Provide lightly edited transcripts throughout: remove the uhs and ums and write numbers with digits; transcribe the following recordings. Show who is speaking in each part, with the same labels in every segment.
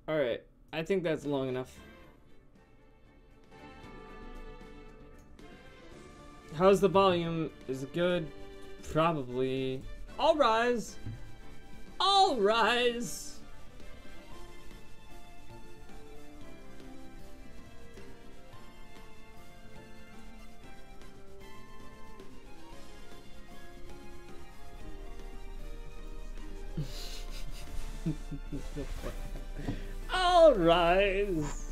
Speaker 1: Alright, I think that's long enough. How's the volume? Is it good? Probably. All rise! All rise! All rise!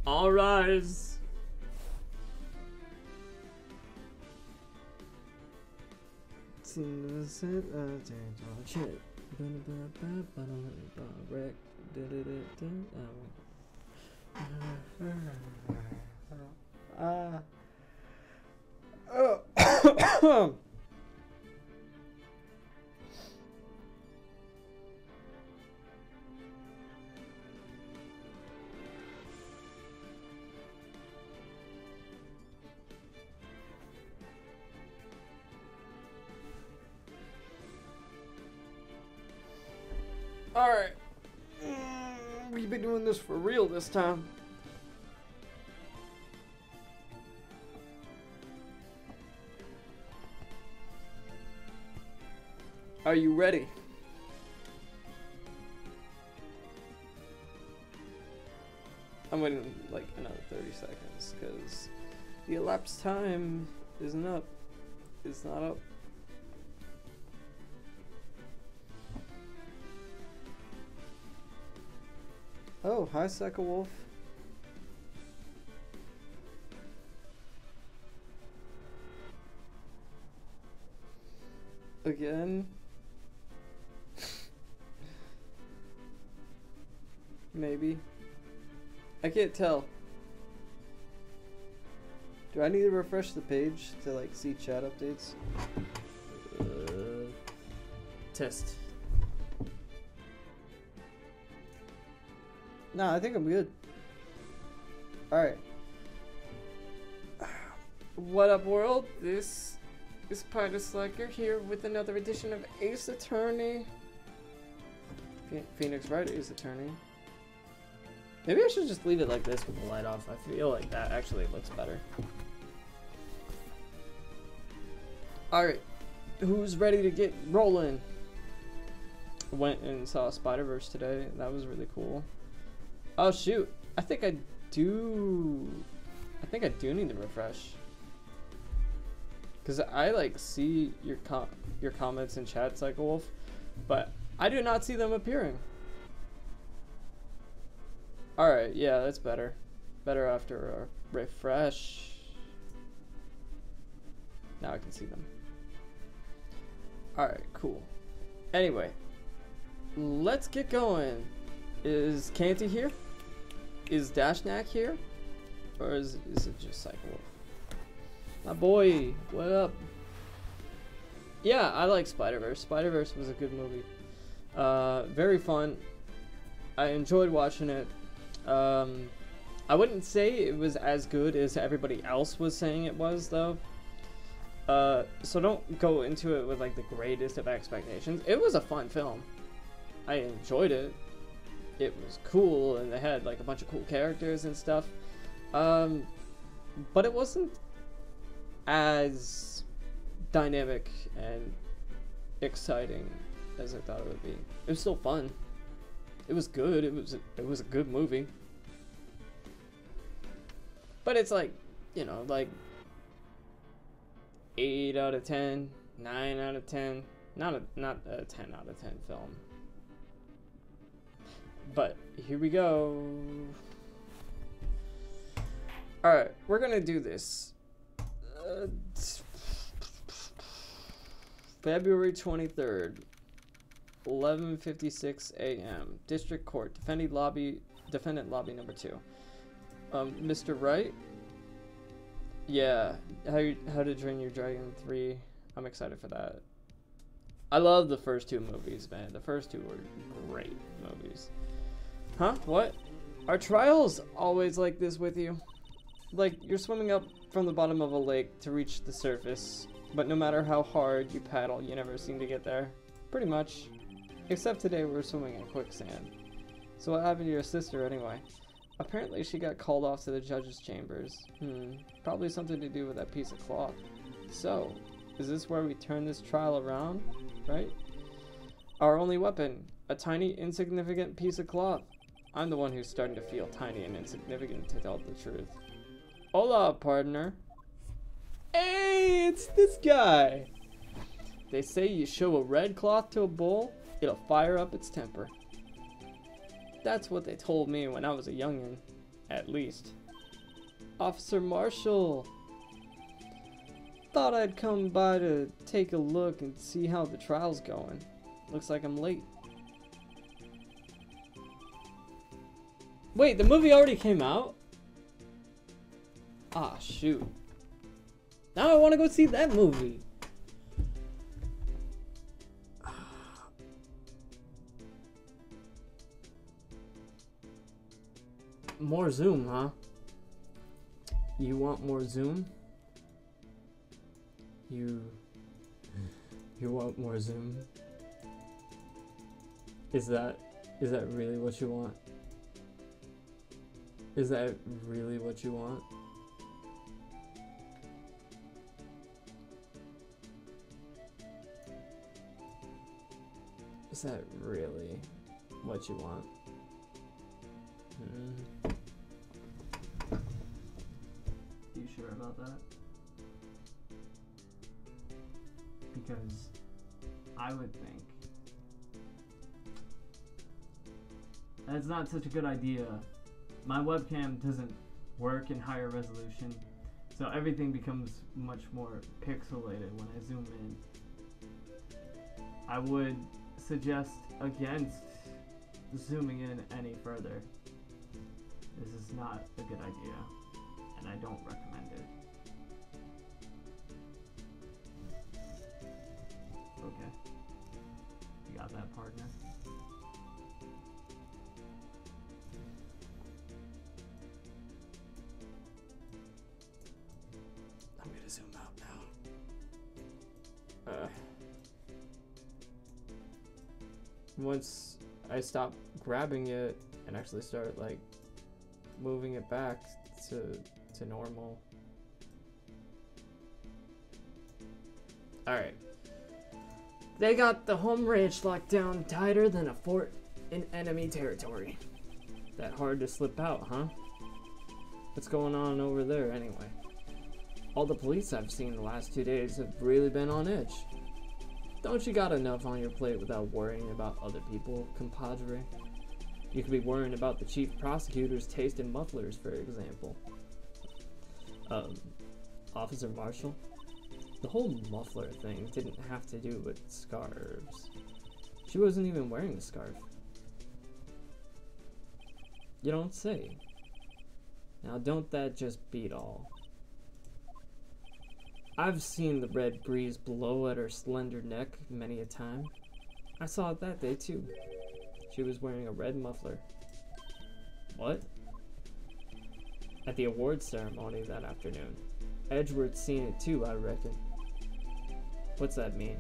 Speaker 1: All rise! Alright. We've been doing this for real this time. Are you ready? I'm waiting like another 30 seconds because the elapsed time isn't up. It's not up. Oh, hi, Secka Wolf. Again? Maybe. I can't tell. Do I need to refresh the page to like see chat updates? Test. Nah, I think I'm good. Alright. What up, world? This is Spider Slacker here with another edition of Ace Attorney. Phoenix Wright, Ace Attorney. Maybe I should just leave it like this with the light off. I feel like that actually looks better. Alright. Who's ready to get rolling? Went and saw Spider-Verse today. That was really cool. Oh shoot, I think I do need to refresh. Cause I like see your comments in chat, Psycho Wolf, but I do not see them appearing. Alright, yeah, that's better. Better after a refresh. Now I can see them. Alright, cool. Anyway, let's get going. Is Canty here? Is Dashnak here? Or is it just Psycho Wolf? My boy, what up? Yeah, I like Spider-Verse. Spider-Verse was a good movie. Very fun. I enjoyed watching it. I wouldn't say it was as good as everybody else was saying it was, though. So don't go into it with like the greatest of expectations. It was a fun film. I enjoyed it. It was cool, and they had like a bunch of cool characters and stuff. But it wasn't as dynamic and exciting as I thought it would be. It was still fun. It was good. It was a good movie. But it's like, you know, like 8 out of 10, 9 out of 10, not a 10 out of 10 film. But here we go. Alright, we're gonna do this. February 23rd, 11:56 a.m. District Court, defendant lobby number 2. Mr. Wright? Yeah, How to Train Your Dragon 3. I'm excited for that. I love the first 2 movies, man. The first 2 were great movies. Huh? What? Are trials always like this with you? Like, you're swimming up from the bottom of a lake to reach the surface, but no matter how hard you paddle, you never seem to get there. Pretty much. Except today we're swimming in quicksand. So what happened to your sister anyway? Apparently she got called off to the judge's chambers. Probably something to do with that piece of cloth. So, is this where we turn this trial around, right? Our only weapon, a tiny, insignificant piece of cloth. I'm the one who's starting to feel tiny and insignificant, to tell the truth. Hola, partner. Hey, it's this guy. They say you show a red cloth to a bull, it'll fire up its temper. That's what they told me when I was a youngin', at least. Officer Marshall. Thought I'd come by to take a look and see how the trial's going. Looks like I'm late. Wait, the movie already came out? Ah, shoot. Now I want to go see that movie. More Zoom, huh? You want more Zoom? You want more Zoom? Is that really what you want? Is that really what you want? Is that really what you want? You sure about that? Because I would think that's not such a good idea. My webcam doesn't work in higher resolution, so everything becomes much more pixelated when I zoom in. I would suggest against zooming in any further. This is not a good idea, and I don't recommend it. Okay. You got that, partner? I'm gonna zoom out now. Once I stop grabbing it and actually start like moving it back to normal. Alright. They got the home range locked down tighter than a fort in enemy territory. That hard to slip out, huh? What's going on over there anyway? All the police I've seen the last 2 days have really been on edge. Don't you got enough on your plate without worrying about other people, compadre? You could be worrying about the chief prosecutor's taste in mufflers, for example. Officer Marshall? The whole muffler thing didn't have to do with scarves. She wasn't even wearing a scarf. You don't say. Now don't that just beat all? I've seen the red breeze blow at her slender neck many a time. I saw it that day too. She was wearing a red muffler. What? At the awards ceremony that afternoon. Edgeworth's seen it too, I reckon. What's that mean?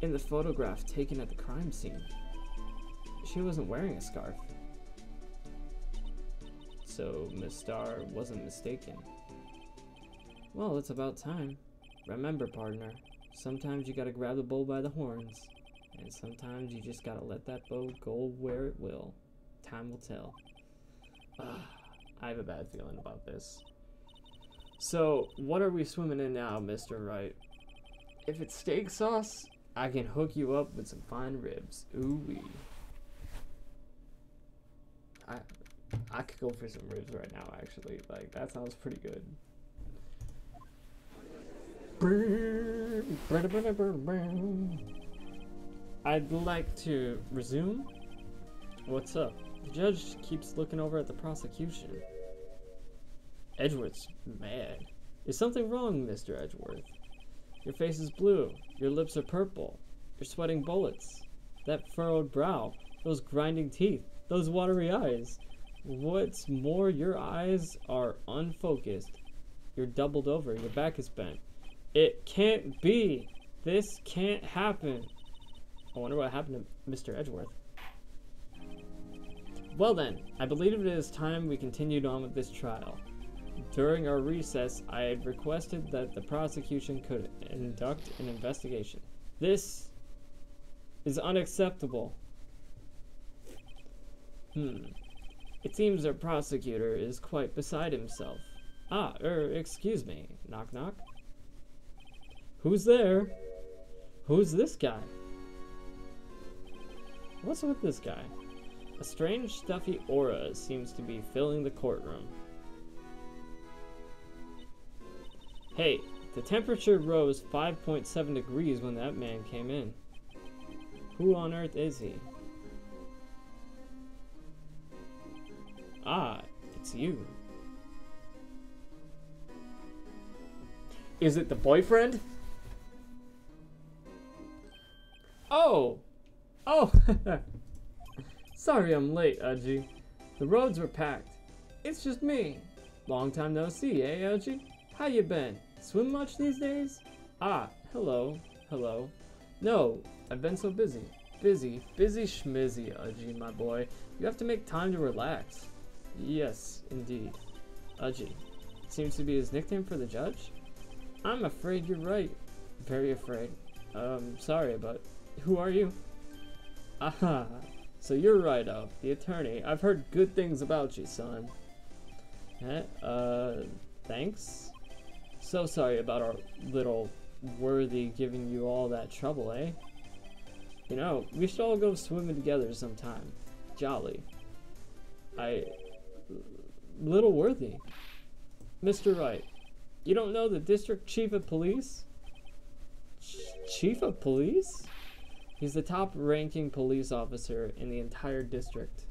Speaker 1: In the photograph taken at the crime scene, she wasn't wearing a scarf. So Miss Starr wasn't mistaken. Well, it's about time. Remember, partner, sometimes you gotta grab the bull by the horns, and sometimes you just gotta let that boat go where it will. Time will tell. I have a bad feeling about this. So, what are we swimming in now, Mr. Wright? If it's steak sauce, I can hook you up with some fine ribs. Ooh-wee. I could go for some ribs right now, actually. Like, that sounds pretty good. I'd like to resume. What's up? The judge keeps looking over at the prosecution. Edgeworth's mad. Is something wrong, Mr. Edgeworth? Your face is blue. Your lips are purple. You're sweating bullets. That furrowed brow. Those grinding teeth. Those watery eyes. What's more, your eyes are unfocused. You're doubled over. Your back is bent. It can't be. This can't happen.
Speaker 2: I wonder what happened to Mr. Edgeworth. Well then, I believe it is time we continued on with this trial. During our recess, I had requested that the prosecution could conduct an investigation. This is unacceptable. It seems our prosecutor is quite beside himself. Excuse me. Knock knock. Who's there? Who's this guy? What's with this guy? A strange stuffy aura seems to be filling the courtroom. Hey, the temperature rose 5.7 degrees when that man came in. Who on earth is he? Ah, it's you.
Speaker 1: Is it the boyfriend?
Speaker 2: Oh! Sorry I'm late, Udgy. The roads were packed. It's just me. Long time no see, eh, Udgy? How you been? Swim much these days? Hello. No, I've been so busy. Busy schmizzy, Udgy, my boy. You have to make time to relax. Yes, indeed. Udgy. Seems to be his nickname for the judge? I'm afraid you're right. Very afraid. Sorry, but who are you? Aha, so you're Wright, the attorney. I've heard good things about you, son. Thanks? So sorry about our little worthy giving you all that trouble, eh? You know, we should all go swimming together sometime. Jolly. Little worthy. Mr. Wright, you don't know the district chief of police? Chief of police? He's the top-ranking police officer in the entire district.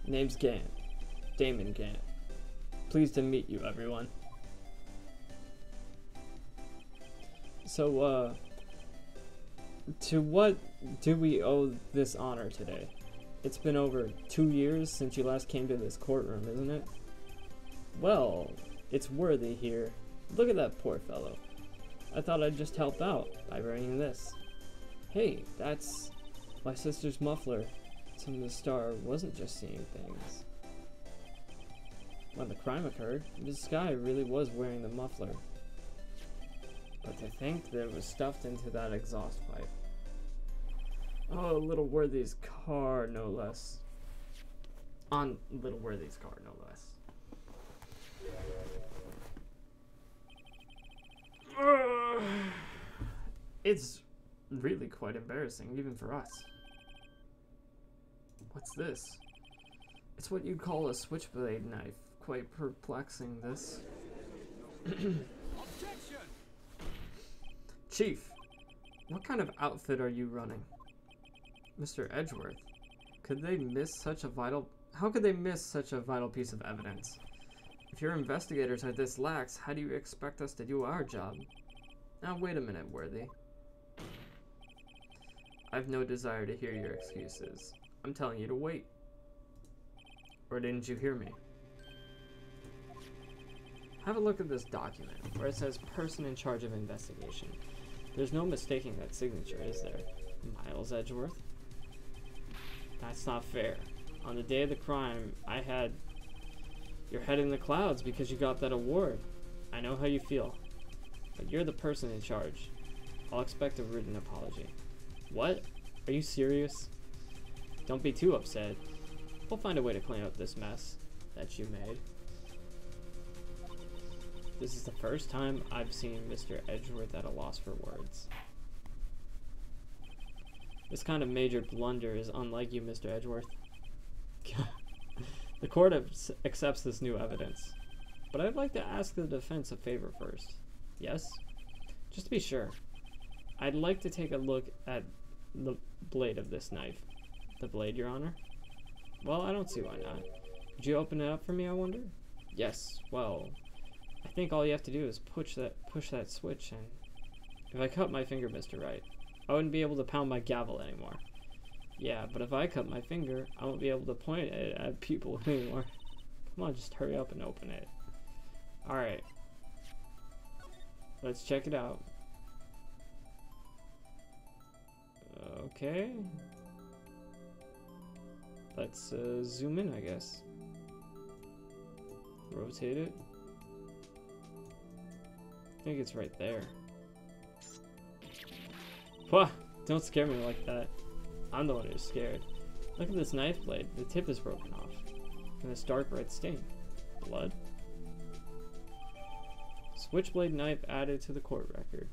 Speaker 2: Name's Gant. Damon Gant. Pleased to meet you, everyone. So, to what do we owe this honor today? It's been over 2 years since you last came to this courtroom, isn't it? Well, it's worthy here. Look at that poor fellow. I thought I'd just help out by bringing this. Hey, that's my sister's muffler. Some of the star wasn't just seeing things. When the crime occurred, this guy really was wearing the muffler. But to think that it was stuffed into that exhaust pipe. Oh, Little Worthy's car, no less. On Little Worthy's car, no less. It's really quite embarrassing, even for us. What's this? It's what you'd call a switchblade knife. Quite perplexing, this. Chief, what kind of outfit are you running? Mr. Edgeworth, how could they miss such a vital piece of evidence? If your investigators are this lax, how do you expect us to do our job? Now wait a minute, Worthy. I've no desire to hear your excuses. I'm telling you to wait. Or didn't you hear me? Have a look at this document, where it says person in charge of investigation. There's no mistaking that signature, is there? Miles Edgeworth? That's not fair. On the day of the crime, I had your head in the clouds because you got that award. I know how you feel. But you're the person in charge. I'll expect a written apology. What? Are you serious? Don't be too upset. We'll find a way to clean up this mess that you made. This is the first time I've seen Mr. Edgeworth at a loss for words. This kind of major blunder is unlike you, Mr. Edgeworth. The court accepts this new evidence, but I'd like to ask the defense a favor first. Yes? Just to be sure. I'd like to take a look at the blade of this knife. The blade, Your Honor? Well, I don't see why not. Could you open it up for me, I wonder? Yes, well, I think all you have to do is push that switch, and if I cut my finger, Mr. Wright, I wouldn't be able to pound my gavel anymore. Yeah, but if I cut my finger, I won't be able to point it at people anymore. Come on, just hurry up and open it. Alright. Let's check it out. Okay. Let's zoom in, I guess. Rotate it. I think it's right there. Wah! Don't scare me like that. I'm the one who's scared. Look at this knife blade. The tip is broken off. And this dark red stain. Blood? Switchblade knife added to the court record.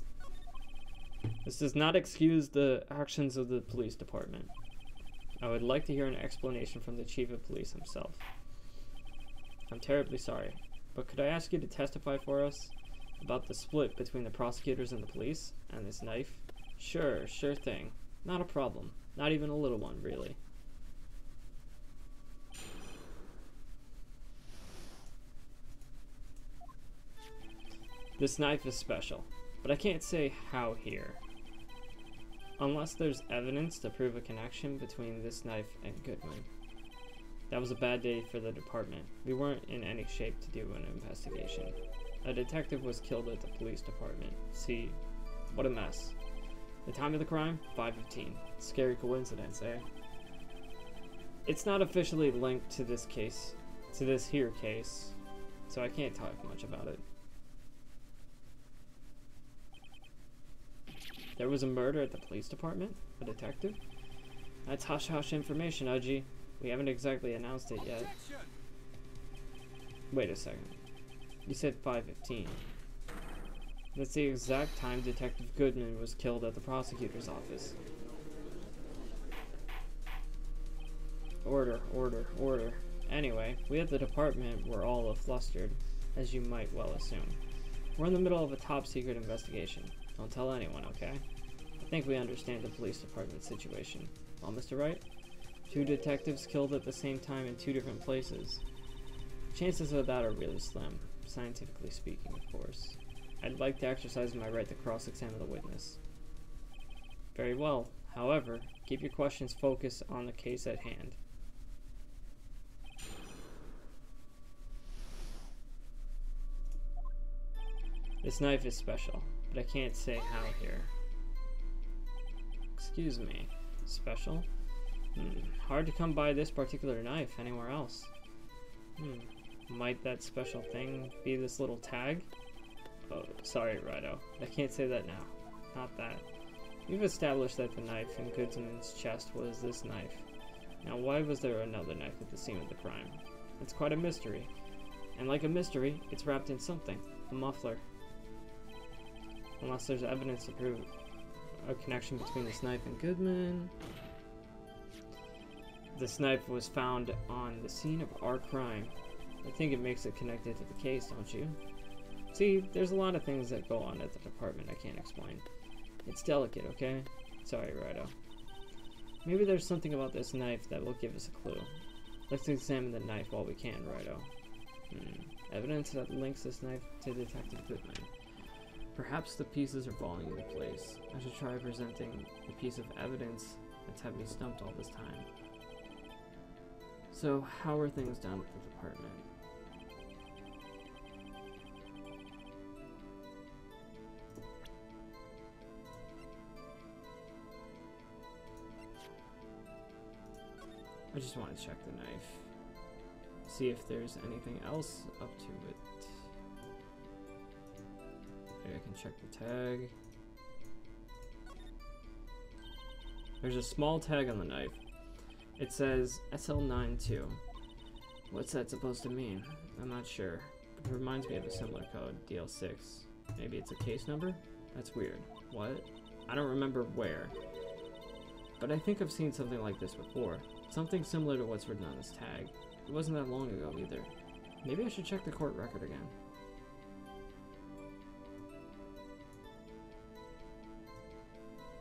Speaker 2: This does not excuse the actions of the police department. I would like to hear an explanation from the chief of police himself. I'm terribly sorry, but could I ask you to testify for us about the split between the prosecutors and the police and this knife? Sure thing. Not a problem. Not even a little one, really. This knife is special, but I can't say how here. Unless there's evidence to prove a connection between this knife and Goodman. That was a bad day for the department. We weren't in any shape to do an investigation. A detective was killed at the police department. See, what a mess. The time of the crime? 5:15. Scary coincidence, eh? It's not officially linked to this case, to this here case, so I can't talk much about it. There was a murder at the police department? A detective? That's hush-hush information, Uji. We haven't exactly announced it yet. Wait a second. You said 5:15. That's the exact time Detective Goodman was killed at the prosecutor's office. Order, order, order. Anyway, we at the department were all flustered, as you might well assume. We're in the middle of a top-secret investigation. Don't tell anyone, okay? I think we understand the police department's situation. Well, Mr. Wright? 2 detectives killed at the same time in 2 different places. Chances of that are really slim, scientifically speaking, of course. I'd like to exercise my right to cross-examine the witness. Very well. However, keep your questions focused on the case at hand. This knife is special, but I can't say how here. Excuse me. Special? Hard to come by this particular knife anywhere else. Might that special thing be this little tag? Oh, sorry, Rido. I can't say that now. Not that. We've established that the knife in Goodman's chest was this knife. Now, why was there another knife at the scene of the crime? It's quite a mystery. And like a mystery, it's wrapped in something. A muffler. Unless there's evidence to prove a connection between this knife and Goodman. This knife was found on the scene of our crime. I think it makes it connected to the case, don't you? See, there's a lot of things that go on at the department I can't explain. It's delicate, okay? Sorry, Rido. Maybe there's something about this knife that will give us a clue. Let's examine the knife while we can, Rido. Evidence that links this knife to Detective Goodman. Perhaps the pieces are falling into place. I should try presenting a piece of evidence that's had me stumped all this time. So, how are things done at the department? I just want to check the knife. See if there's anything else up to it. Maybe I can check the tag. There's a small tag on the knife. It says SL92. What's that supposed to mean? I'm not sure. It reminds me of a similar code, DL6. Maybe it's a case number? That's weird. What? I don't remember where. But I think I've seen something like this before. Something similar to what's written on this tag. It wasn't that long ago either. Maybe I should check the court record again.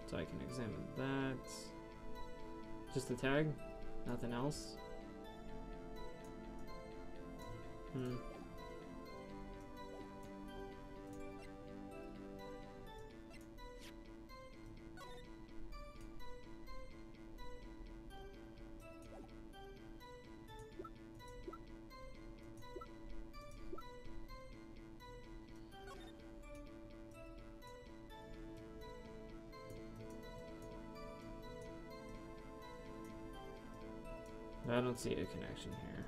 Speaker 2: So I can examine that. Just the tag? Nothing else? I don't see a connection here.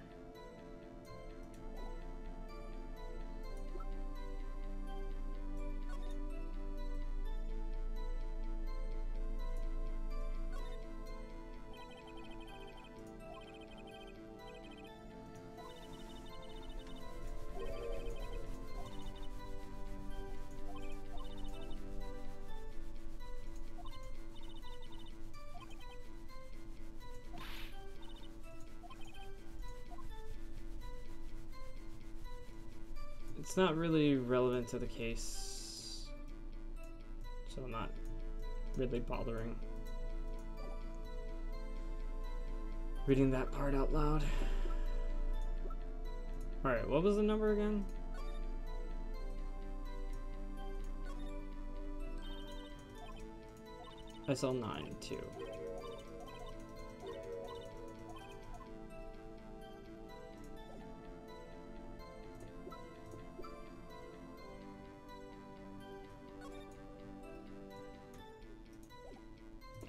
Speaker 2: It's not really relevant to the case, so I'm not really bothering reading that part out loud. Alright, what was the number again? SL9 2.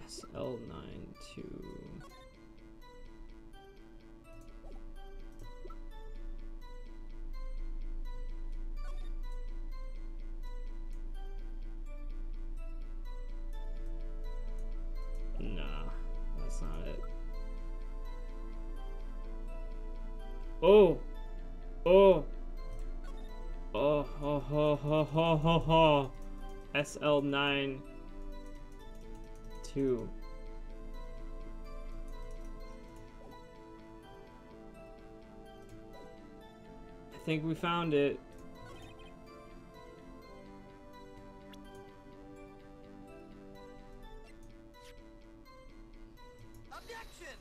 Speaker 2: SL92. Nah, that's not it. Oh! Oh! Oh, ho, ho, ho, ho, ho, ho. SL9 2. I think we found it.
Speaker 3: Objection!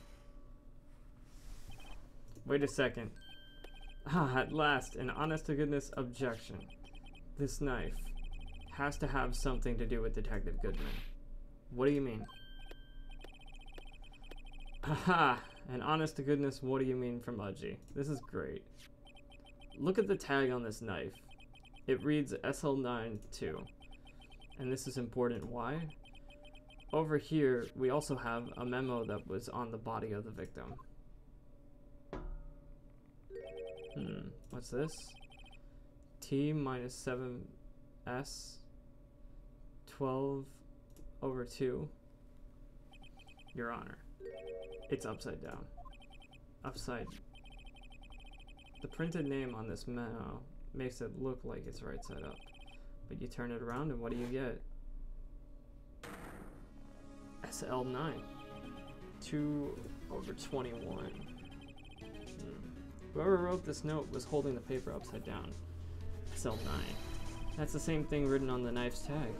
Speaker 2: Wait a second. Ah, at last, an honest-to-goodness objection. This knife has to have something to do with Detective Goodman. What do you mean? Aha! An honest-to-goodness what do you mean from Udgy. This is great. Look at the tag on this knife. It reads SL92. And this is important. Why? Over here, we also have a memo that was on the body of the victim. What's this? T minus 7S 12/2. Your Honor. It's upside down. Upside. The printed name on this memo makes it look like it's right side up. But you turn it around and what do you get? SL9. 2/21. Whoever wrote this note was holding the paper upside down. SL9. That's the same thing written on the knife's tag.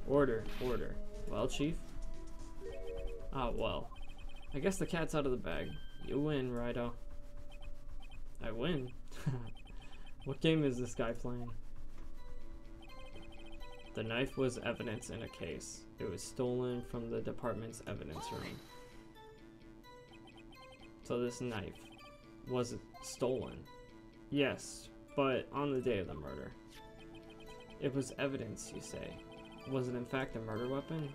Speaker 2: Order, order. Well, Chief? Ah, well. I guess the cat's out of the bag. You win, Righto. I win? What game is this guy playing? The knife was evidence in a case. It was stolen from the department's evidence room. So this knife was stolen. Yes, but on the day of the murder. It was evidence, you say. Was it in fact a murder weapon?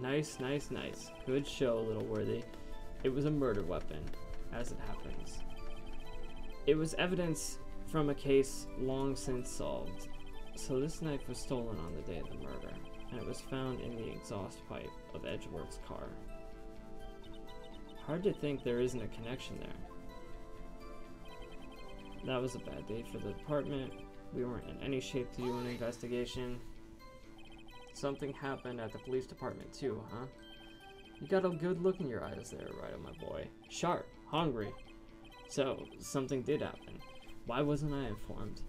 Speaker 2: Nice, nice, nice. Good show, little worthy. It was a murder weapon, as it happens. It was evidence from a case long since solved. So this knife was stolen on the day of the murder, and it was found in the exhaust pipe of Edgeworth's car. Hard to think there isn't a connection there. That was a bad day for the department. We weren't in any shape to do an investigation. Something happened at the police department too, huh? You got a good look in your eyes there, Righto, my boy. Sharp, hungry. So, something did happen. Why wasn't I informed?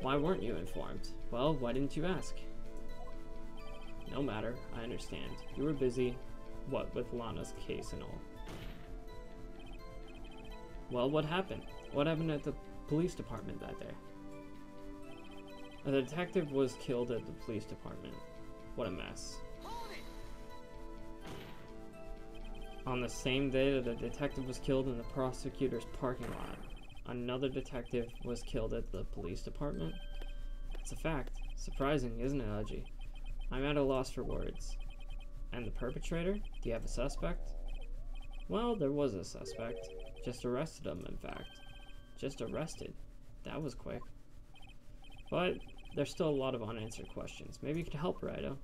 Speaker 2: Why weren't you informed? Well, why didn't you ask? No matter, I understand. You were busy, what, with Lana's case and all. Well, what happened? What happened at the police department that day? A detective was killed at the police department. What a mess. On the same day that a detective was killed in the prosecutor's parking lot, another detective was killed at the police department? That's a fact. Surprising, isn't it, Udgy? I'm at a loss for words. And the perpetrator? Do you have a suspect? Well, there was a suspect. Just arrested him, in fact. Just arrested. That was quick. But there's still a lot of unanswered questions. Maybe you could help, Rido.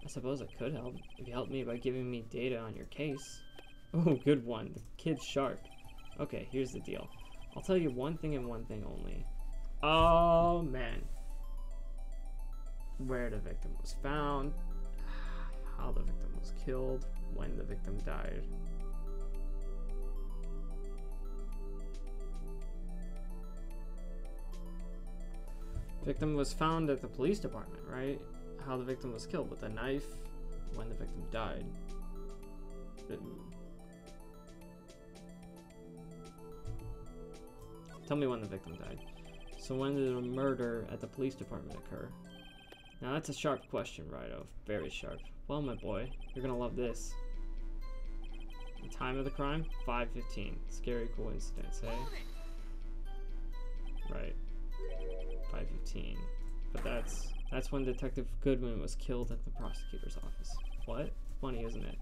Speaker 2: I suppose I could help, if you help me by giving me data on your case. Oh, good one. The kid's sharp. Okay, here's the deal. I'll tell you one thing and one thing only. Oh, man. Where the victim was found, how the victim was killed, when the victim died. Victim was found at the police department, right? How the victim was killed, with a knife, when the victim died. Tell me when the victim died. So when did the murder at the police department occur? Now that's a sharp question, Rido. Very sharp. Well, my boy, you're gonna love this. The time of the crime? 5:15. Scary coincidence, eh? Right. 5:15. But that's when Detective Goodwin was killed at the prosecutor's office. What? Funny, isn't it?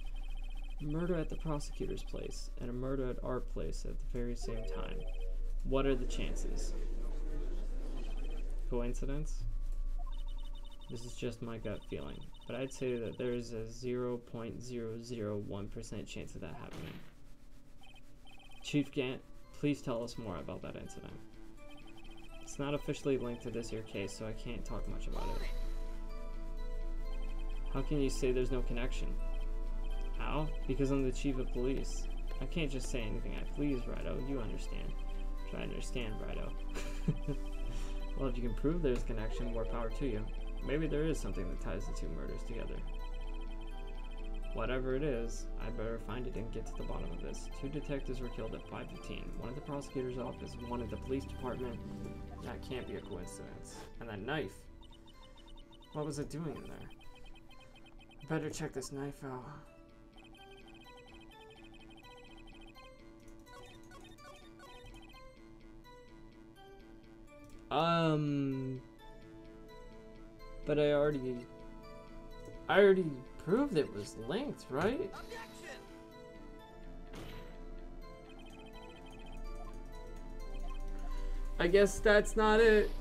Speaker 2: A murder at the prosecutor's place and a murder at our place at the very same time. What are the chances? Coincidence? This is just my gut feeling, but I'd say that there's a 0.001% chance of that happening. Chief Gant, please tell us more about that incident. It's not officially linked to this here case, so I can't talk much about it. How can you say there's no connection? How? Because I'm the chief of police. I can't just say anything I please, Rido. You understand. Try to understand, Rido. Well, if you can prove there's a connection, more power to you. Maybe there is something that ties the two murders together. Whatever it is, I better find it and get to the bottom of this. 2 detectives were killed at 5:15. One at the prosecutor's office, one at the police department. That can't be a coincidence. And that knife. What was it doing in there? Better check this knife out. But I already proved it was linked, right?
Speaker 3: Objection!
Speaker 1: I guess that's not it.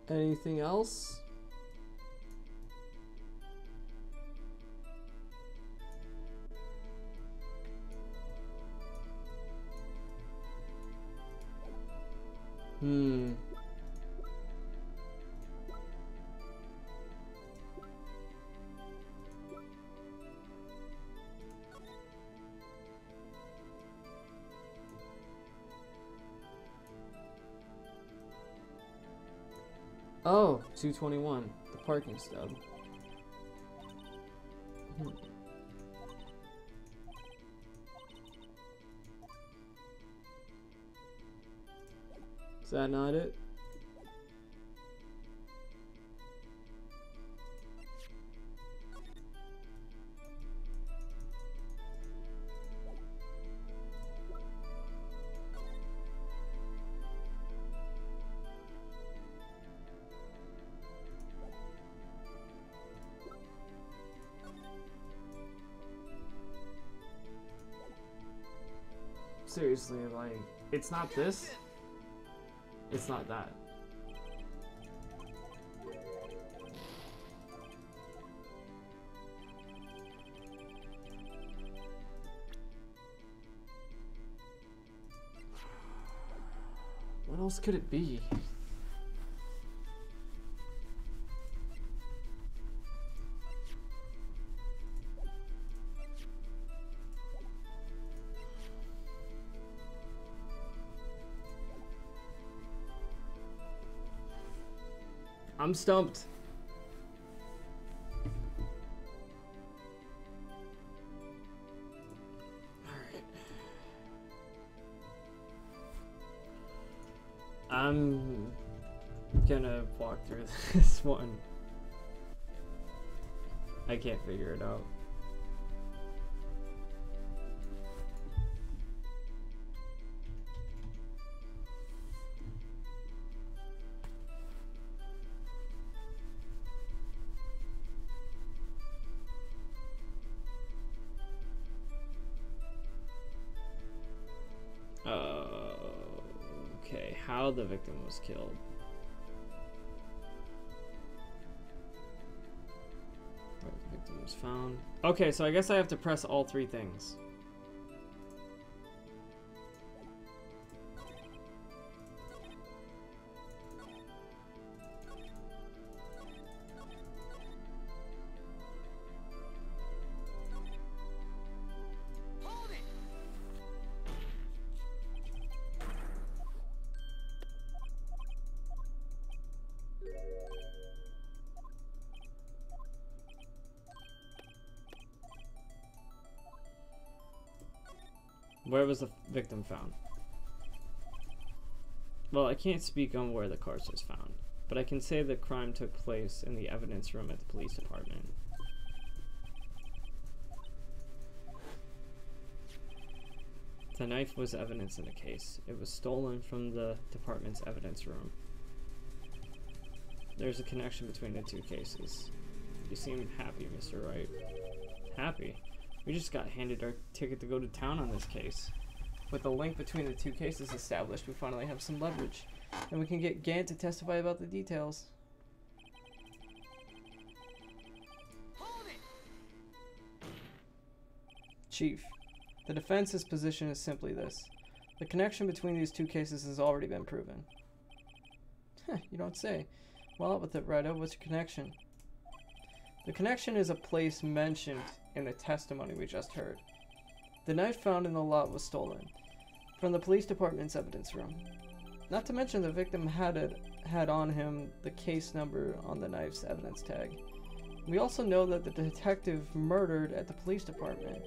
Speaker 1: Anything else? Oh, 221, the parking stub. Is that not it? Seriously, like, it's not this, it's not that. What else could it be? I'm stumped. Alright.
Speaker 2: I'm gonna walk through this one. I can't figure it out. Okay, how the victim was killed. Where the victim was found. Okay, so I guess I have to press all three things. Where was the victim found? Well, I can't speak on where the corpse was found, but I can say the crime took place in the evidence room at the police department. The knife was evidence in the case. It was stolen from the department's evidence room. There's a connection between the two cases. You seem happy, Mr. Wright. Happy? We just got handed our ticket to go to town on this case. With the link between the two cases established, we finally have some leverage. And we can get Gant to testify about the details. Chief, the defense's position is simply this. The connection between these two cases has already been proven. You don't say. Well, out with it, Wright. What's your connection? The connection is a place mentioned in the testimony we just heard. The knife found in the lot was stolen from the police department's evidence room. Not to mention the victim had on him the case number on the knife's evidence tag. We also know that the detective murdered at the police department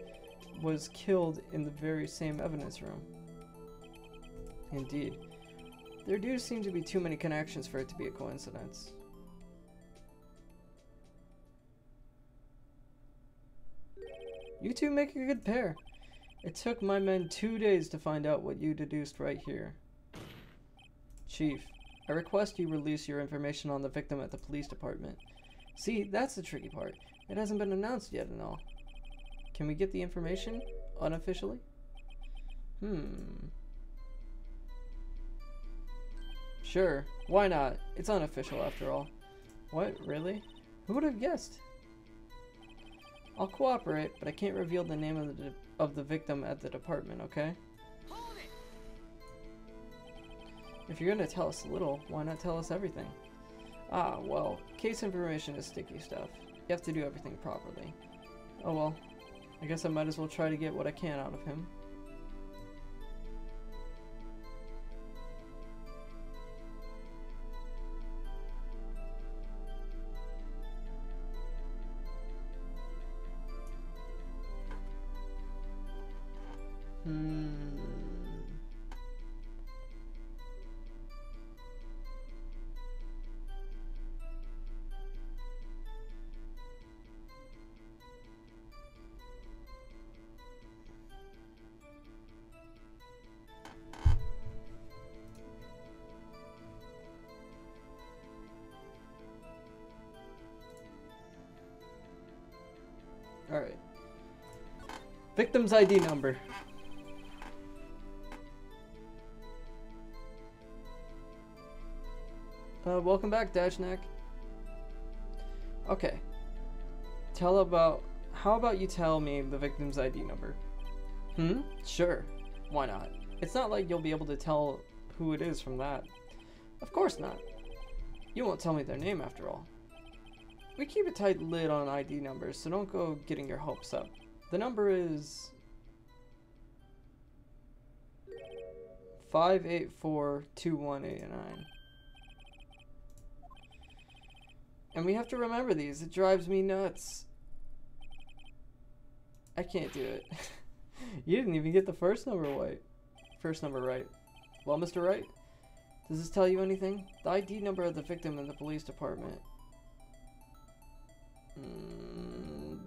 Speaker 2: was killed in the very same evidence room. Indeed. There do seem to be too many connections for it to be a coincidence. You two make a good pair. It took my men 2 days to find out what you deduced right here. Chief, I request you release your information on the victim at the police department. See, that's the tricky part. It hasn't been announced yet and all. Can we get the information? Unofficially? Sure, why not? It's unofficial after all. What, really? Who would have guessed? I'll cooperate, but I can't reveal the name of the victim at the department, okay? If you're gonna tell us a little, why not tell us everything? Ah, well, case information is sticky stuff. You have to do everything properly. Oh well, I guess I might as well try to get what I can out of him. Alright. Victim's ID number. Welcome back, Dashnak. Okay. How about you tell me the victim's ID number? Sure. Why not? It's not like you'll be able to tell who it is from that. Of course not. You won't tell me their name after all. We keep a tight lid on ID numbers, so don't go getting your hopes up. The number is 5842189. And we have to remember these. It drives me nuts. I can't do it. You didn't even get the first number right. Well, Mr. Wright,
Speaker 1: Does this tell you anything? The ID number of the victim in the police department.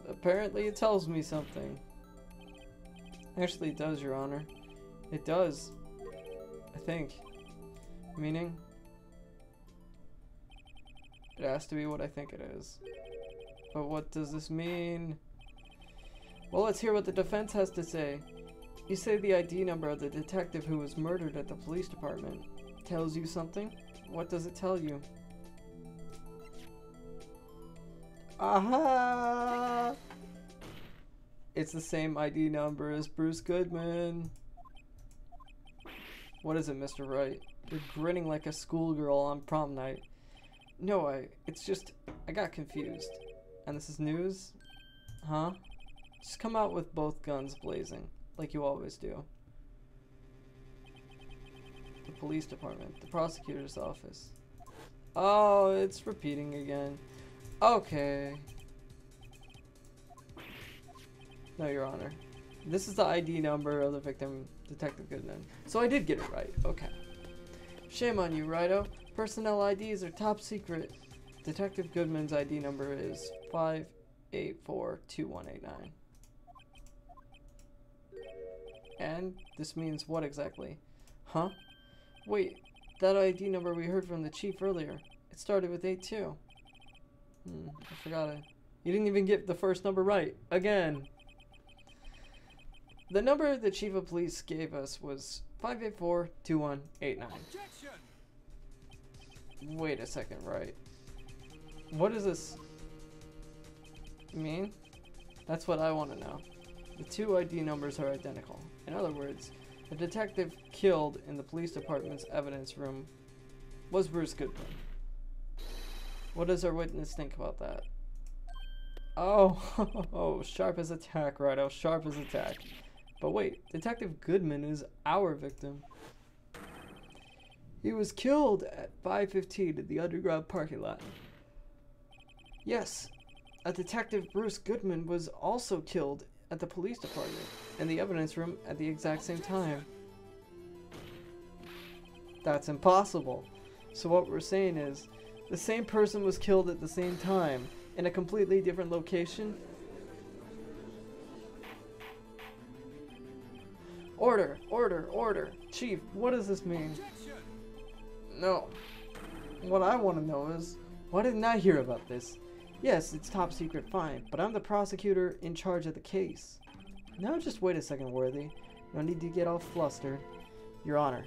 Speaker 1: Apparently it tells me something. Actually, it does, Your Honor. It does. I think. Meaning? It has to be what I think it is. But what does this mean? Well, let's hear what the defense has to say. You say the ID number of the detective who was murdered at the police department tells you something? What does it tell you? Aha! It's the same ID number as Bruce Goodman. What is it, Mr. Wright? You're grinning like a schoolgirl on prom night. No, it's just, I got confused. And this is news? Huh? Just come out with both guns blazing, like you always do. The police department, the prosecutor's office. Oh, it's repeating again. Okay. No, Your Honor. This is the ID number of the victim, Detective Goodman. So I did get it right. Okay. Shame on you, Righto. Personnel IDs are top secret. Detective Goodman's ID number is 5842189. And this means what exactly? Huh? Wait, that ID number we heard from the chief earlier. It started with 82. I forgot it. You didn't even get the first number right. Again. The number the chief of police gave us was 5842189.
Speaker 3: Objection!
Speaker 1: Wait a second, right? What does this mean? That's what I want to know. The two ID numbers are identical. In other words, the detective killed in the police department's evidence room was Bruce Goodman. What does our witness think about that? Oh, sharp as a tack, Righto, sharp as a tack. But wait, Detective Goodman is our victim. He was killed at 5:15 in the underground parking lot. Yes, a Detective Bruce Goodman was also killed at the police department in the evidence room at the exact same time. That's impossible. So what we're saying is, the same person was killed at the same time in a completely different location? Order, order, order. Chief, what does this mean?
Speaker 3: Objection!
Speaker 1: No. What I want to know is, why didn't I hear about this? Yes, it's top secret, fine, but I'm the prosecutor in charge of the case. Now just wait a second, Worthy. No need to get all flustered. Your Honor,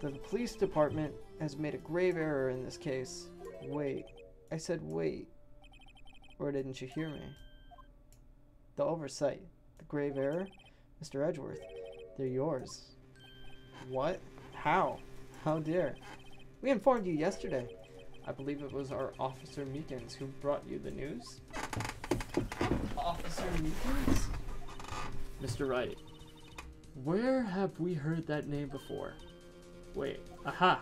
Speaker 1: the police department has made a grave error in this case. Wait. I said wait. Or didn't you hear me? The oversight. The grave error? Mr. Edgeworth, they're yours. What? How? How dare? We informed you yesterday. I believe it was our Officer Meekins who brought you the news. Officer Meekins?
Speaker 2: Mr. Wright, where have we heard that name before? Wait, aha!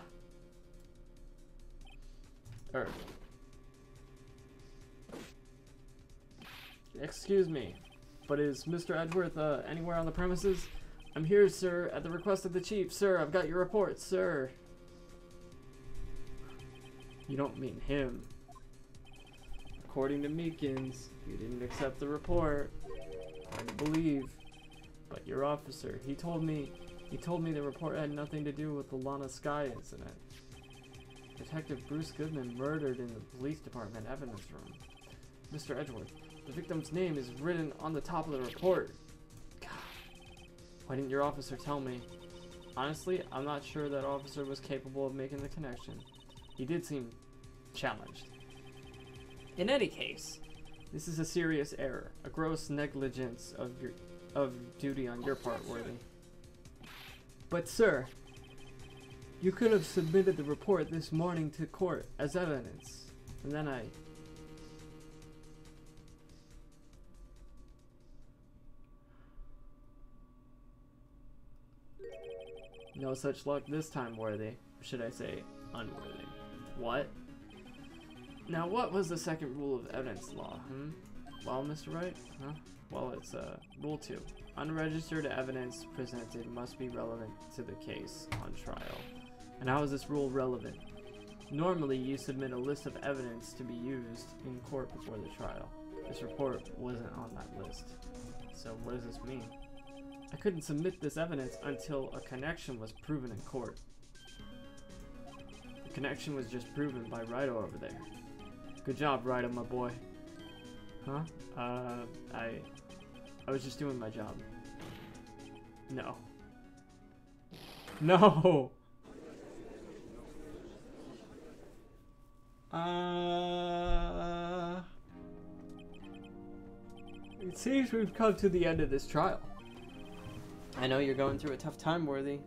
Speaker 2: Excuse me, but is Mr. Edgeworth anywhere on the premises? I'm here, sir, at the request of the chief. Sir, I've got your report, sir. You don't mean him. According to Meekins, you didn't accept the report. Hard to believe. But your officer, he told me the report had nothing to do with the Lana Sky incident. Detective Bruce Goodman murdered in the police department evidence room. Mr. Edgeworth, the victim's name is written on the top of the report. God, why didn't your officer tell me? Honestly, I'm not sure that officer was capable of making the connection. He did seem challenged. In any case, this is a serious error, a gross negligence of duty on your part, Worthy. But sir, you could have submitted the report this morning to court as evidence, and then No such luck this time, Worthy. Or should I say, unworthy. What? Now, what was the second rule of evidence law, Well, Mr. Wright? Huh? Well, it's, Rule 2. Unregistered evidence presented must be relevant to the case on trial. And how is this rule relevant? Normally, you submit a list of evidence to be used in court before the trial. This report wasn't on that list. So what does this mean? I couldn't submit this evidence until a connection was proven in court. The connection was just proven by Wright over there. Good job, Wright, my boy. Huh? I was just doing my job. No. No! It seems we've come to the end of this trial.
Speaker 1: I know you're going through a tough time, Worthy.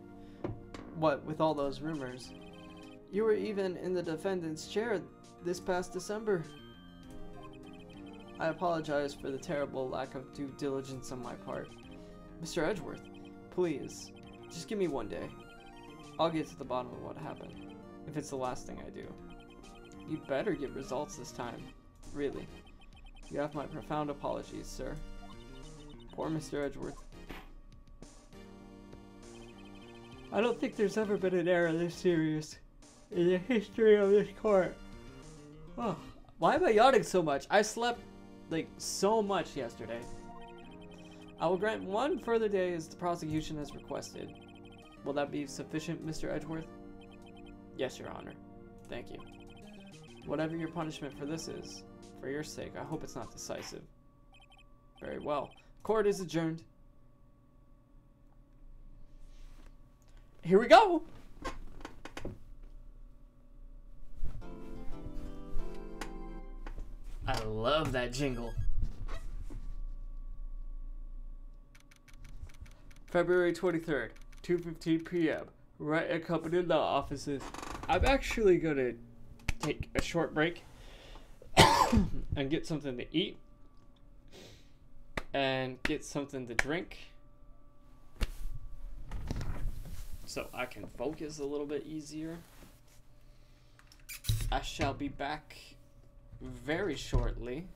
Speaker 1: What with all those rumors? You were even in the defendant's chair this past December. I apologize for the terrible lack of due diligence on my part. Mr. Edgeworth, please, just give me one day. I'll get to the bottom of what happened, if it's the last thing I do. You better get results this time. Really. You have my profound apologies, sir. Poor Mr. Edgeworth. I don't think there's ever been an error this serious in the history of this court. Oh, why am I yawning so much? I slept, like, so much yesterday. I will grant one further day as the prosecution has requested. Will that be sufficient, Mr. Edgeworth? Yes, Your Honor. Thank you. Whatever your punishment for this is, for your sake, I hope it's not decisive. Very well. Court is adjourned. Here we go! I love that jingle. February 23rd, 2:15 p.m. Wright and Company law offices. I'm actually gonna take a short break and get something to eat and get something to drink so I can focus a little bit easier. I shall be back very shortly.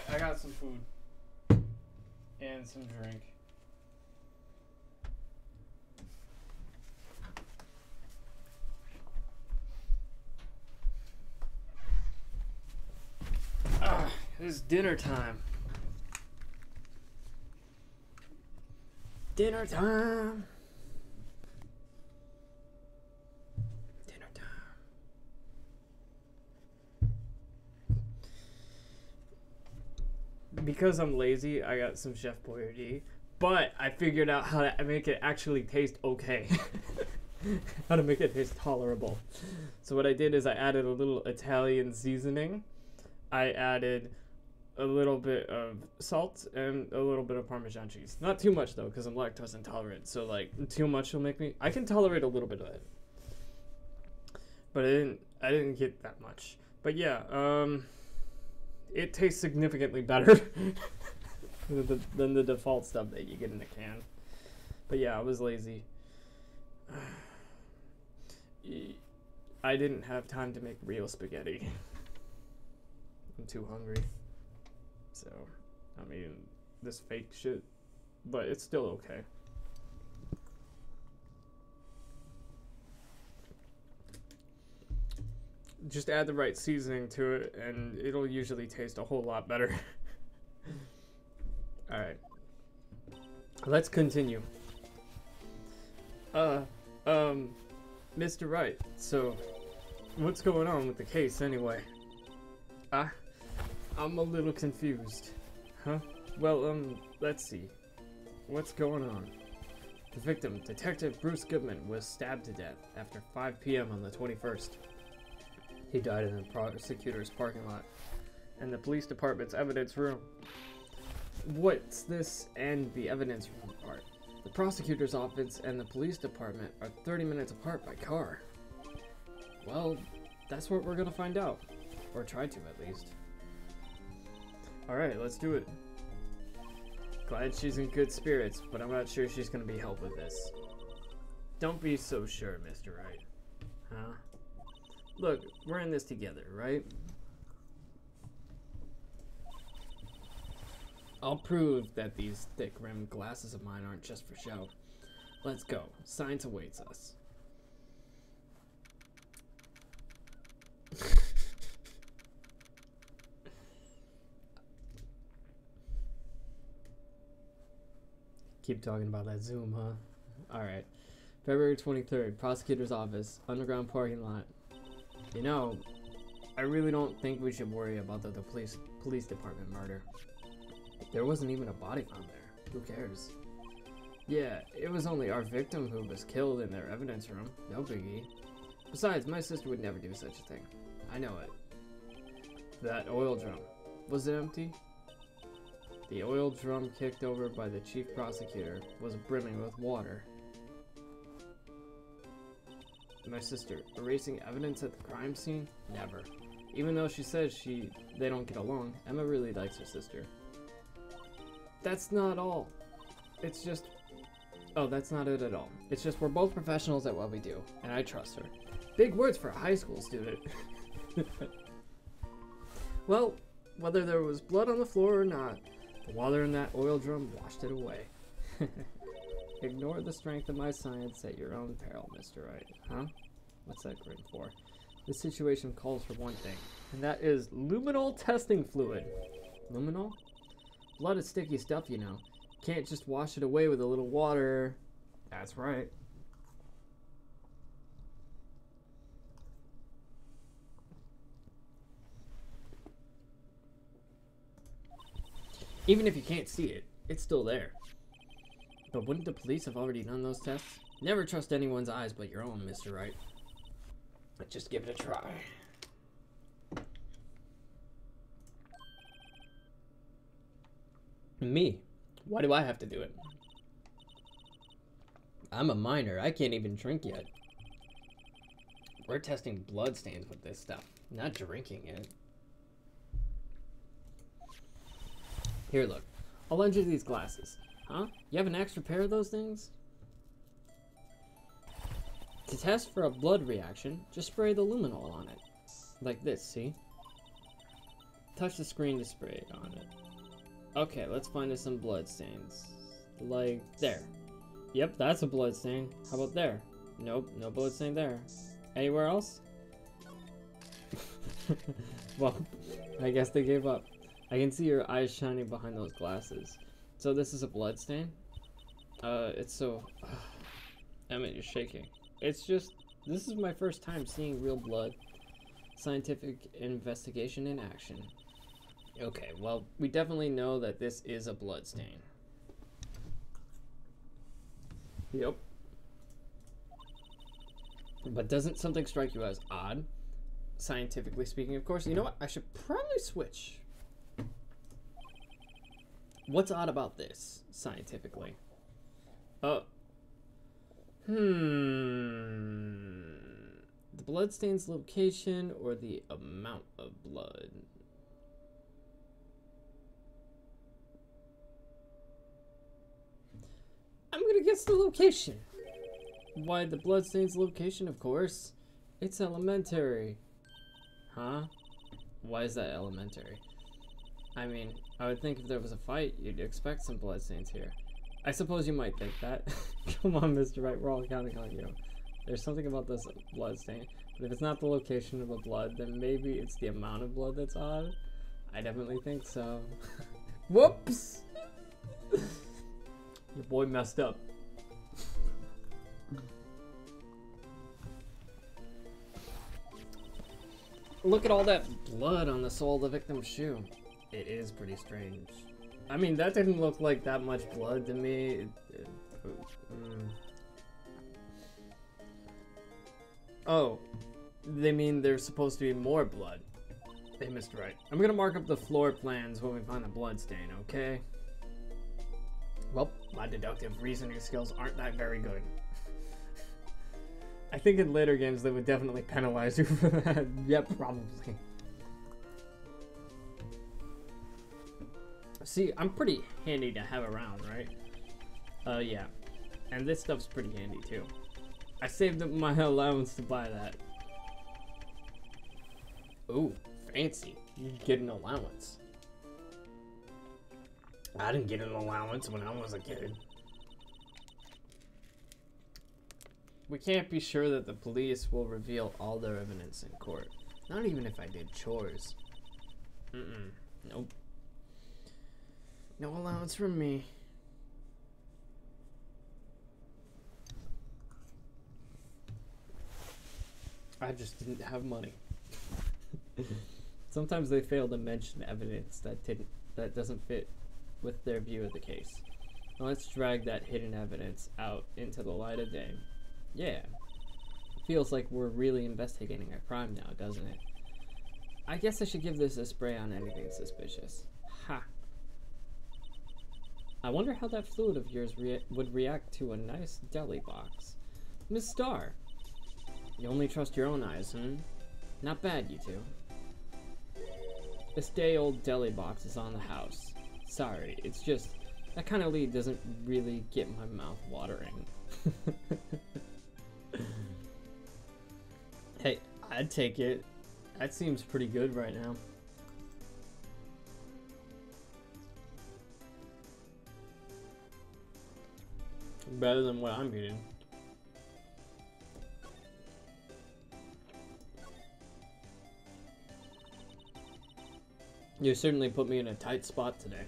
Speaker 2: Alright, I got some food. And some drink. It's dinner time. Dinner time. Dinner time. Because I'm lazy, I got some Chef Boyardee, but I figured out how to make it actually taste okay. How to make it taste tolerable. So what I did is I added a little Italian seasoning. I added a little bit of salt and a little bit of Parmesan cheese. Not too much though, because I'm lactose intolerant. So like too much will make me. I can tolerate a little bit of it, but I didn't get that much. But yeah, it tastes significantly better than the default stuff that you get in a can. But yeah, I was lazy. I didn't have time to make real spaghetti. I'm too hungry. So, I mean, this fake shit, but it's still okay. Just add the right seasoning to it, and it'll usually taste a whole lot better. Alright. Let's continue. Mr. Wright, so, what's going on with the case anyway? I'm a little confused. Huh? Well, let's see. What's going on? The victim, Detective Bruce Goodman, was stabbed to death after 5 p.m. on the 21st. He died in the prosecutor's parking lot and the police department's evidence room. What's this and the evidence room part? The prosecutor's office and the police department are 30 minutes apart by car. Well, that's what we're gonna find out. Or try to, at least. Alright, let's do it. Glad she's in good spirits, but I'm not sure she's gonna be help with this. Don't be so sure, Mr. Wright. Huh? Look, we're in this together, right? I'll prove that these thick-rimmed glasses of mine aren't just for show. Let's go. Science awaits us. Keep talking about that Zoom, huh? Alright. February 23rd, prosecutor's office, underground parking lot. You know, I really don't think we should worry about the police department murder. There wasn't even a body found there. Who cares? Yeah, it was only our victim who was killed in their evidence room. No biggie. Besides, my sister would never do such a thing. I know it. That oil drum. Was it empty? The oil drum kicked over by the chief prosecutor was brimming with water. My sister, erasing evidence at the crime scene? Never. Even though she says they don't get along, Emma really likes her sister. That's not all. It's just... Oh, that's not it at all. It's just we're both professionals at what we do, and I trust her. Big words for a high school student. Well, whether there was blood on the floor or not, the water in that oil drum washed it away. Ignore the strength of my science at your own peril, Mr. Wright. Huh? What's that grin for? This situation calls for one thing, and that is luminol testing fluid. Luminol? Blood is sticky stuff, you know. Can't just wash it away with a little water. That's right. Even if you can't see it, it's still there. But wouldn't the police have already done those tests? Never trust anyone's eyes but your own, Mr. Wright. But just give it a try. Me? Why do I have to do it? I'm a minor. I can't even drink yet. We're testing blood stains with this stuff, not drinking it. Here, look. I'll lend you these glasses. Huh? You have an extra pair of those things? To test for a blood reaction, just spray the luminol on it. Like this, see? Touch the screen to spray it on it. Okay, let's find us some blood stains. Like there. Yep, that's a blood stain. How about there? Nope, no blood stain there. Anywhere else? Well, I guess they gave up. I can see your eyes shining behind those glasses. So this is a blood stain? It's so... Emmett, you're shaking. It's just... This is my first time seeing real blood. Scientific investigation in action. Okay, well, we definitely know that this is a blood stain. Yep. But doesn't something strike you as odd? Scientifically speaking, of course. You know what? I should probably switch. What's odd about this, scientifically? The bloodstain's location or the amount of blood? I'm gonna guess the location. Why, the bloodstain's location, of course. It's elementary. Huh? Why is that elementary? I mean, I would think if there was a fight, you'd expect some bloodstains here. I suppose you might think that. Come on, Mr. Wright, we're all counting on you. There's something about this bloodstain, but if it's not the location of the blood, then maybe it's the amount of blood that's odd. I definitely think so. Whoops! Your boy messed up. Look at all that blood on the sole of the victim's shoe. It is pretty strange. I mean, that didn't look like that much blood to me. Oh, they mean there's supposed to be more blood. They missed right. I'm gonna mark up the floor plans when we find the blood stain, okay? Well, my deductive reasoning skills aren't that very good. I think in later games they would definitely penalize you for that. Yep, probably. See, I'm pretty handy to have around, right? Yeah. And this stuff's pretty handy too. I saved up my allowance to buy that. Ooh, fancy. You get an allowance. I didn't get an allowance when I was a kid. We can't be sure that the police will reveal all their evidence in court. Not even if I did chores. Nope. No allowance from me. I just didn't have money. Sometimes they fail to mention evidence that doesn't fit with their view of the case. Now let's drag that hidden evidence out into the light of day. Yeah. Feels like we're really investigating a crime now, doesn't it? I guess I should give this a spray on anything suspicious. Ha! I wonder how that fluid of yours would react to a nice deli box. Miss Starr! You only trust your own eyes, Not bad, you two. This day-old deli box is on the house. Sorry, it's just, that kind of lead doesn't really get my mouth watering. Hey, I'd take it. That seems pretty good right now. Better than what I'm eating. You certainly put me in a tight spot today.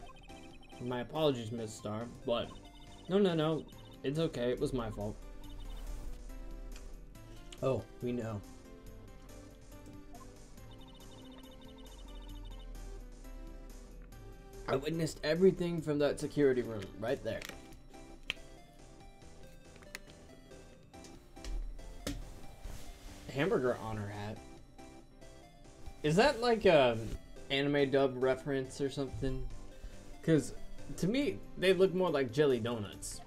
Speaker 2: My apologies, Miss Starr, but... No. It's okay, it was my fault. Oh, we know. I witnessed everything from that security room, right there. Hamburger on her hat. Is that like a anime dub reference or something? Because to me, they look more like jelly donuts.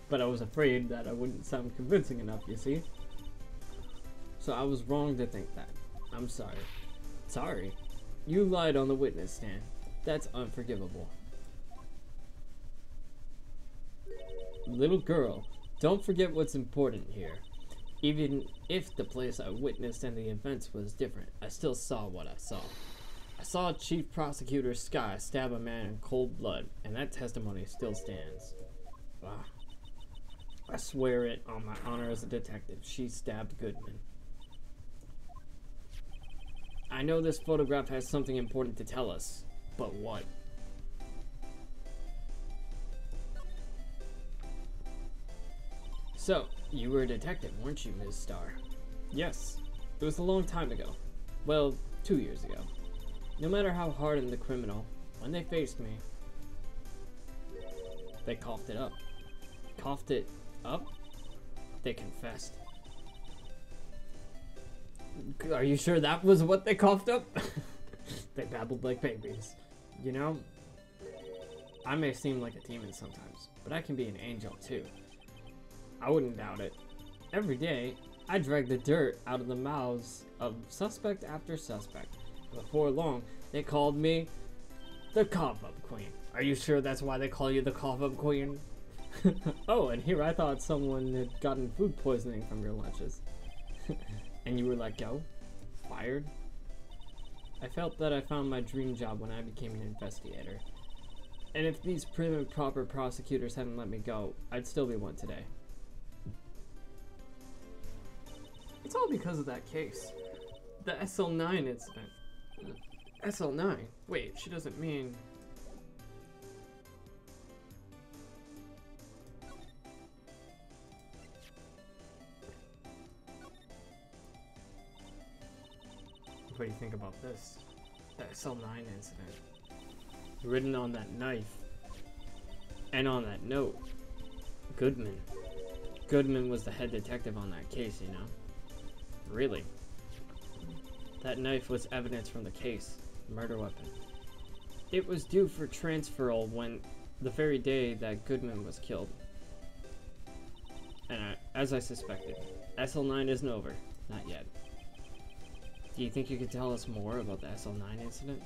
Speaker 2: But I was afraid that I wouldn't sound convincing enough, you see? So I was wrong to think that. I'm sorry. Sorry. You lied on the witness stand. That's unforgivable. Little girl, don't forget what's important here. Even if the place I witnessed and the events was different, I still saw what I saw. I saw Chief Prosecutor Sky stab a man in cold blood, and that testimony still stands. Wow. I swear it on my honor as a detective. She stabbed Goodman. I know this photograph has something important to tell us, but what? So, you were a detective, weren't you, Ms. Starr? Yes. It was a long time ago. Well, 2 years ago. No matter how hardened the criminal, when they faced me, they coughed it up. Coughed it up? They confessed. Are you sure that was what they coughed up? They babbled like babies. You know, I may seem like a demon sometimes, but I can be an angel too. I wouldn't doubt it. Every day, I drag the dirt out of the mouths of suspect after suspect. Before long, they called me the Cough-Up Queen. Are you sure that's why they call you the Cough-Up Queen? Oh, and here I thought someone had gotten food poisoning from your lunches. And you were let go? Fired? I felt that I found my dream job when I became an investigator. And if these prim and proper prosecutors hadn't let me go, I'd still be one today. It's all because of that case. The SL9 incident. SL9? Wait, she doesn't mean... What do you think about this? The SL9 incident. Written on that knife. And on that note. Goodman. Goodman was the head detective on that case, you know? Really? That knife was evidence from the case. Murder weapon. It was due for transferal when the very day that Goodman was killed. And as I suspected, SL9 isn't over. Not yet. Do you think you could tell us more about the SL9 incident?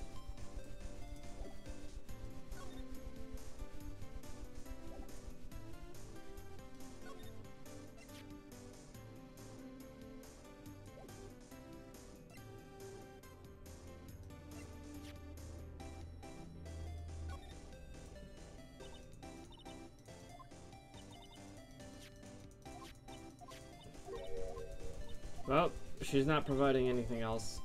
Speaker 2: Well, she's not providing anything else.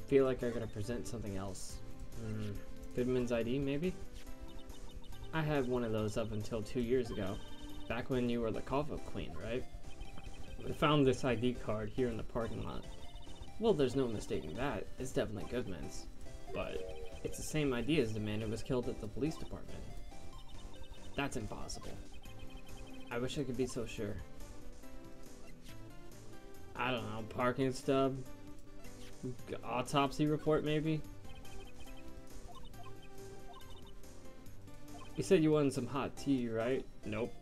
Speaker 2: Feel like I gotta present something else. Goodman's ID, maybe? I had one of those up until 2 years ago. Back when you were the Cough-Up Queen, right? I found this ID card here in the parking lot. Well, there's no mistaking that. It's definitely Goodman's. But it's the same ID as the man who was killed at the police department. That's impossible. I wish I could be so sure. I don't know, parking stub? Autopsy report, maybe? You said you wanted some hot tea, right? Nope.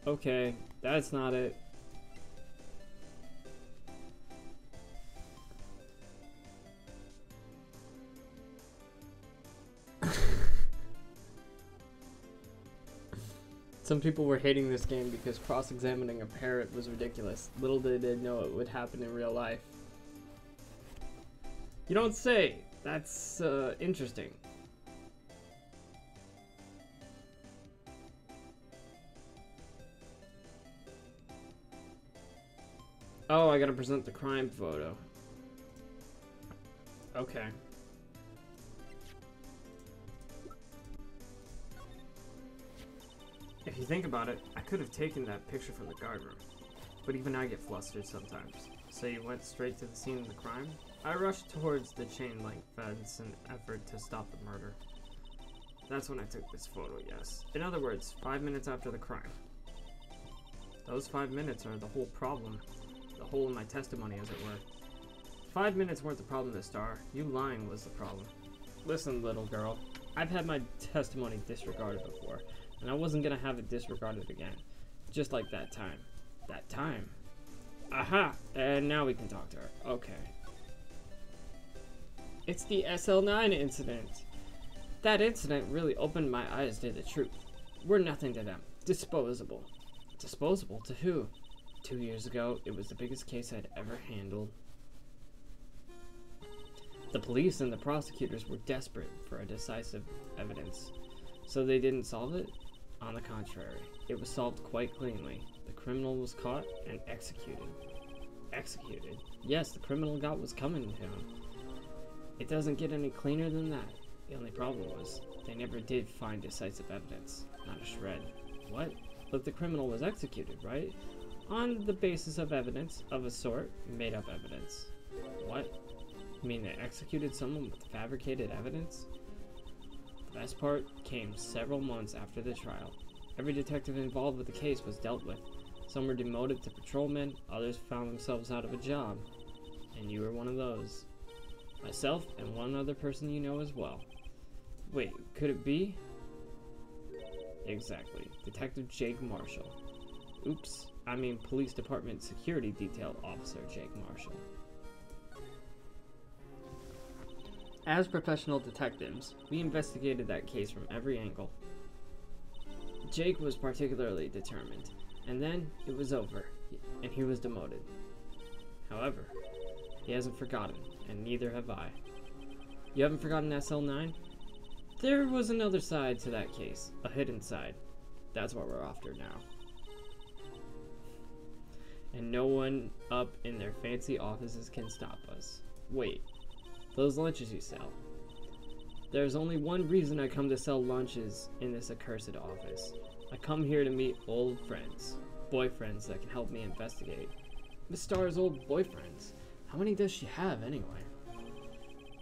Speaker 2: Okay, that's not it. Some people were hating this game because cross-examining a parrot was ridiculous. Little did they know it would happen in real life. You don't say! That's, interesting. Oh, I gotta present the crime photo. Okay. If you think about it, I could have taken that picture from the guard room. But even I get flustered sometimes. So you went straight to the scene of the crime? I rushed towards the chain link fence in an effort to stop the murder. That's when I took this photo, yes. In other words, 5 minutes after the crime. Those 5 minutes are the whole problem. The hole in my testimony, as it were. 5 minutes weren't the problem this Star. You lying was the problem. Listen, little girl. I've had my testimony disregarded before. And I wasn't gonna have it disregarded again. Just like that time. That time. Aha! And now we can talk to her. Okay. It's the SL9 incident. That incident really opened my eyes to the truth. We're nothing to them. Disposable. Disposable to who? 2 years ago, it was the biggest case I'd ever handled. The police and the prosecutors were desperate for a decisive evidence, so they didn't solve it. On the contrary, it was solved quite cleanly. The criminal was caught and executed. Executed? Yes, the criminal got what's coming to him. It doesn't get any cleaner than that. The only problem was, they never did find decisive evidence. Not a shred. What? But the criminal was executed, right? On the basis of evidence, of a sort, made up evidence. What? You mean they executed someone with fabricated evidence? The best part came several months after the trial. Every detective involved with the case was dealt with. Some were demoted to patrolmen, others found themselves out of a job. And you were one of those. Myself and one other person you know as well. Wait, could it be? Exactly. Detective Jake Marshall. Oops, I mean Police Department Security Detail Officer Jake Marshall. As professional detectives, we investigated that case from every angle. Jake was particularly determined, and then it was over, and he was demoted. However, he hasn't forgotten, and neither have I. You haven't forgotten SL9? There was another side to that case, a hidden side. That's what we're after now. And no one up in their fancy offices can stop us. Wait, those lunches you sell. There's only one reason I come to sell lunches in this accursed office. I come here to meet old friends, boyfriends that can help me investigate. Miss Starr's old boyfriends. How many does she have anyway?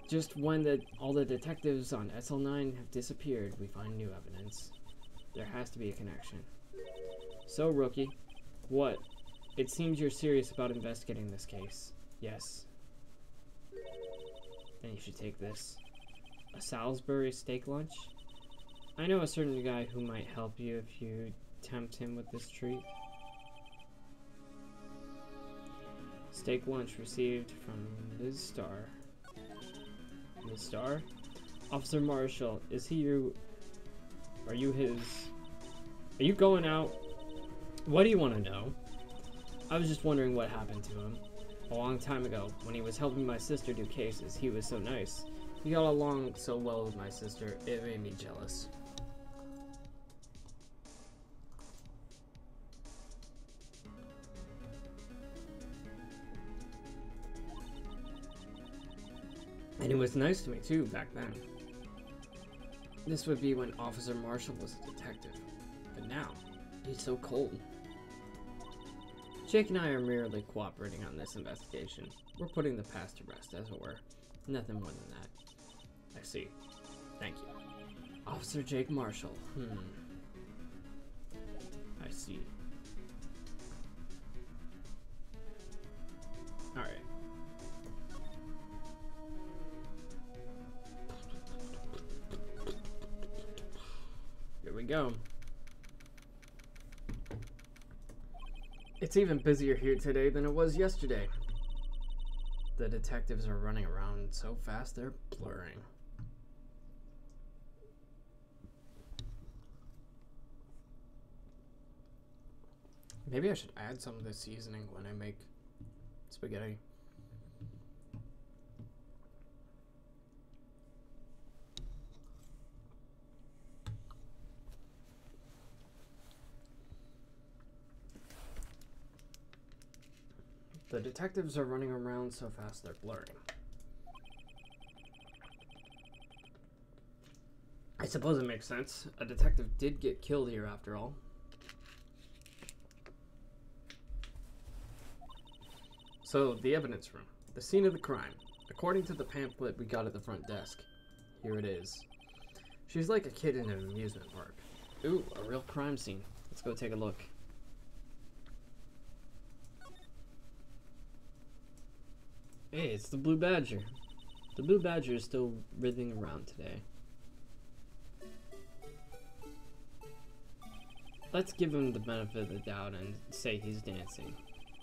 Speaker 2: Just when all the detectives on SL9 have disappeared, we find new evidence. There has to be a connection. So, Rookie, what? It seems you're serious about investigating this case. Yes. Then you should take this. A Salisbury steak lunch? I know a certain guy who might help you if you tempt him with this treat. Steak lunch received from Ms. Starr. Ms. Starr? Officer Marshall, is he you? Are you his? Are you going out? What do you want to know? I was just wondering what happened to him. A long time ago, when he was helping my sister do cases, he was so nice. He got along so well with my sister, it made me jealous. And he was nice to me too back then. This would be when Officer Marshall was a detective. But now, he's so cold. Jake and I are merely cooperating on this investigation. We're putting the past to rest, as it were. Nothing more than that. I see. Thank you. Officer Jake Marshall. I see. Alright. Here we go. It's even busier here today than it was yesterday. The detectives are running around so fast they're blurring. Maybe I should add some of this seasoning when I make spaghetti. The detectives are running around so fast they're blurring. I suppose it makes sense. A detective did get killed here after all. So, the evidence room. The scene of the crime. According to the pamphlet we got at the front desk. Here it is. She's like a kid in an amusement park. Ooh, a real crime scene. Let's go take a look. Hey, it's the Blue Badger. The Blue Badger is still writhing around today. Let's give him the benefit of the doubt and say he's dancing.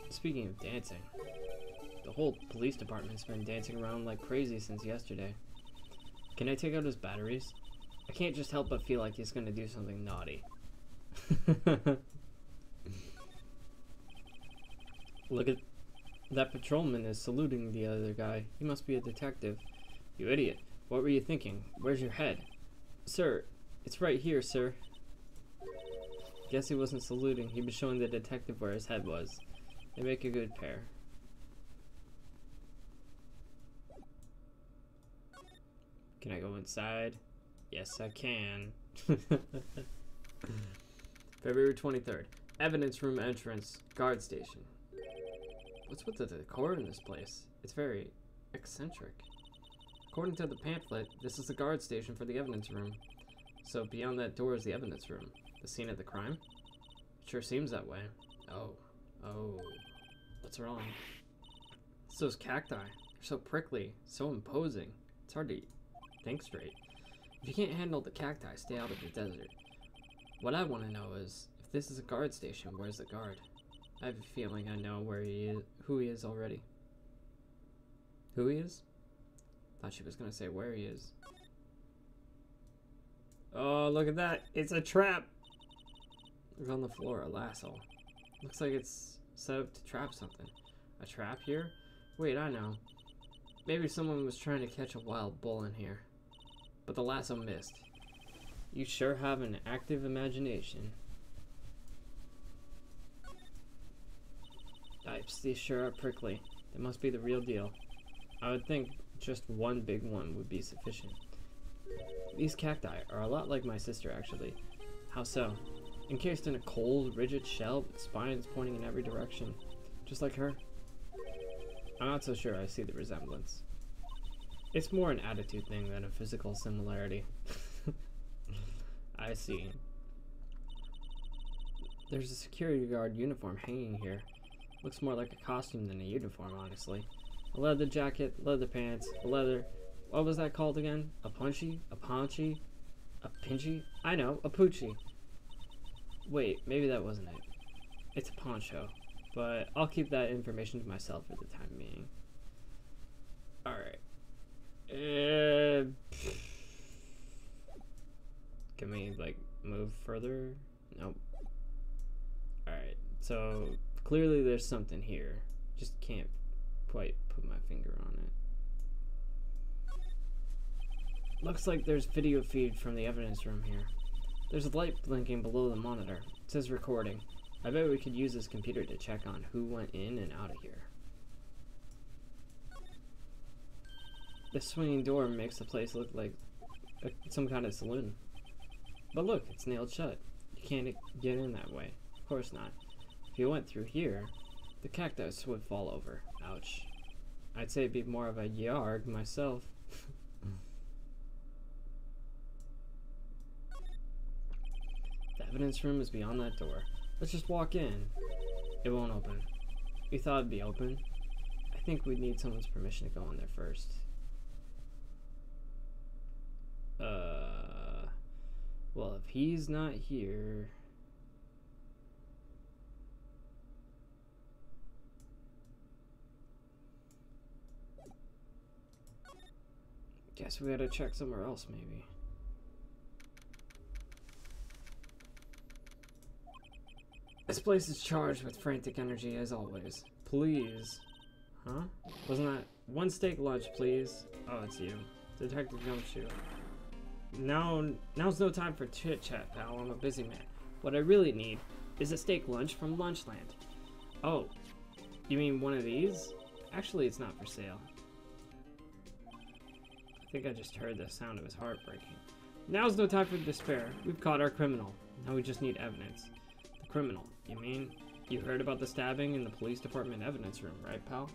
Speaker 2: Speaking of dancing, The whole police department's been dancing around like crazy since yesterday. Can I take out his batteries? I can't just help but feel like he's gonna do something naughty. Look at that patrolman is saluting the other guy. He must be a detective. You idiot. What were you thinking? Where's your head? Sir, it's right here, sir. Guess he wasn't saluting. He was showing the detective where his head was. They make a good pair. Can I go inside? Yes, I can. February 23rd. Evidence room entrance. Guard station. What's with the decor in this place? It's very eccentric. According to the pamphlet, this is the guard station for the evidence room. So beyond that door is the evidence room. The scene of the crime? It sure seems that way. Oh. What's wrong? It's those cacti. They're so prickly, so imposing. It's hard to think straight. If you can't handle the cacti, stay out of the desert. What I want to know is, if this is a guard station, where's the guard? I have a feeling I know where he is, who he is already. Who he is? Thought she was gonna say where he is. Oh, look at that! It's a trap! Look on the floor, a lasso. Looks like it's set up to trap something. A trap here? Wait, I know. Maybe someone was trying to catch a wild bull in here. But the lasso missed. You sure have an active imagination. Yipes, these sure are prickly. They must be the real deal. I would think just one big one would be sufficient. These cacti are a lot like my sister, actually. How so? Encased in a cold, rigid shell with spines pointing in every direction. Just like her? I'm not so sure I see the resemblance. It's more an attitude thing than a physical similarity. I see. There's a security guard uniform hanging here. Looks more like a costume than a uniform, honestly. A leather jacket, leather pants, a leather... What was that called again? A punchy? A paunchy? A pinchy? I know, a poochie. Wait, maybe that wasn't it. It's a poncho. But I'll keep that information to myself for the time being. Alright. Can we, like, move further? Nope. Alright, so clearly there's something here. Just can't quite put my finger on it. Looks like there's video feed from the evidence room here. There's a light blinking below the monitor. It says recording. I bet we could use this computer to check on who went in and out of here. The swinging door makes the place look like some kind of saloon. But look, it's nailed shut. You can't get in that way. Of course not. If you went through here, the cactus would fall over. Ouch. I'd say it'd be more of a yarg myself. The evidence room is beyond that door. Let's just walk in. It won't open. We thought it'd be open. I think we'd need someone's permission to go in there first. Well, if he's not here... Guess we gotta check somewhere else, maybe. This place is charged with frantic energy, as always. Please. Huh? Wasn't that... One steak lunch, please. Oh, it's you. Detective Gumshoe. Now's no time for chit-chat, pal. I'm a busy man. What I really need is a steak lunch from Lunchland. Oh, you mean one of these? Actually, it's not for sale. I think I just heard the sound of his heart breaking. Now's no time for despair. We've caught our criminal. Now we just need evidence. The criminal, you mean? You heard about the stabbing in the police department evidence room, right, pal?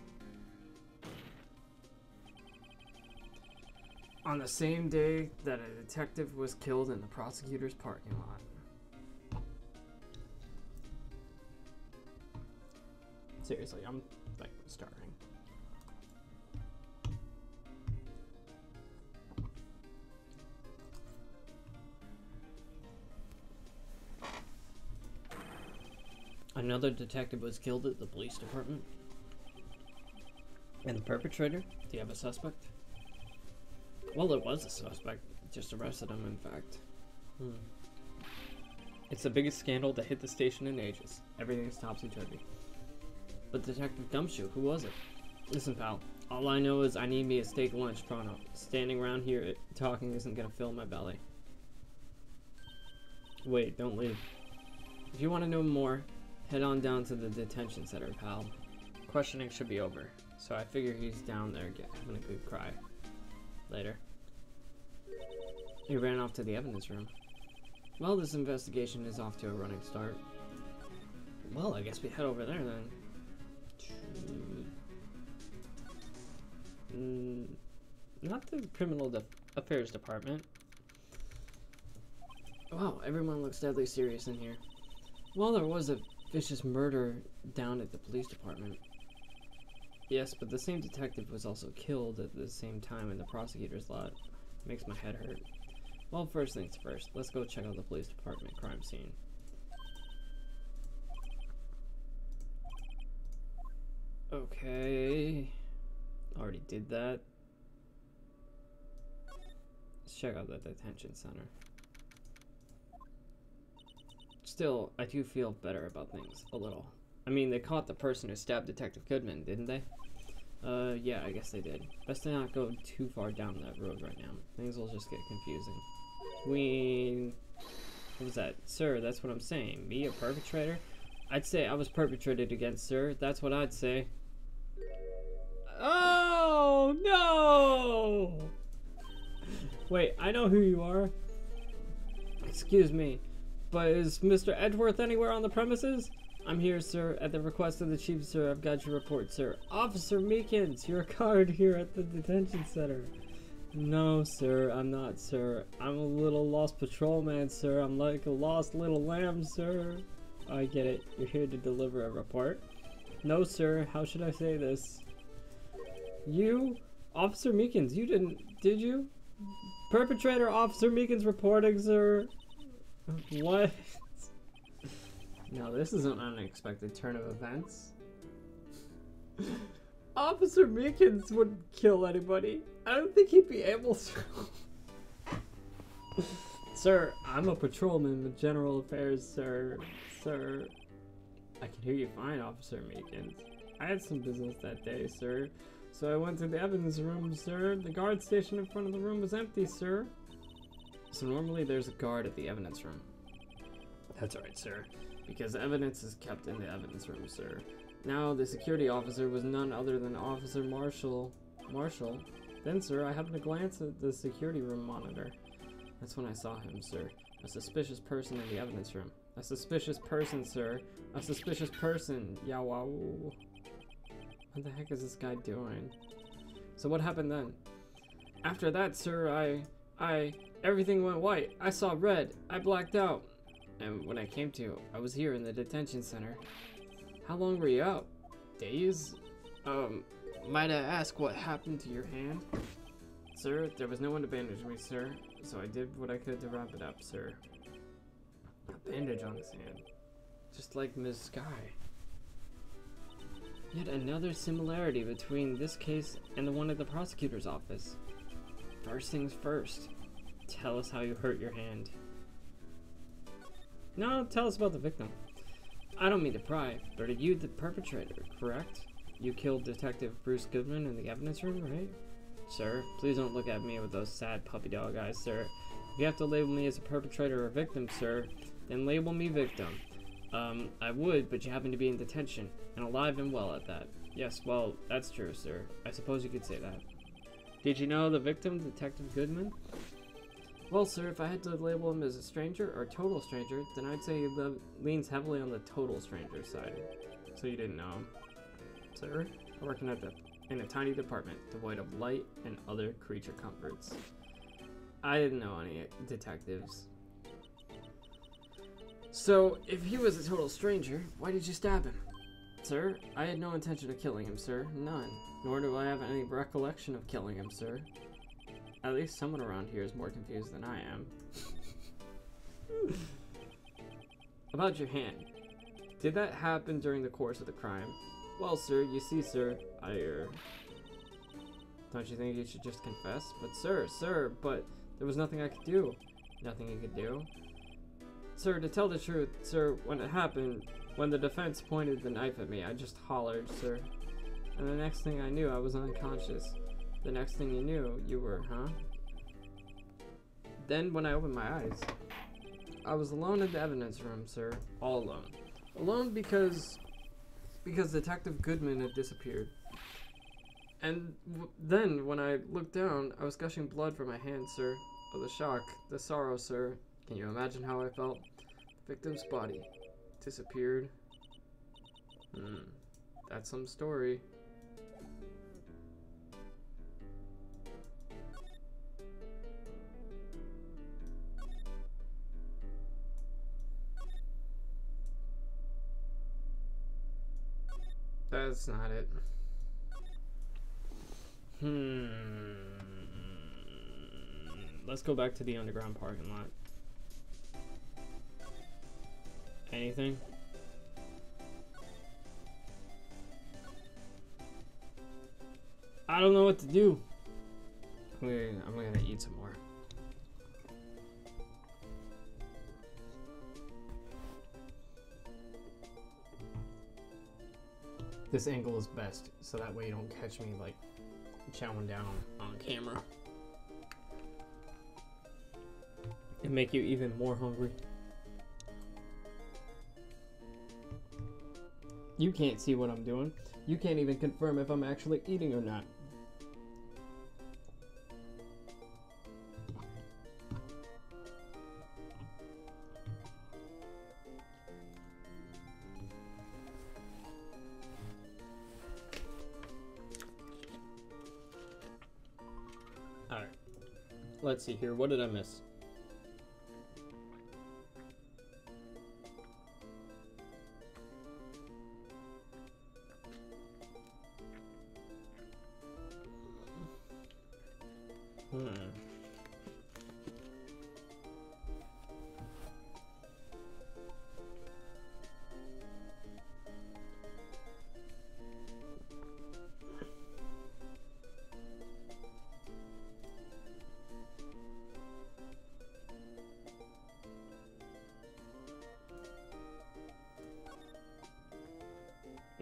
Speaker 2: On the same day that a detective was killed in the prosecutor's parking lot. Seriously, I'm like starving. Another detective was killed at the police department.
Speaker 1: And the perpetrator?
Speaker 2: Do you have a suspect? Well, it was a suspect. Just arrested him, in fact.
Speaker 1: It's the biggest scandal to hit the station in ages.
Speaker 2: Everything's topsy-turvy. But Detective Gumshoe, who was it? Listen, pal. All I know is I need me a steak lunch pronto. Standing around here talking isn't gonna fill my belly. Wait, don't leave. If you want to know more, head on down to the detention center, pal.
Speaker 1: Questioning should be over.
Speaker 2: So I figure he's down there having a good cry. Later. He ran off to the evidence room. Well, this investigation is off to a running start. Well, I guess we head over there then.
Speaker 1: Not the criminal affairs department.
Speaker 2: Wow, everyone looks deadly serious in here. Well, there was a vicious murder down at the police department. Yes, but the same detective was also killed at the same time in the prosecutor's lot. Makes my head hurt. Well, first things first, let's go check out the police department crime scene. Okay. Already did that. Let's check out the detention center. Still, I do feel better about things, a little. I mean, they caught the person who stabbed Detective Goodman, didn't they? Yeah, I guess they did. Best to not go too far down that road right now. Things will just get confusing. What was that? Sir, that's what I'm saying. Me, a perpetrator? I'd say I was perpetrated against, sir. That's what I'd say. Oh, no! Wait, I know who you are. Excuse me, but is Mr. Edgeworth anywhere on the premises? I'm here, sir, at the request of the chief, sir. I've got your report, sir. Officer Meekins, you're a guard here at the detention center. No, sir, I'm not, sir. I'm a little lost patrolman, sir. I'm like a lost little lamb, sir. I get it. You're here to deliver a report? No, sir. How should I say this? You? Officer Meekins, you did you? Perpetrator Officer Meekins reporting, sir. What? Now, this is an unexpected turn of events. Officer Meekins wouldn't kill anybody. I don't think he'd be able to. Sir, I'm a patrolman with general affairs, sir. Sir. I can hear you fine, Officer Meekins. I had some business that day, sir. So I went to the evidence room, sir. The guard station in front of the room was empty, sir. So normally there's a guard at the evidence room. That's right, sir. Because evidence is kept in the evidence room, sir. Now, the security officer was none other than Officer Marshall. Then, sir, I happened to glance at the security room monitor. That's when I saw him, sir. A suspicious person in the evidence room. A suspicious person, sir. A suspicious person. Yeah, wow. What the heck is this guy doing? So what happened then? After that, sir, everything went white. I saw red. I blacked out. And when I came to, I was here in the detention center. How long were you out? Days? Might I ask what happened to your hand? Sir, there was no one to bandage me, sir. So I did what I could to wrap it up, sir. A bandage on his hand. Just like Ms. Sky. Yet another similarity between this case and the one at the prosecutor's office. First things first. Tell us how you hurt your hand. No, tell us about the victim. I don't mean to pry, but are you the perpetrator, correct? You killed Detective Bruce Goodman in the evidence room, right? Sir, please don't look at me with those sad puppy dog eyes, sir. If you have to label me as a perpetrator or victim, sir, then label me victim. I would, but you happen to be in detention, and alive and well at that. Yes, well, that's true, sir. I suppose you could say that. Did you know the victim, Detective Goodman? Well, sir, if I had to label him as a stranger or total stranger, then I'd say he leans heavily on the total stranger side. So you didn't know him. Sir, I'm working in a tiny department devoid of light and other creature comforts. I didn't know any detectives. So, if he was a total stranger, why did you stab him? Sir, I had no intention of killing him, sir. None. Nor do I have any recollection of killing him, sir. At least someone around here is more confused than I am. About your hand. Did that happen during the course of the crime? Well, sir, you see, sir, Don't you think you should just confess? But sir, but there was nothing I could do. Nothing you could do? Sir, to tell the truth, sir, when it happened, when the defense pointed the knife at me, I just hollered, sir. And the next thing I knew, I was unconscious. The next thing you knew, you were, huh? Then, when I opened my eyes, I was alone in the evidence room, sir. All alone. Alone because Detective Goodman had disappeared. And then, when I looked down, I was gushing blood from my hands, sir. Oh, the shock, the sorrow, sir. Can you imagine how I felt? The victim's body disappeared. That's some story. That's not it. Let's go back to the underground parking lot. Anything? I don't know what to do. I'm gonna eat some more. This angle is best, so that way you don't catch me like chowing down on camera. And make you even more hungry. You can't see what I'm doing. You can't even confirm if I'm actually eating or not. Alright. Let's see here. What did I miss?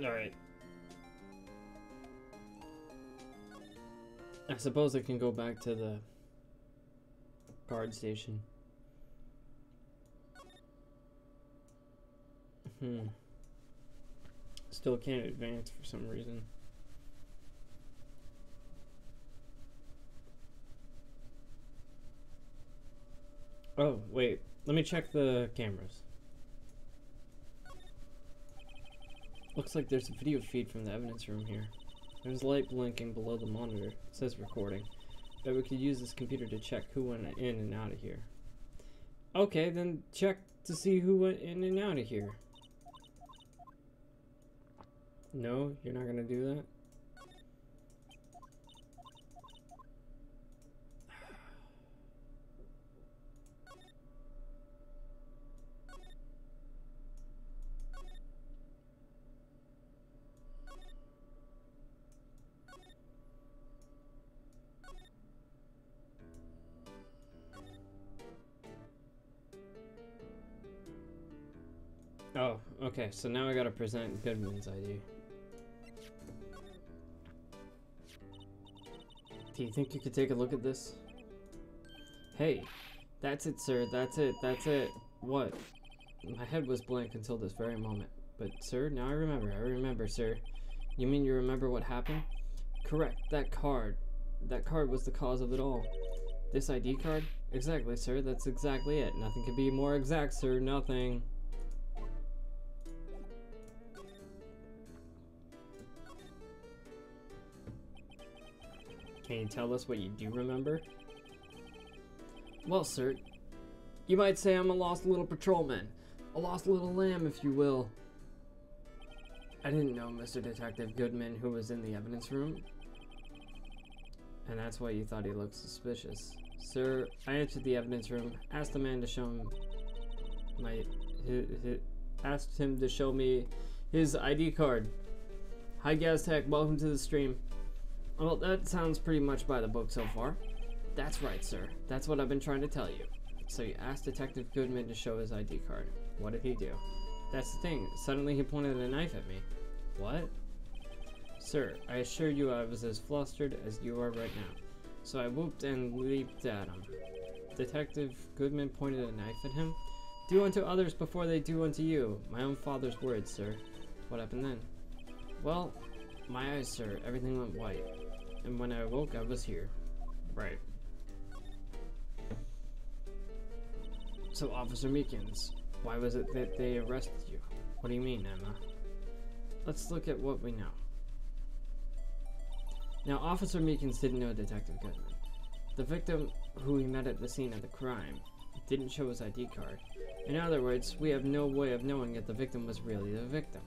Speaker 2: Alright. I suppose I can go back to the guard station. Still can't advance for some reason. Oh, wait. Let me check the cameras. Looks like there's a video feed from the evidence room here. There's light blinking below the monitor. It says recording. Bet we could use this computer to check who went in and out of here. Okay, then check to see who went in and out of here. No, you're not gonna do that? Oh, okay, so now I gotta present Goodman's ID. Do you think you could take a look at this? Hey, that's it, sir, that's it. What? My head was blank until this very moment. But, sir, now I remember, sir. You mean you remember what happened? Correct, that card. That card was the cause of it all. This ID card? Exactly, sir, that's exactly it. Nothing could be more exact, sir, nothing. Can you tell us what you do remember? Well, sir, you might say I'm a lost little patrolman. A lost little lamb, if you will. I didn't know Mr. Detective Goodman, who was in the evidence room. And that's why you thought he looked suspicious. Sir, I entered the evidence room, asked the man to show him asked him to show me his ID card. Hi, Gaztech, welcome to the stream. Well, that sounds pretty much by the book so far. That's right, sir. That's what I've been trying to tell you. So you asked Detective Goodman to show his ID card. What did he do? That's the thing. Suddenly he pointed a knife at me. What? Sir, I assure you I was as flustered as you are right now. So I whooped and leaped at him. Detective Goodman pointed a knife at him. Do unto others before they do unto you. My own father's words, sir. What happened then? Well, my eyes, sir. Everything went white. And when I awoke, I was here. Right. So, Officer Meekins, why was it that they arrested you? What do you mean, Emma? Let's look at what we know. Now, Officer Meekins didn't know Detective Goodman. The victim, who he met at the scene of the crime, didn't show his ID card. In other words, we have no way of knowing if the victim was really the victim.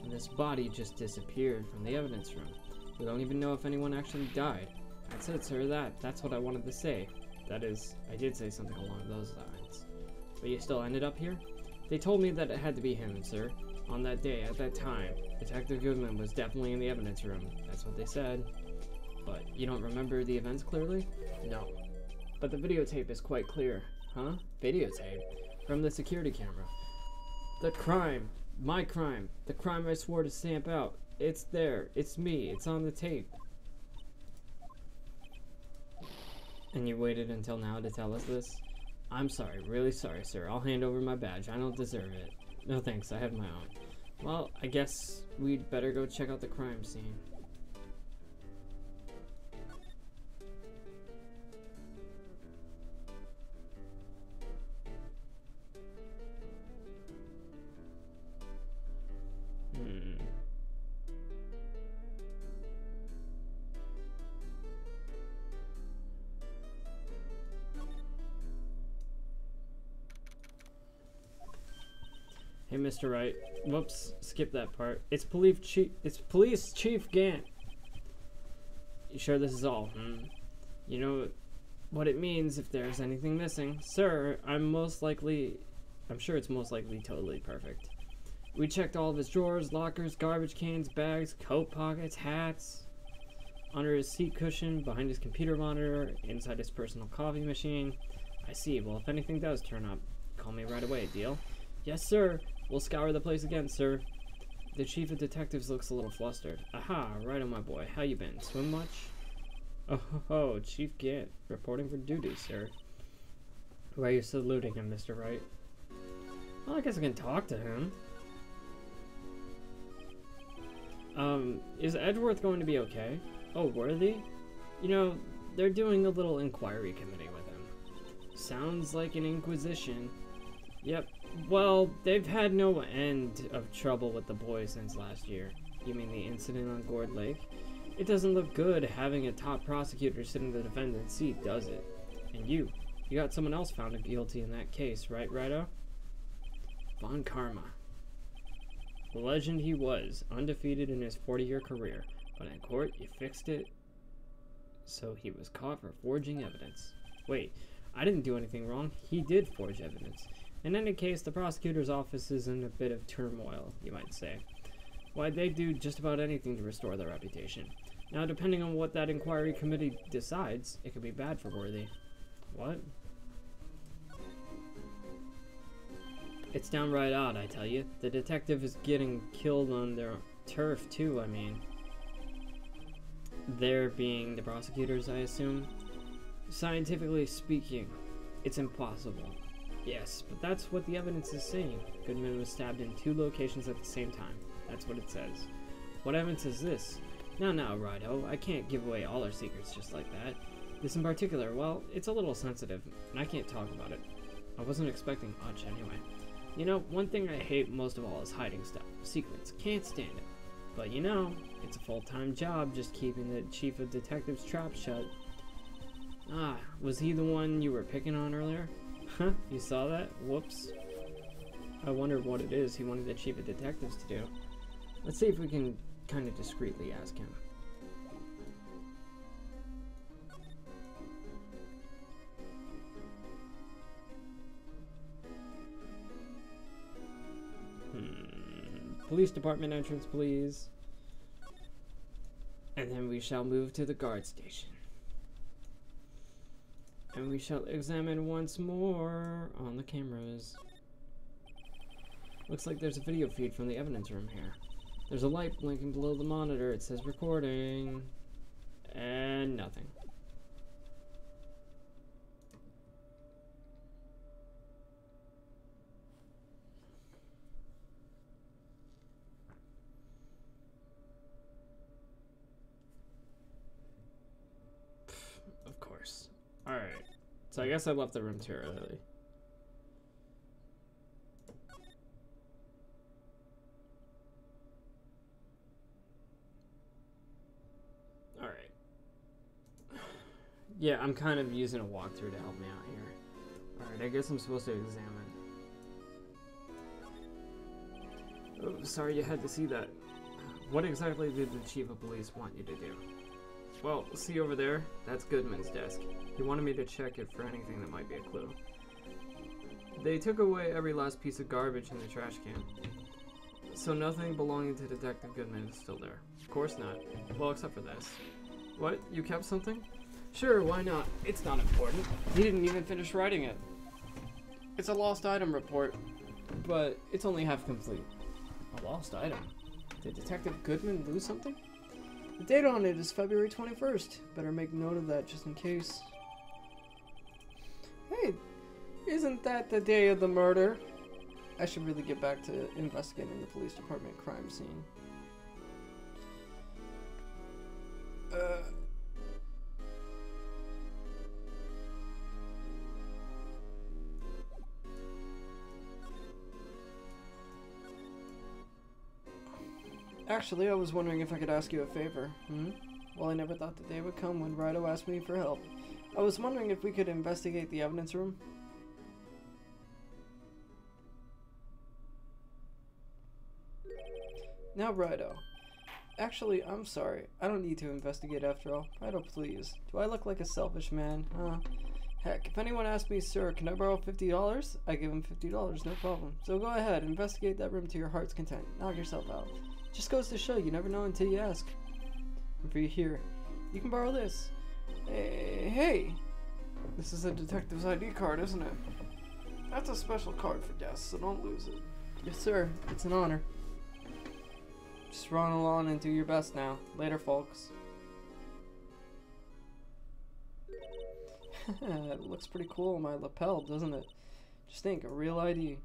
Speaker 2: And this body just disappeared from the evidence room. We don't even know if anyone actually died. That's it, sir. That's what I wanted to say. That is, I did say something along those lines. But you still ended up here? They told me that it had to be him, sir. On that day, at that time, Detective Goodman was definitely in the evidence room. That's what they said. But you don't remember the events clearly? No. But the videotape is quite clear. Huh? Videotape? From the security camera. The crime. My crime. The crime I swore to stamp out. It's there. It's me. It's on the tape. And you waited until now to tell us this? I'm sorry. Really sorry, sir. I'll hand over my badge. I don't deserve it. No thanks. I have my own. Well, I guess we'd better go check out the crime scene. Hey, Mr. Wright. Whoops, skip that part. It's Police Chief Gant. You sure this is all? You know what it means if there's anything missing. Sir, I'm sure it's most likely totally perfect. We checked all of his drawers, lockers, garbage cans, bags, coat pockets, hats, under his seat cushion, behind his computer monitor, inside his personal coffee machine. I see. Well, if anything does turn up, call me right away, deal? Yes, sir. We'll scour the place again, sir. The chief of detectives looks a little flustered. Aha, right on my boy. How you been? Swim much? Oh, Chief Gant, reporting for duty, sir. Why are you saluting him, Mr. Wright? Well, I guess I can talk to him. Is Edgeworth going to be okay? Oh, Worthy? You know, they're doing a little inquiry committee with him. Sounds like an inquisition. Yep. Well, they've had no end of trouble with the boys since last year. You mean the incident on Gourd Lake? It doesn't look good having a top prosecutor sit in the defendant's seat, does it? And you got someone else found guilty in that case, right, Righto? Von Karma. The legend he was, undefeated in his 40-year career, but in court you fixed it so he was caught for forging evidence. Wait, I didn't do anything wrong. He did forge evidence. In any case, the prosecutor's office is in a bit of turmoil, you might say. Why, they do just about anything to restore their reputation. Now, depending on what that inquiry committee decides, it could be bad for Worthy. What? It's downright odd, I tell you. The detective is getting killed on their turf, too, I mean. There being the prosecutors, I assume. Scientifically speaking, it's impossible. Yes, but that's what the evidence is saying. Goodman was stabbed in 2 locations at the same time. That's what it says. What evidence is this? Now, Righto, I can't give away all our secrets just like that. This in particular, well, it's a little sensitive, and I can't talk about it. I wasn't expecting much anyway. You know, one thing I hate most of all is hiding stuff. Secrets. Can't stand it. But you know, it's a full-time job just keeping the chief of detectives' trap shut. Ah, was he the one you were picking on earlier? Huh, you saw that? Whoops. I wonder what it is he wanted the chief of detectives to do. Let's see if we can kind of discreetly ask him. Police department entrance, please. And then we shall move to the guard station. And we shall examine once more on the cameras. Looks like there's a video feed from the evidence room here. There's a light blinking below the monitor. It says recording. And nothing. Of course. Alright. So I guess I left the room too early. Alright. Yeah, I'm kind of using a walkthrough to help me out here. Alright, I guess I'm supposed to examine. Oh, sorry you had to see that. What exactly did the chief of police want you to do? Well, see over there? That's Goodman's desk. He wanted me to check it for anything that might be a clue. They took away every last piece of garbage in the trash can. So nothing belonging to Detective Goodman is still there. Of course not. Well, except for this. What? You kept something? Sure, why not? It's not important. He didn't even finish writing it. It's a lost item report, but it's only half complete. A lost item? Did Detective Goodman lose something? The date on it is February 21st. Better make note of that just in case. Hey, isn't that the day of the murder? I should really get back to investigating the police department crime scene. Actually, I was wondering if I could ask you a favor. Well, I never thought the day would come when Wright asked me for help. I was wondering if we could investigate the evidence room. Now, Righto. Actually, I'm sorry. I don't need to investigate after all. Righto, please. Do I look like a selfish man? Heck, if anyone asks me, sir, can I borrow $50? I give him $50, no problem. So go ahead, investigate that room to your heart's content. Knock yourself out. Just goes to show you never know until you ask. And for you here, you can borrow this. Hey! This is a detective's ID card, isn't it? That's a special card for guests, so don't lose it. Yes, sir. It's an honor. Just run along and do your best now. Later, folks. It looks pretty cool on my lapel, doesn't it? Just think, a real ID.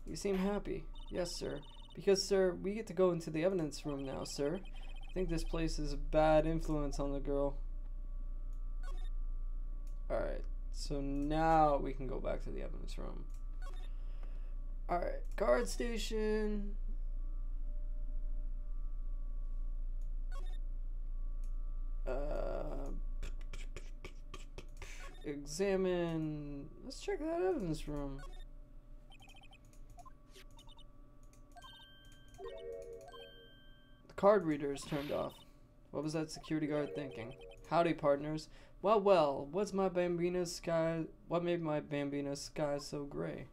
Speaker 2: You seem happy. Yes, sir. Because, sir, we get to go into the evidence room now, sir. I think this place is a bad influence on the girl. Alright, so now we can go back to the evidence room. Alright, guard station. Examine. Let's check that evidence room. The card reader is turned off. What was that security guard thinking? Howdy, partners. Well, what's my Bambina's sky? What made my Bambina's sky so gray?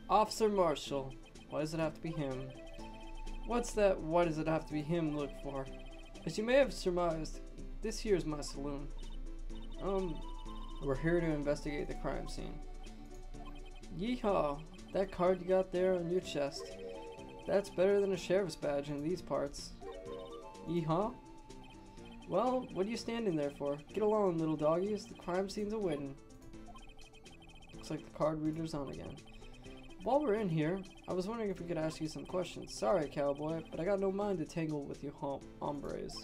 Speaker 2: Officer Marshall. Why does it have to be him? What's that? Why does it have to be him? Look for. As you may have surmised, this here's my saloon. We're here to investigate the crime scene. Yeehaw! That card you got there on your chest. That's better than a sheriff's badge in these parts. Yeehaw? Well, what are you standing there for? Get along, little doggies. The crime scene's a waiting. Looks like the card reader's on again. While we're in here, I was wondering if we could ask you some questions. Sorry, cowboy, but I got no mind to tangle with you hombres.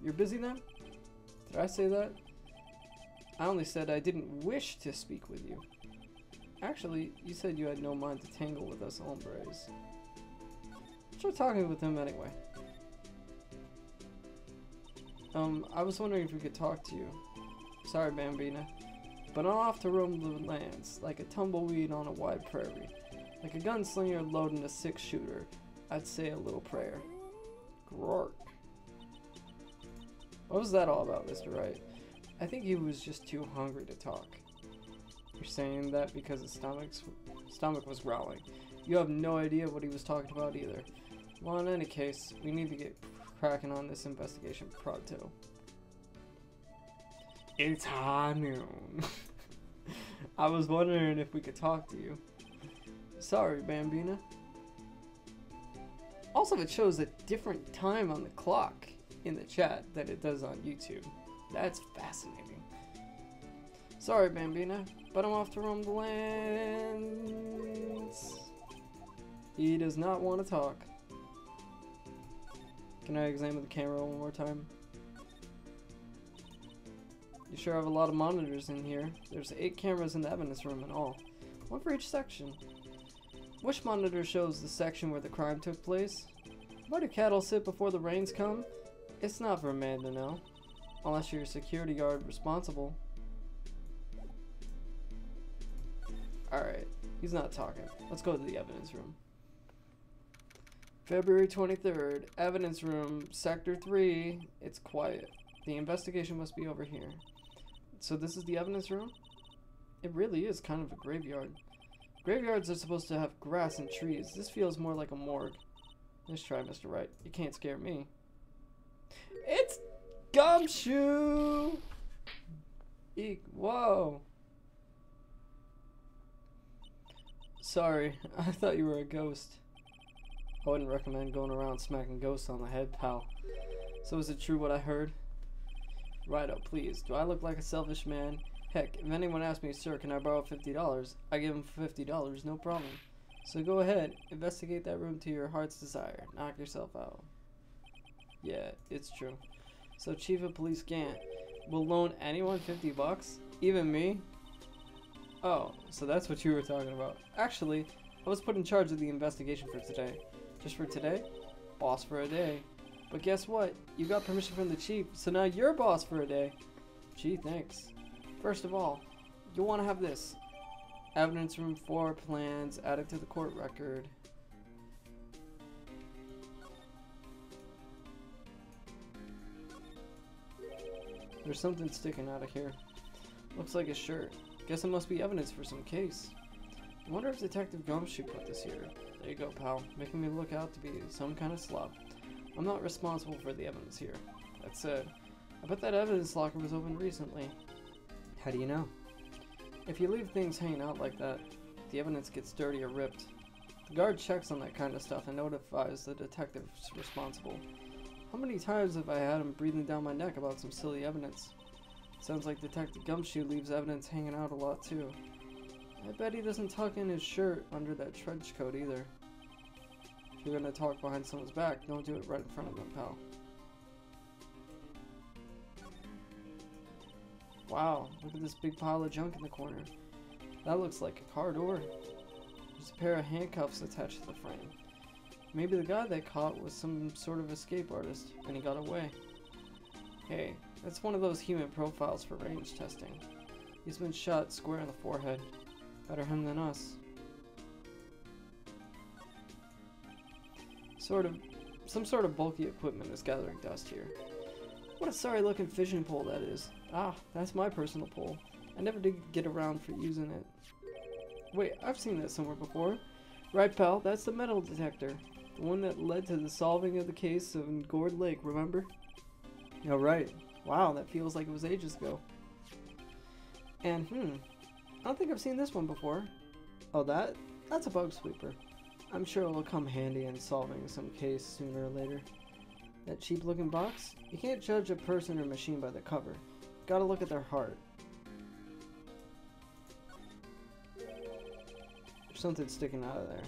Speaker 2: You're busy then? Did I say that? I only said I didn't wish to speak with you. Actually, you said you had no mind to tangle with us hombres. Try talking with him anyway. I was wondering if we could talk to you. Sorry, Bambina. But I'm off to roam the lands, like a tumbleweed on a wide prairie. Like a gunslinger loading a six-shooter, I'd say a little prayer. Grork. What was that all about, Mr. Wright? I think he was just too hungry to talk. You're saying that because his stomach was growling. You have no idea what he was talking about either.
Speaker 1: Well, in any case, we need to get cracking on this investigation pronto. It's high noon. I was wondering if we could talk to you. Sorry, Bambina. Also, it shows a different time on the clock in the chat than it does on YouTube. That's fascinating. Sorry, Bambina, but I'm off to roam the lands. He does not want to talk. Can I examine the camera one more time? You sure have a lot of monitors in here. There's 8 cameras in the evidence room in all. One for each section. Which monitor shows the section where the crime took place? Why do cattle sit before the rains come? It's not for a man to know. Unless you're a security guard responsible. Alright, he's not talking. Let's go to the evidence room. February 23rd, evidence room, sector 3. It's quiet. The investigation must be over here. So this is the evidence room? It really is kind of a graveyard. Graveyards are supposed to have grass and trees. This feels more like a morgue. Nice try, Mr. Wright. You can't scare me. It's Gumshoe! Eek, whoa. Sorry, I thought you were a ghost. I wouldn't recommend going around smacking ghosts on the head, pal. So is it true what I heard? Righto, please. Do I look like a selfish man? Heck, if anyone asks me, sir, can I borrow $50? I give them $50, no problem. So go ahead, investigate that room to your heart's desire. Knock yourself out. Yeah, it's true. So Chief of Police Gant will loan anyone $50? Even me? Oh, so that's what you were talking about. Actually, I was put in charge of the investigation for today. Just for today? Boss for a day. But guess what? You got permission from the chief, so now you're boss for a day. Gee, thanks. First of all, you'll want to have this. Evidence room 4 plans added to the court record. There's something sticking out of here. Looks like a shirt. Guess it must be evidence for some case. I wonder if Detective Gumshoe put this here. There you go, pal. Making me look out to be some kind of slob. I'm not responsible for the evidence here. That said, I bet that evidence locker was opened recently. How do you know? If you leave things hanging out like that, the evidence gets dirty or ripped. The guard checks on that kind of stuff and notifies the detectives responsible. How many times have I had him breathing down my neck about some silly evidence? Sounds like Detective Gumshoe leaves evidence hanging out a lot too. I bet he doesn't tuck in his shirt under that trench coat either. If you're gonna talk behind someone's back, don't do it right in front of them, pal. Wow, look at this big pile of junk in the corner. That looks like a car door. There's a pair of handcuffs attached to the frame. Maybe the guy they caught was some sort of escape artist, and he got away. Hey, that's one of those human profiles for range testing. He's been shot square in the forehead. Better him than us. Some sort of bulky equipment is gathering dust here. What a sorry looking fishing pole that is. Ah, that's my personal pole. I never did get around for using it. Wait, I've seen that somewhere before. Right, pal, that's the metal detector. The one that led to the solving of the case of Gourd Lake, remember? Oh, right. Wow, that feels like it was ages ago. And, I don't think I've seen this one before. Oh, that's a bug sweeper. I'm sure it will come handy in solving some case sooner or later. That cheap looking box? You can't judge a person or machine by the cover. Gotta look at their heart. There's something sticking out of there.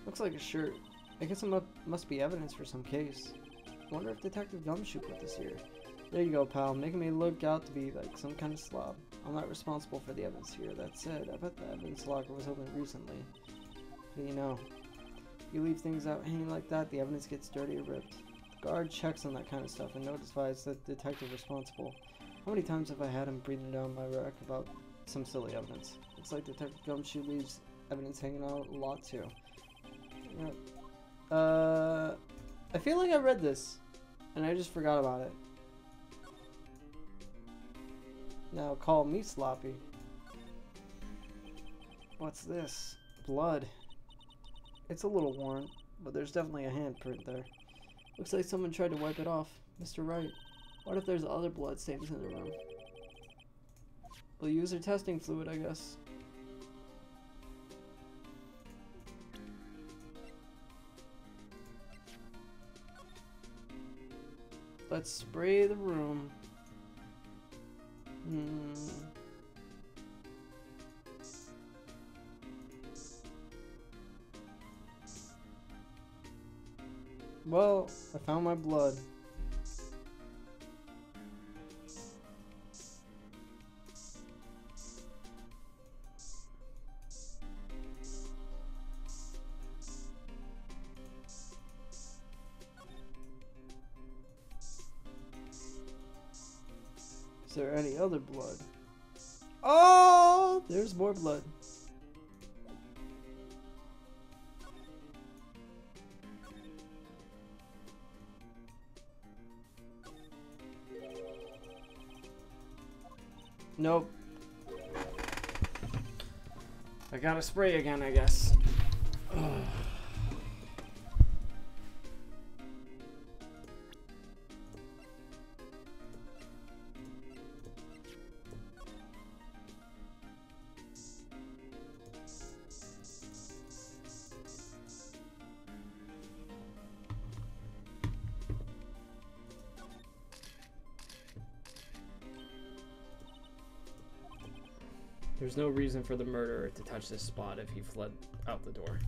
Speaker 1: Looks like a shirt. I guess it must be evidence for some case. I wonder if Detective Gumshoe put this here. There you go, pal, making me look out to be like some kind of slob. I'm not responsible for the evidence here. That said, I bet the evidence locker was opened recently. But you know, if you leave things out hanging like that, the evidence gets dirty or ripped. The guard checks on that kind of stuff and notifies the detective responsible. How many times have I had him breathing down my neck about some silly evidence? Looks like Detective Gumshoe leaves evidence hanging out a lot too. Yeah. I feel like I read this, and I just forgot about it. Now call me sloppy. What's this? Blood. It's a little worn. but there's definitely a handprint there. Looks like someone tried to wipe it off. Mr. Wright, what if there's other blood stains in the room? We'll use our testing fluid, I guess. Let's spray the room. Well, I found my blood. Is there any other blood? Oh, there's more blood. Nope. I gotta spray again, I guess. There's no reason for the murderer to touch this spot if he fled out the door.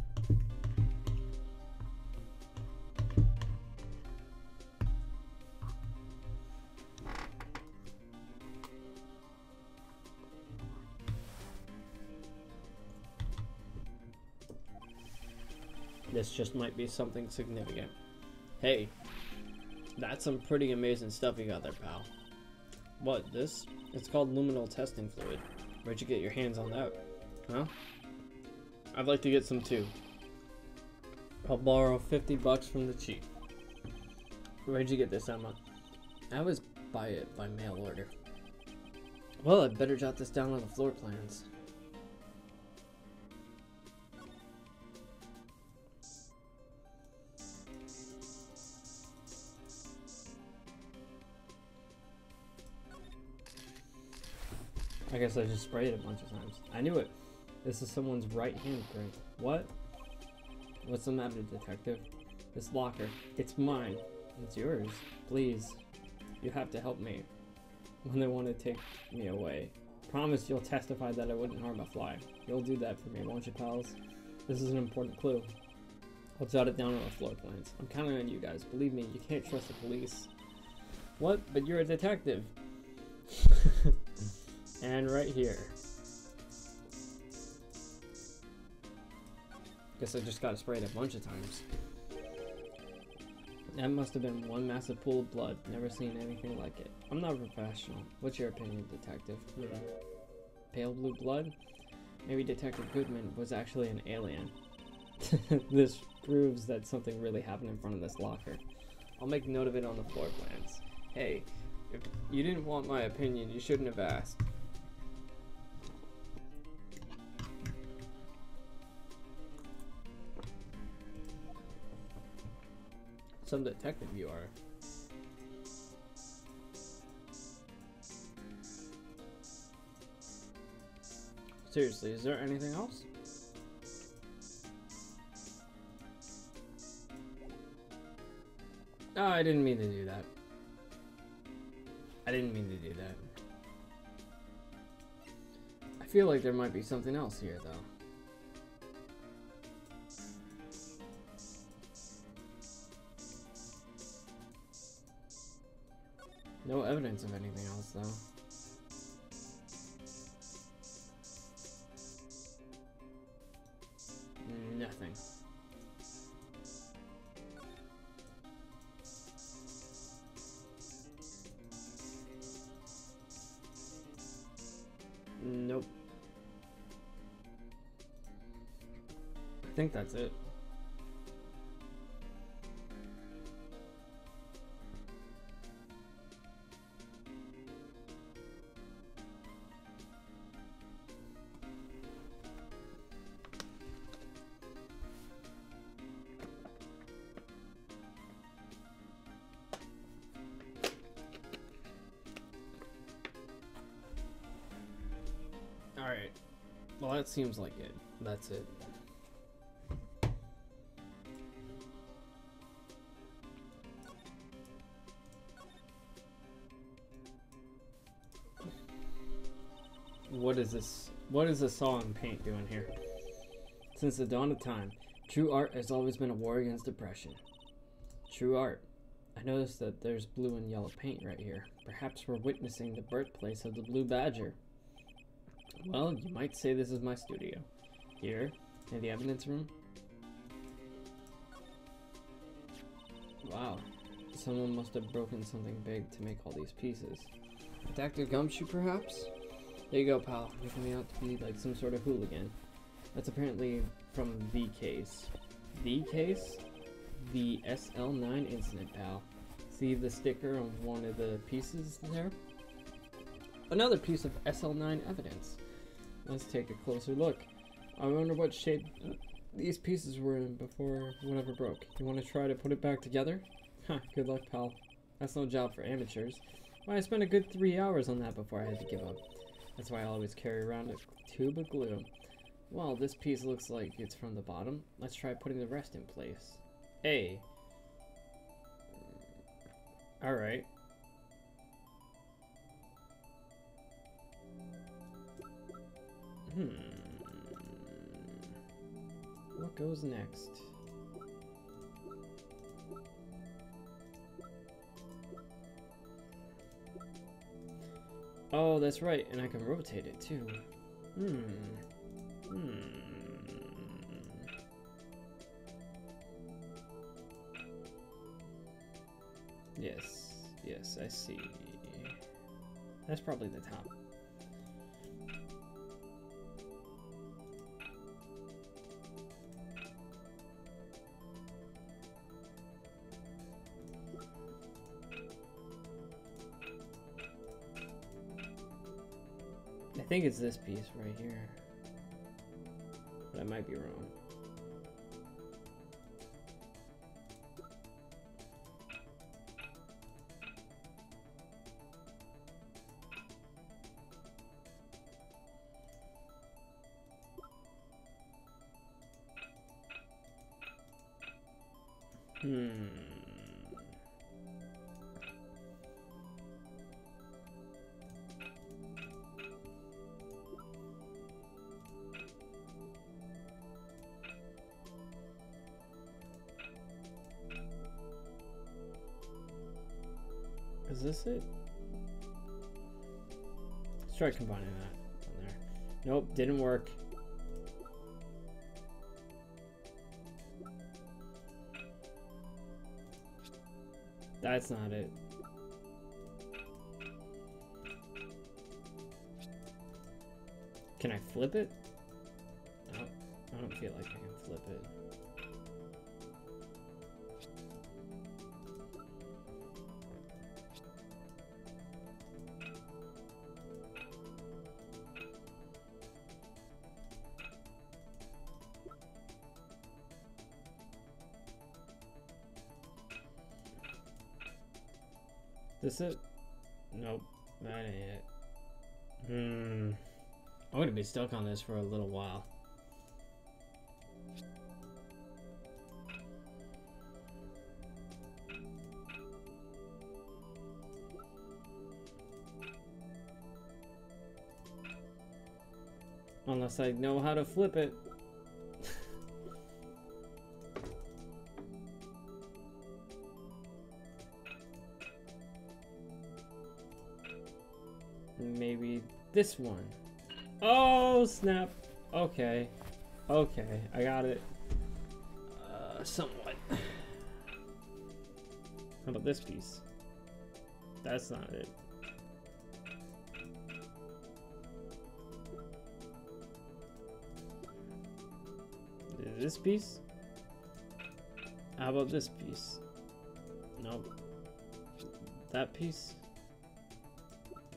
Speaker 1: This just might be something significant. Hey, that's some pretty amazing stuff you got there, pal. What, this? It's called luminal testing fluid. Where'd you get your hands on that? Huh? I'd like to get some too. I'll borrow 50 bucks from the chief. Where'd you get this, Emma? I was buy it by mail order. Well, I'd better jot this down on the floor plans. I guess I just sprayed it a bunch of times. I knew it. This is someone's right handprint. What? What's the matter, detective? This locker. It's mine. It's yours. Please. You have to help me. When they want to take me away. Promise you'll testify that I wouldn't harm a fly. You'll do that for me, won't you, pals? This is an important clue. I'll jot it down on the floor plans. I'm counting on you guys. Believe me, you can't trust the police. What? But you're a detective. And right here. Guess I just got sprayed a bunch of times. That must have been one massive pool of blood. Never seen anything like it. I'm not a professional. What's your opinion, detective? Pale blue blood? Maybe Detective Goodman was actually an alien. This proves that something really happened in front of this locker. I'll make note of it on the floor plans. Hey, if you didn't want my opinion, you shouldn't have asked. Some detective you are. Seriously, is there anything else? Oh, I didn't mean to do that. I didn't mean to do that. I feel like there might be something else here, though. No evidence of anything else, though. Nothing. Nope. I think that's it. Well, that seems like it. That's it. What is this? What is this saw and paint doing here? Since the dawn of time, true art has always been a war against depression. True art. I noticed that there's blue and yellow paint right here. Perhaps we're witnessing the birthplace of the Blue Badger. Well, you might say this is my studio. Here, in the evidence room. Wow. Someone must have broken something big to make all these pieces. Dr. Gumshoe, perhaps? There you go, pal. You're coming out to be like some sort of hooligan. That's apparently from the case. The case? The SL9 incident, pal. See the sticker on one of the pieces there? Another piece of SL9 evidence. Let's take a closer look. I wonder what shape these pieces were in before whatever broke. You want to try to put it back together? Huh, good luck, pal. That's no job for amateurs. Why, I spent a good 3 hours on that before I had to give up. That's why I always carry around a tube of glue. Well, this piece looks like it's from the bottom. Let's try putting the rest in place. Hey. Alright. What goes next? Oh, that's right, and I can rotate it too. Yes, I see. That's probably the top. I think it's this piece right here, but I might be wrong. Is this it? Let's try combining that on there. Nope, didn't work. That's not it. Can I flip it? No, I don't feel like I can flip it. This it? Nope, that ain't it. I'm gonna be stuck on this for a little while. Unless I know how to flip it. Maybe this one. Oh, snap. Okay. Okay, I got it. Somewhat. How about this piece? That's not it. This piece? How about this piece? Nope. That piece?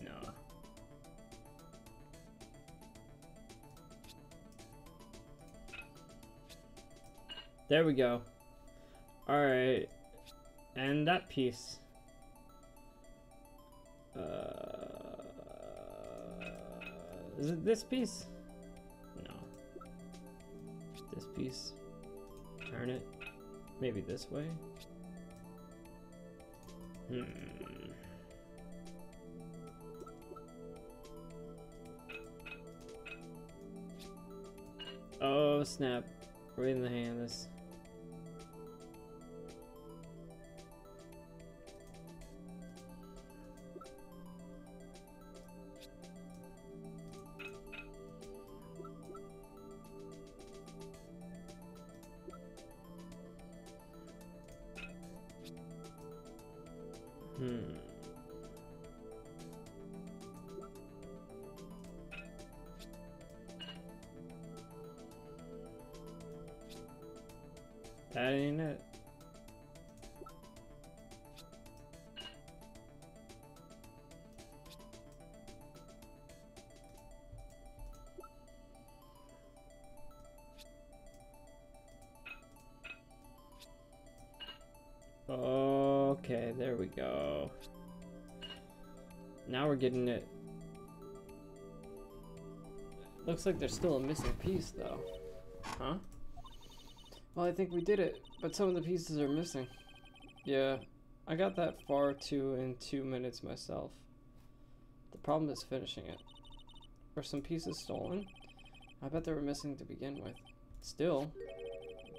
Speaker 1: No. There we go. Alright. And that piece. Is it this piece?
Speaker 2: This piece. Turn it. Maybe this way? Oh, snap. Right in the hand of this. That ain't it. Okay, there we go. Now we're getting it. Looks like there's still a missing piece though. Huh? Well, I think we did it, but some of the pieces are missing. Yeah, I got that far too in 2 minutes myself. The problem is finishing it. Were some pieces stolen? I bet they were missing to begin with. Still,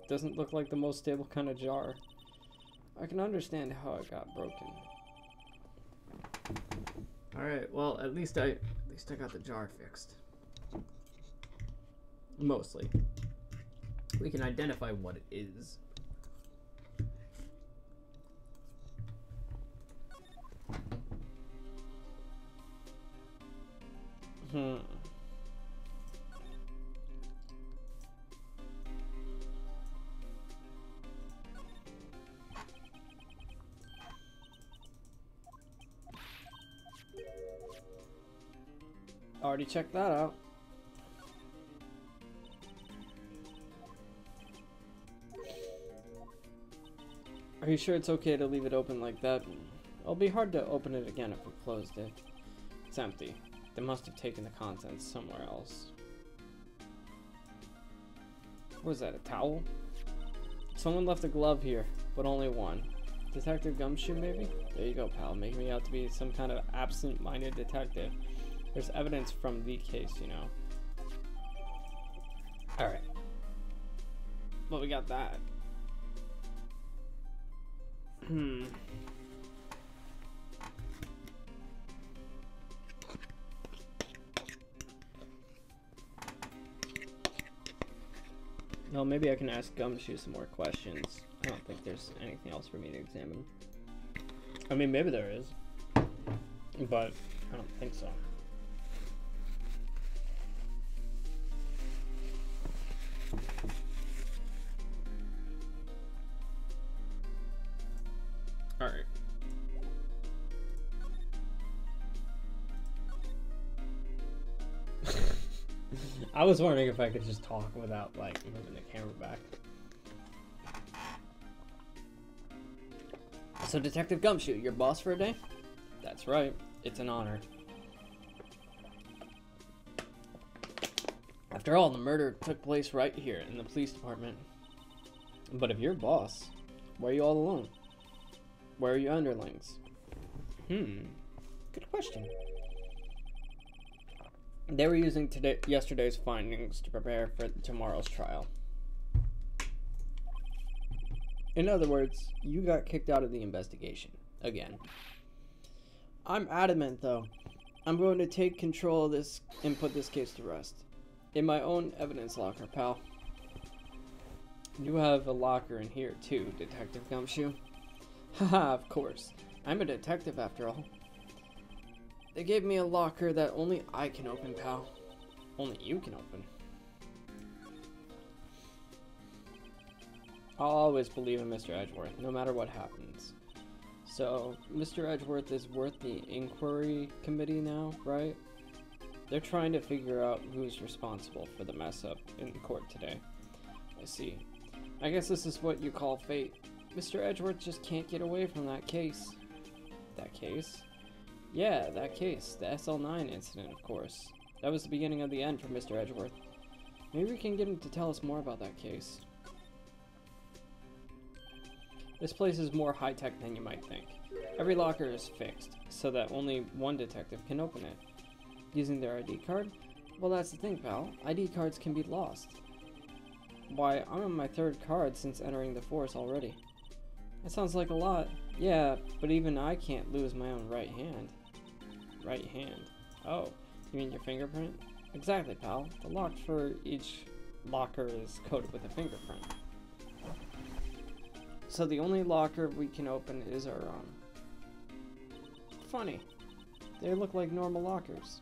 Speaker 2: it doesn't look like the most stable kind of jar. I can understand how it got broken. Alright, well, at least I got the jar fixed. Mostly. We can identify what it is. Already checked that out. Are you sure it's okay to leave it open like that? It'll be hard to open it again if we closed it. It's empty. They must have taken the contents somewhere else. What is that, a towel? Someone left a glove here, but only one. Detective Gumshoe, maybe? There you go, pal. Making me out to be some kind of absent-minded detective. There's evidence from the case, you know. Alright. Well, we got that. Well, maybe I can ask Gumshoe some more questions. I don't think there's anything else for me to examine. I mean, maybe there is, but I don't think so. Alright. I was wondering if I could just talk without, like, moving the camera back. So, Detective Gumshoe, your boss for a day? That's right. It's an honor. After all, the murder took place right here in the police department. But if you're boss, why are you all alone? Where are your underlings? Good question. They were using yesterday's findings to prepare for tomorrow's trial. In other words, you got kicked out of the investigation. Again. I'm adamant, though. I'm going to take control of this and put this case to rest. In my own evidence locker, pal. You have a locker in here, too, Detective Gumshoe. Haha, of course. I'm a detective, after all. They gave me a locker that only I can open, pal. Only you can open. I'll always believe in Mr. Edgeworth, no matter what happens. So, Mr. Edgeworth is worth the inquiry committee now, right? They're trying to figure out who's responsible for the mess up in court today. I see. I guess this is what you call fate. Mr. Edgeworth just can't get away from that case. That case? Yeah, that case. The SL9 incident, of course. That was the beginning of the end for Mr. Edgeworth.
Speaker 1: Maybe we can get him to tell us more about that case. This place is more high-tech than you might think. Every locker is fixed, so that only one detective can open it. Using their ID card? Well, that's the thing, pal. ID cards can be lost. Why, I'm on my 3rd card since entering the force already. That sounds like a lot. Yeah, but even I can't lose my own right hand. Right hand? Oh, you mean your fingerprint? Exactly, pal. The lock for each locker is coated with a fingerprint. So the only locker we can open is our own. Funny. They look like normal lockers.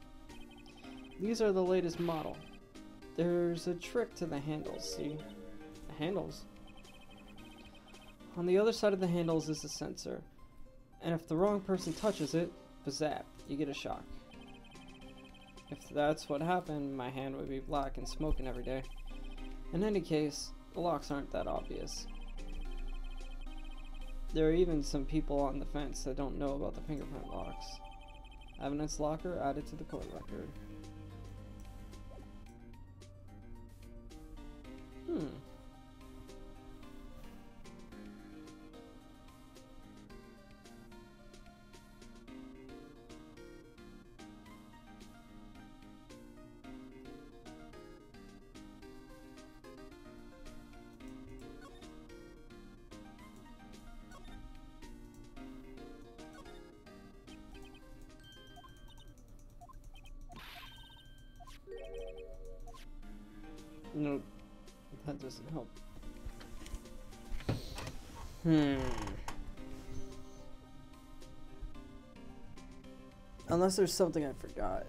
Speaker 1: These are the latest model. There's a trick to the handles, see? The handles? On the other side of the handles is a sensor. And if the wrong person touches it, bazap, you get a shock. If that's what happened, my hand would be black and smoking every day. In any case, the locks aren't that obvious. There are even some people on the fence that don't know about the fingerprint locks. Evidence locker added to the court record. No, that doesn't help. Unless there's something I forgot.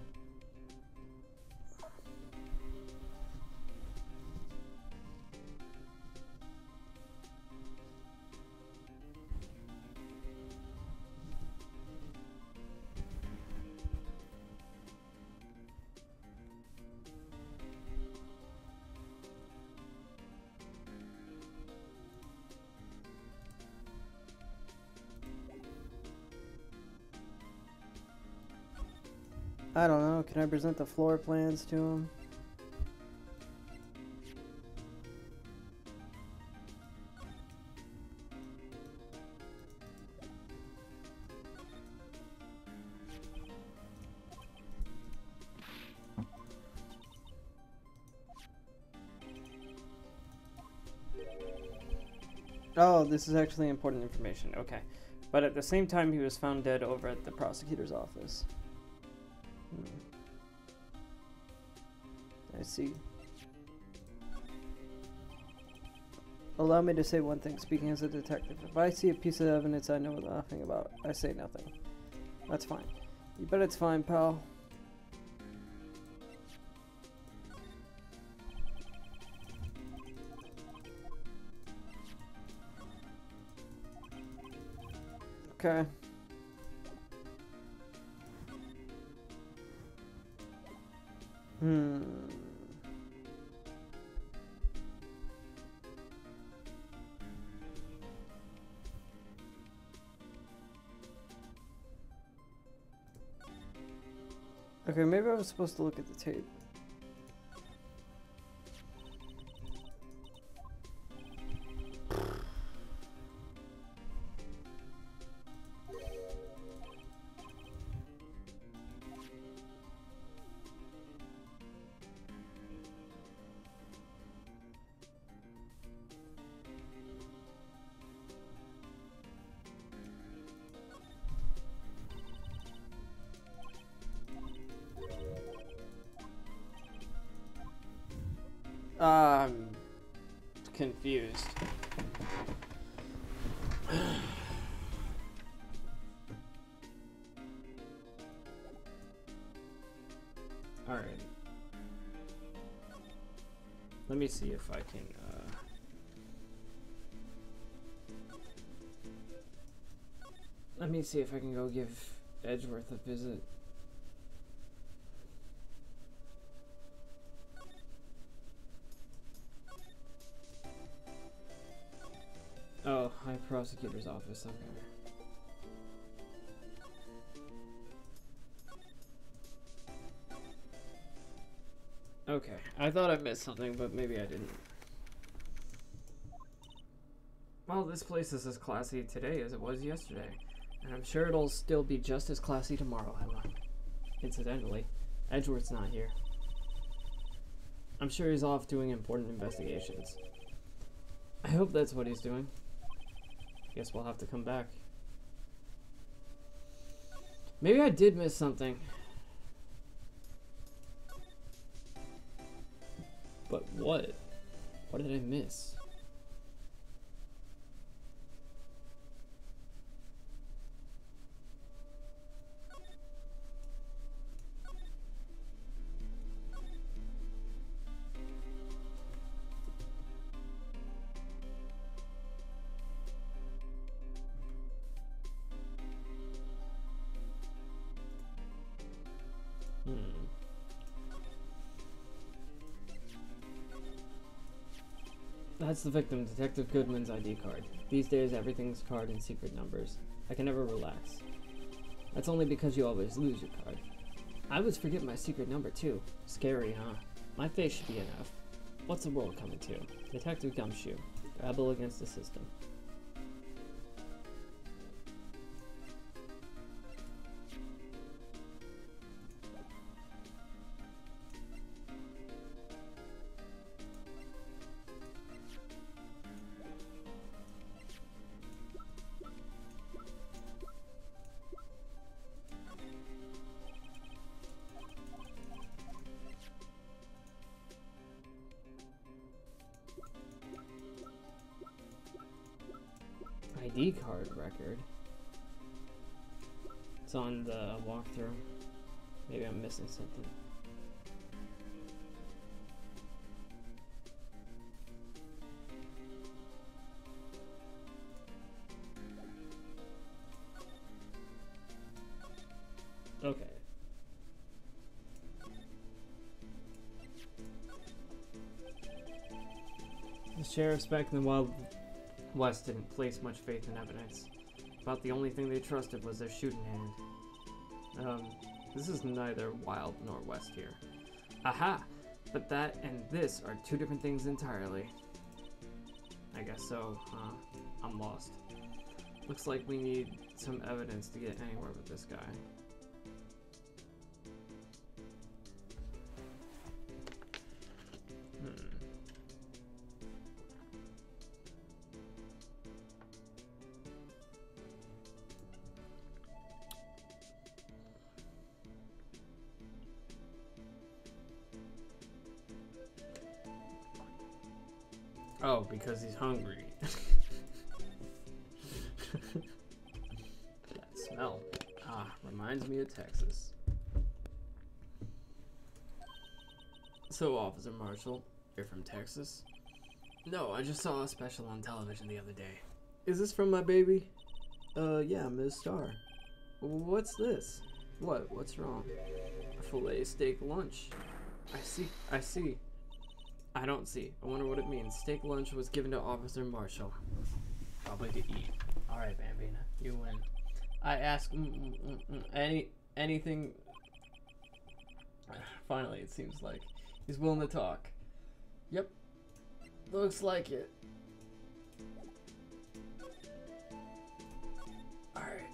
Speaker 1: I don't know, can I present the floor plans to him? Oh, this is actually important information, okay. But at the same time, he was found dead over at the prosecutor's office. I see. Allow me to say one thing, speaking as a detective. If I see a piece of evidence I know nothing about, I say nothing. That's fine. You bet it's fine, pal. Okay. Okay, maybe I was supposed to look at the tape. I'm confused. Alright. Let me see if I can, let me see if I can go give Edgeworth a visit. Oh, High Prosecutor's Office, okay. Okay. I thought I missed something, but maybe I didn't.
Speaker 2: Well, this place is as classy today as it was yesterday, and I'm sure it'll still be just as classy tomorrow, Emma. Incidentally, Edgeworth's not here. I'm sure he's off doing important investigations. I hope that's what he's doing. Guess we'll have to come back. Maybe I did miss something. But what? What did I miss? That's the victim, Detective Goodman's ID card. These days, everything's card and secret numbers. I can never relax. That's only because you always lose your card. I always forget my secret number, too. Scary, huh? My face should be enough. What's the world coming to? Detective Gumshoe. Rebel against the system. ID card record. It's on the walkthrough. Maybe I'm missing something. Okay. The sheriff's back in the Wild West didn't place much faith in evidence. About the only thing they trusted was their shooting hand. This is neither Wild nor West here. Aha! But that and this are two different things entirely. I guess so, huh? I'm lost. Looks like we need some evidence to get anywhere with this guy. Oh, because he's hungry. That smell. Reminds me of Texas. So, Officer Marshall, you're from Texas? No, I just saw a special on television the other day. Is this from my baby? Yeah, Ms. Starr. What's this? What's wrong? A filet steak lunch. I see. I don't see. I wonder what it means. Steak lunch was given to Officer Marshall. Probably to eat. Alright, Bambina. You win. I ask anything. Finally, it seems like he's willing to talk. Yep. Looks like it. Alright.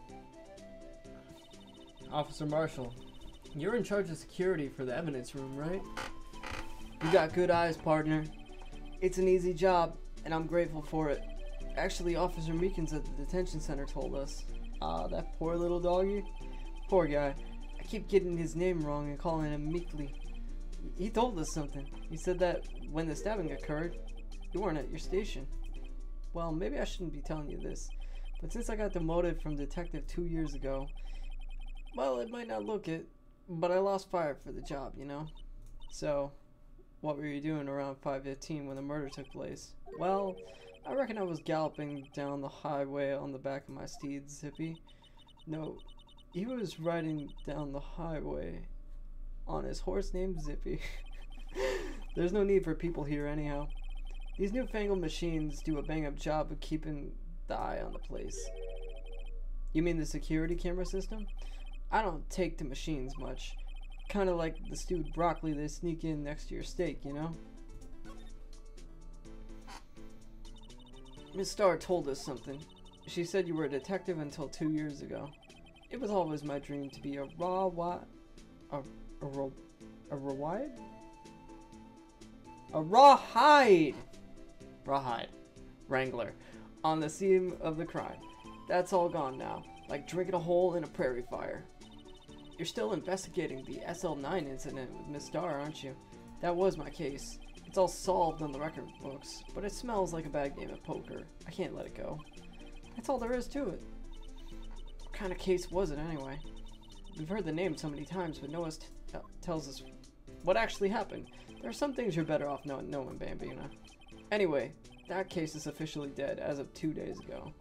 Speaker 2: Officer Marshall, you're in charge of security for the evidence room, right? You got good eyes, partner. It's an easy job, and I'm grateful for it. Actually, Officer Meekins at the detention center told us. That poor little doggy? Poor guy. I keep getting his name wrong and calling him Meekly. He told us something. He said that when the stabbing occurred, you weren't at your station. Well, maybe I shouldn't be telling you this, but since I got demoted from detective 2 years ago, well, it might not look it, but I lost fire for the job, you know? So, what were you doing around 5:15 when the murder took place? Well, I reckon I was galloping down the highway on the back of my steed, Zippy. No, he was riding down the highway on his horse named Zippy. There's no need for people here anyhow. These newfangled machines do a bang-up job of keeping the eye on the place. You mean the security camera system? I don't take to machines much.
Speaker 1: Kind of like the stewed broccoli they sneak in next to your steak, you know? Miss Starr told us something. She said you were a detective until 2 years ago. It was always my dream to be a rawhide wrangler on the scene of the crime. That's all gone now, like drinking a hole in a prairie fire. You're still investigating the SL9 incident with Miss Starr, aren't you? That was my case. It's all solved on the record books, but it smells like a bad game of poker. I can't let it go. That's all there is to it. What kind of case was it anyway? We've heard the name so many times, but no one tells us what actually happened. There are some things you're better off not knowing, Bambina. Anyway, that case is officially dead as of 2 days ago.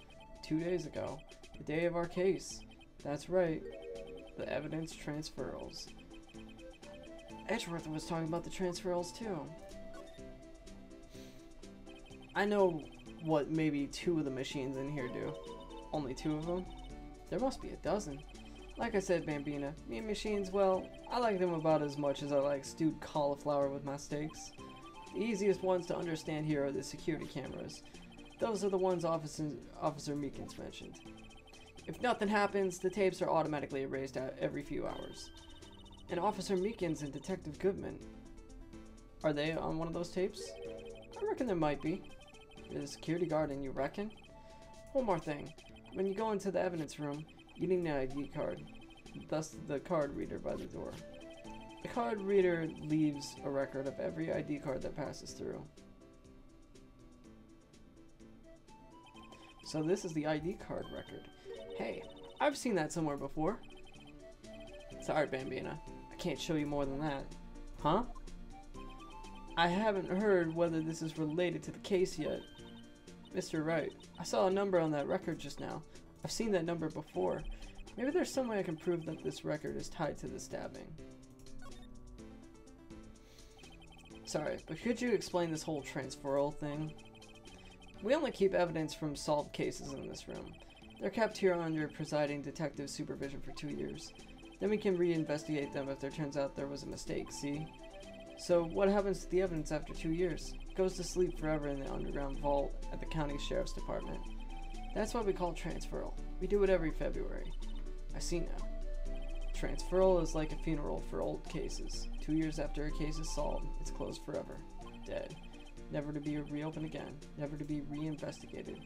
Speaker 1: 2 days ago. The day of our case. That's right. The evidence transferals. Edgeworth was talking about the transferals too. I know what maybe 2 of the machines in here do. Only 2 of them? There must be a dozen. Like I said, Bambina, me and machines, well, I like them about as much as I like stewed cauliflower with my steaks. The easiest ones to understand here are the security cameras. Those are the ones Officer Meekins mentioned. If nothing happens, the tapes are automatically erased every few hours. And Officer Meekins and Detective Goodman, are they on one of those tapes? I reckon there might be. You're the security guard and you reckon? One more thing. When you go into the evidence room, you need an ID card, thus the card reader by the door. The card reader leaves a record of every ID card that passes through. So this is the ID card record. Hey, I've seen that somewhere before. Sorry, Bambina. I can't show you more than that. Huh? I haven't heard whether this is related to the case yet. Mr. Wright, I saw a number on that record just now. I've seen that number before. Maybe there's some way I can prove that this record is tied to the stabbing. Sorry, but could you explain this whole transferal thing? We only keep evidence from solved cases in this room. They're kept here under presiding detective supervision for 2 years. Then we can reinvestigate them if there turns out there was a mistake, see? So what happens to the evidence after 2 years? It goes to sleep forever in the underground vault at the county sheriff's department. That's what we call transferal. We do it every February. I see now. Transferal is like a funeral for old cases. 2 years after a case is solved, it's closed forever. Dead. Never to be reopened again. Never to be reinvestigated.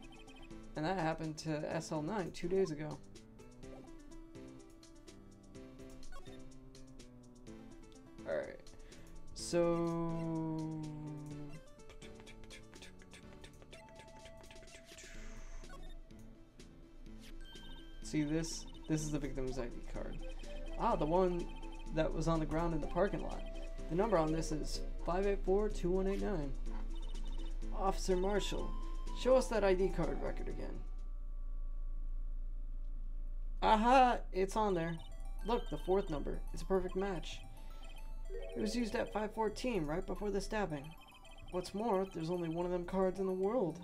Speaker 1: And that happened to SL9 2 days ago. Alright. So... see this? This is the victim's ID card. Ah, the one that was on the ground in the parking lot. The number on this is 584-2189. Officer Marshall, show us that ID card record again. Aha! It's on there. Look, the 4th number. It's a perfect match. It was used at 5:14, right before the stabbing. What's more, there's only one of them cards in the world.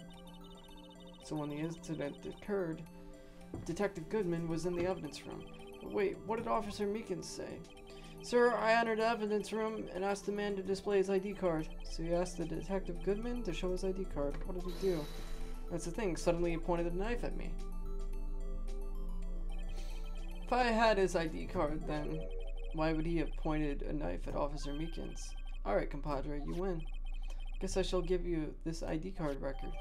Speaker 1: So when the incident occurred, Detective Goodman was in the evidence room. But wait, what did Officer Meekins say? Sir, I entered the evidence room and asked the man to display his ID card. So he asked the Detective Goodman to show his ID card. What did he do? That's the thing, suddenly he pointed a knife at me. If I had his ID card, then why would he have pointed a knife at Officer Meekins? Alright, compadre, you win. Guess I shall give you this ID card record.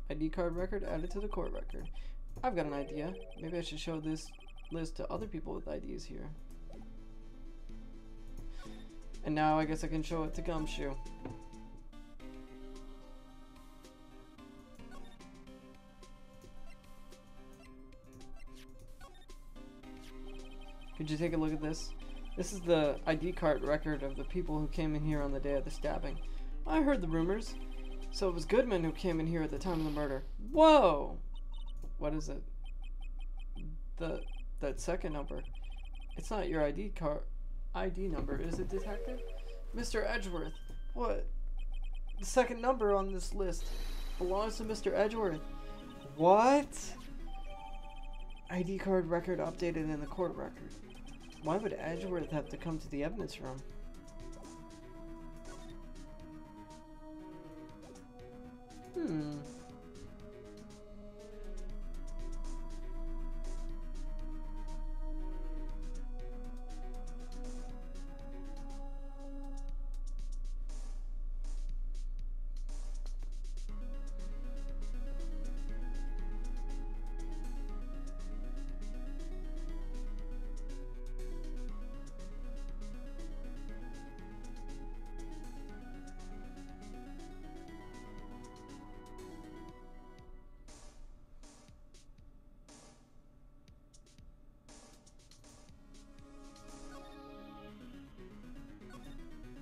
Speaker 1: ID card record added to the court record. I've got an idea. Maybe I should show this list to other people with IDs here. And now I guess I can show it to Gumshoe. Could you take a look at this? This is the ID card record of the people who came in here on the day of the stabbing. I heard the rumors. So it was Goodman who came in here at the time of the murder. Whoa! What is it? That second number. It's not your ID number, is it, Detective? Mr. Edgeworth. What? The second number on this list belongs to Mr. Edgeworth. What? ID card record updated in the court record. Why would Edgeworth have to come to the evidence room? Hmm.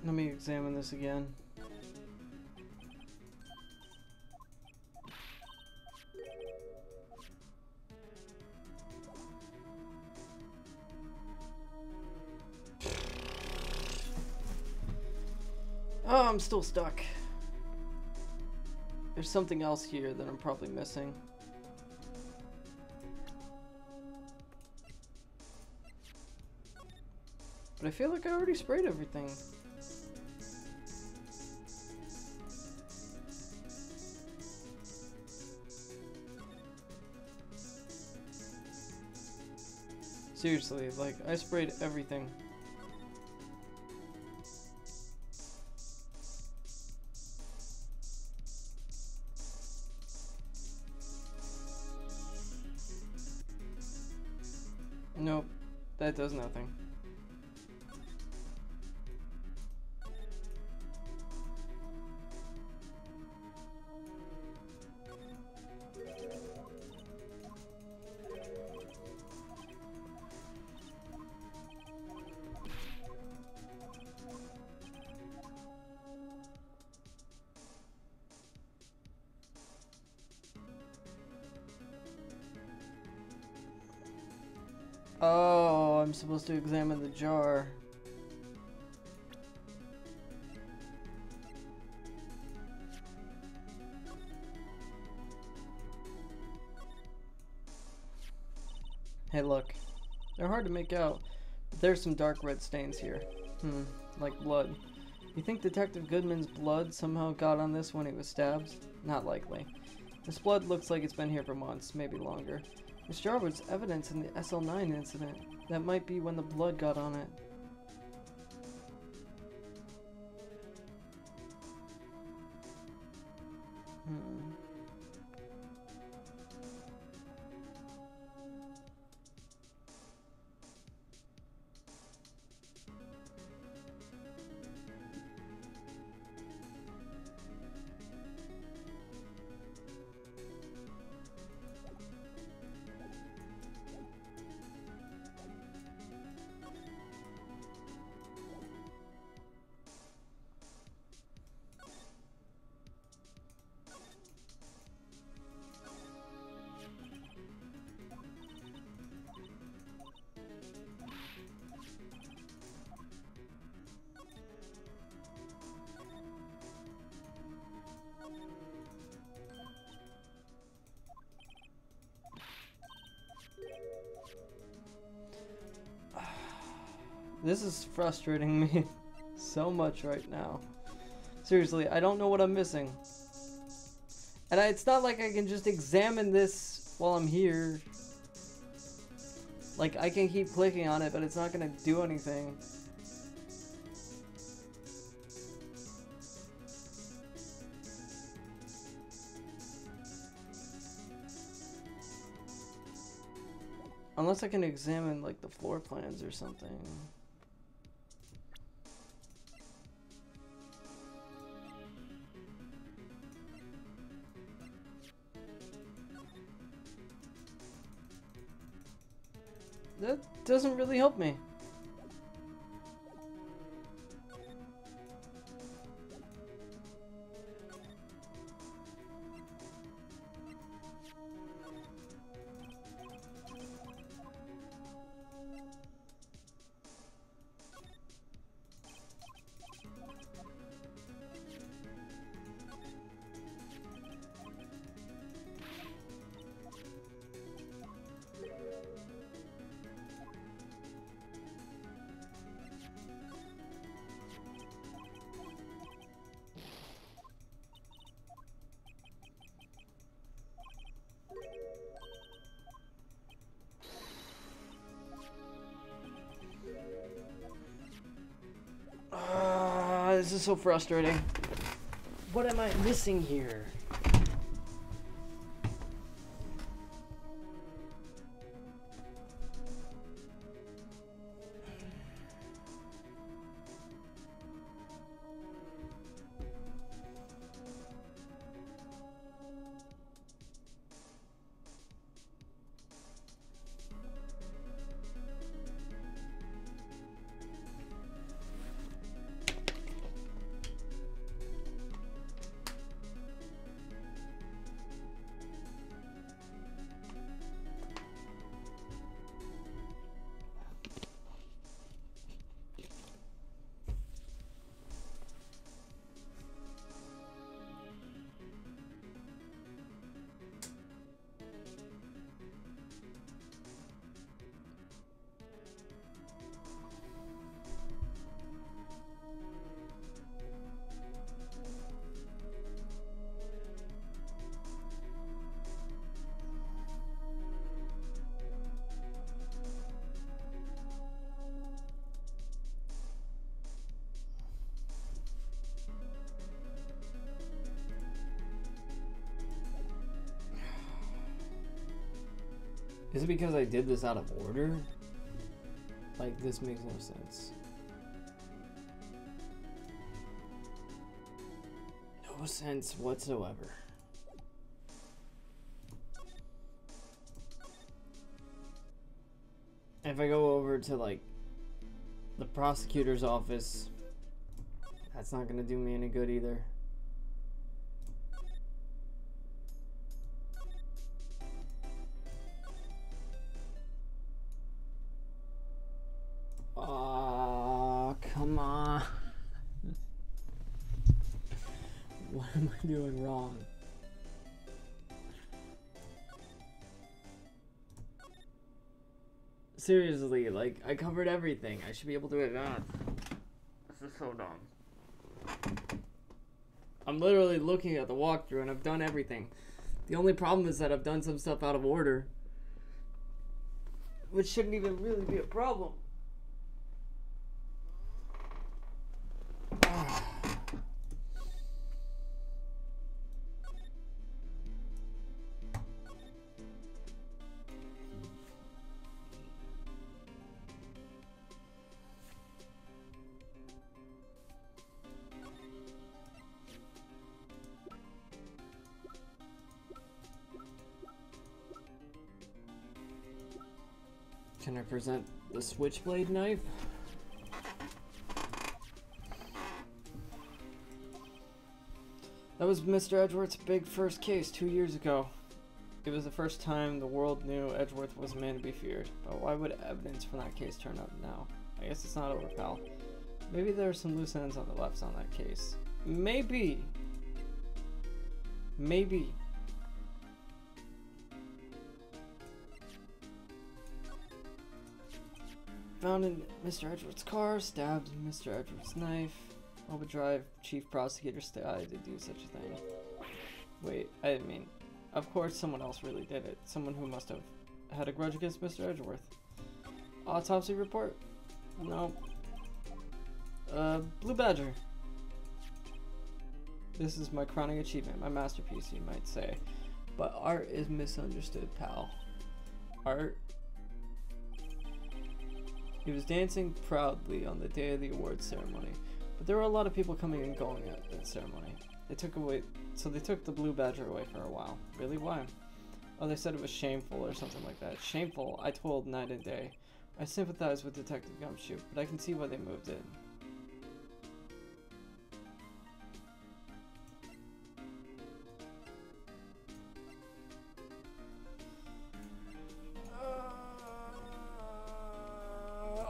Speaker 1: Let me examine this again. Oh, I'm still stuck. There's something else here that I'm probably missing. But I feel like I already sprayed everything. Seriously, like, I sprayed everything. Nope, that does nothing. Oh, I'm supposed to examine the jar. Hey, look. They're hard to make out, but there's some dark red stains here. Like blood. You think Detective Goodman's blood somehow got on this when he was stabbed? Not likely. This blood looks like it's been here for months, maybe longer. This jar was evidence in the SL9 incident. That might be when the blood got on it. This is frustrating me so much right now. Seriously, I don't know what I'm missing. And it's not like I can just examine this while I'm here. Like, I can keep clicking on it, but it's not gonna do anything. Unless I can examine, like, the floor plans or something. That doesn't really help me. This is so frustrating. What am I missing here? Is it because I did this out of order? Like, this makes no sense. No sense whatsoever. If I go over to, like, the prosecutor's office, that's not gonna do me any good either. Come on. What am I doing wrong? Seriously, like, I covered everything. I should be able to advance. This is so dumb. I'm literally looking at the walkthrough and I've done everything. The only problem is that I've done some stuff out of order, which shouldn't even really be a problem. Can I present the switchblade knife? That was Mr. Edgeworth's big first case 2 years ago. It was the first time the world knew Edgeworth was a man to be feared. But why would evidence from that case turn up now? I guess it's not over, pal. Maybe there are some loose ends on the left on that case. Maybe. Maybe. Found in Mr. Edgeworth's car, stabbed Mr. Edgeworth's knife. Overdrive, chief prosecutor died to do such a thing. Wait, I didn't mean. Of course someone else really did it. Someone who must have had a grudge against Mr. Edgeworth. Autopsy report? No. Blue Badger. This is my crowning achievement, my masterpiece, you might say. But art is misunderstood, pal. Art. He was dancing proudly on the day of the awards ceremony, but there were a lot of people coming and going at that ceremony. They took the Blue Badger away for a while. Really? Why? Oh, they said it was shameful or something like that. Shameful? I told night and day. I sympathize with Detective Gumshoe, but I can see why they moved it.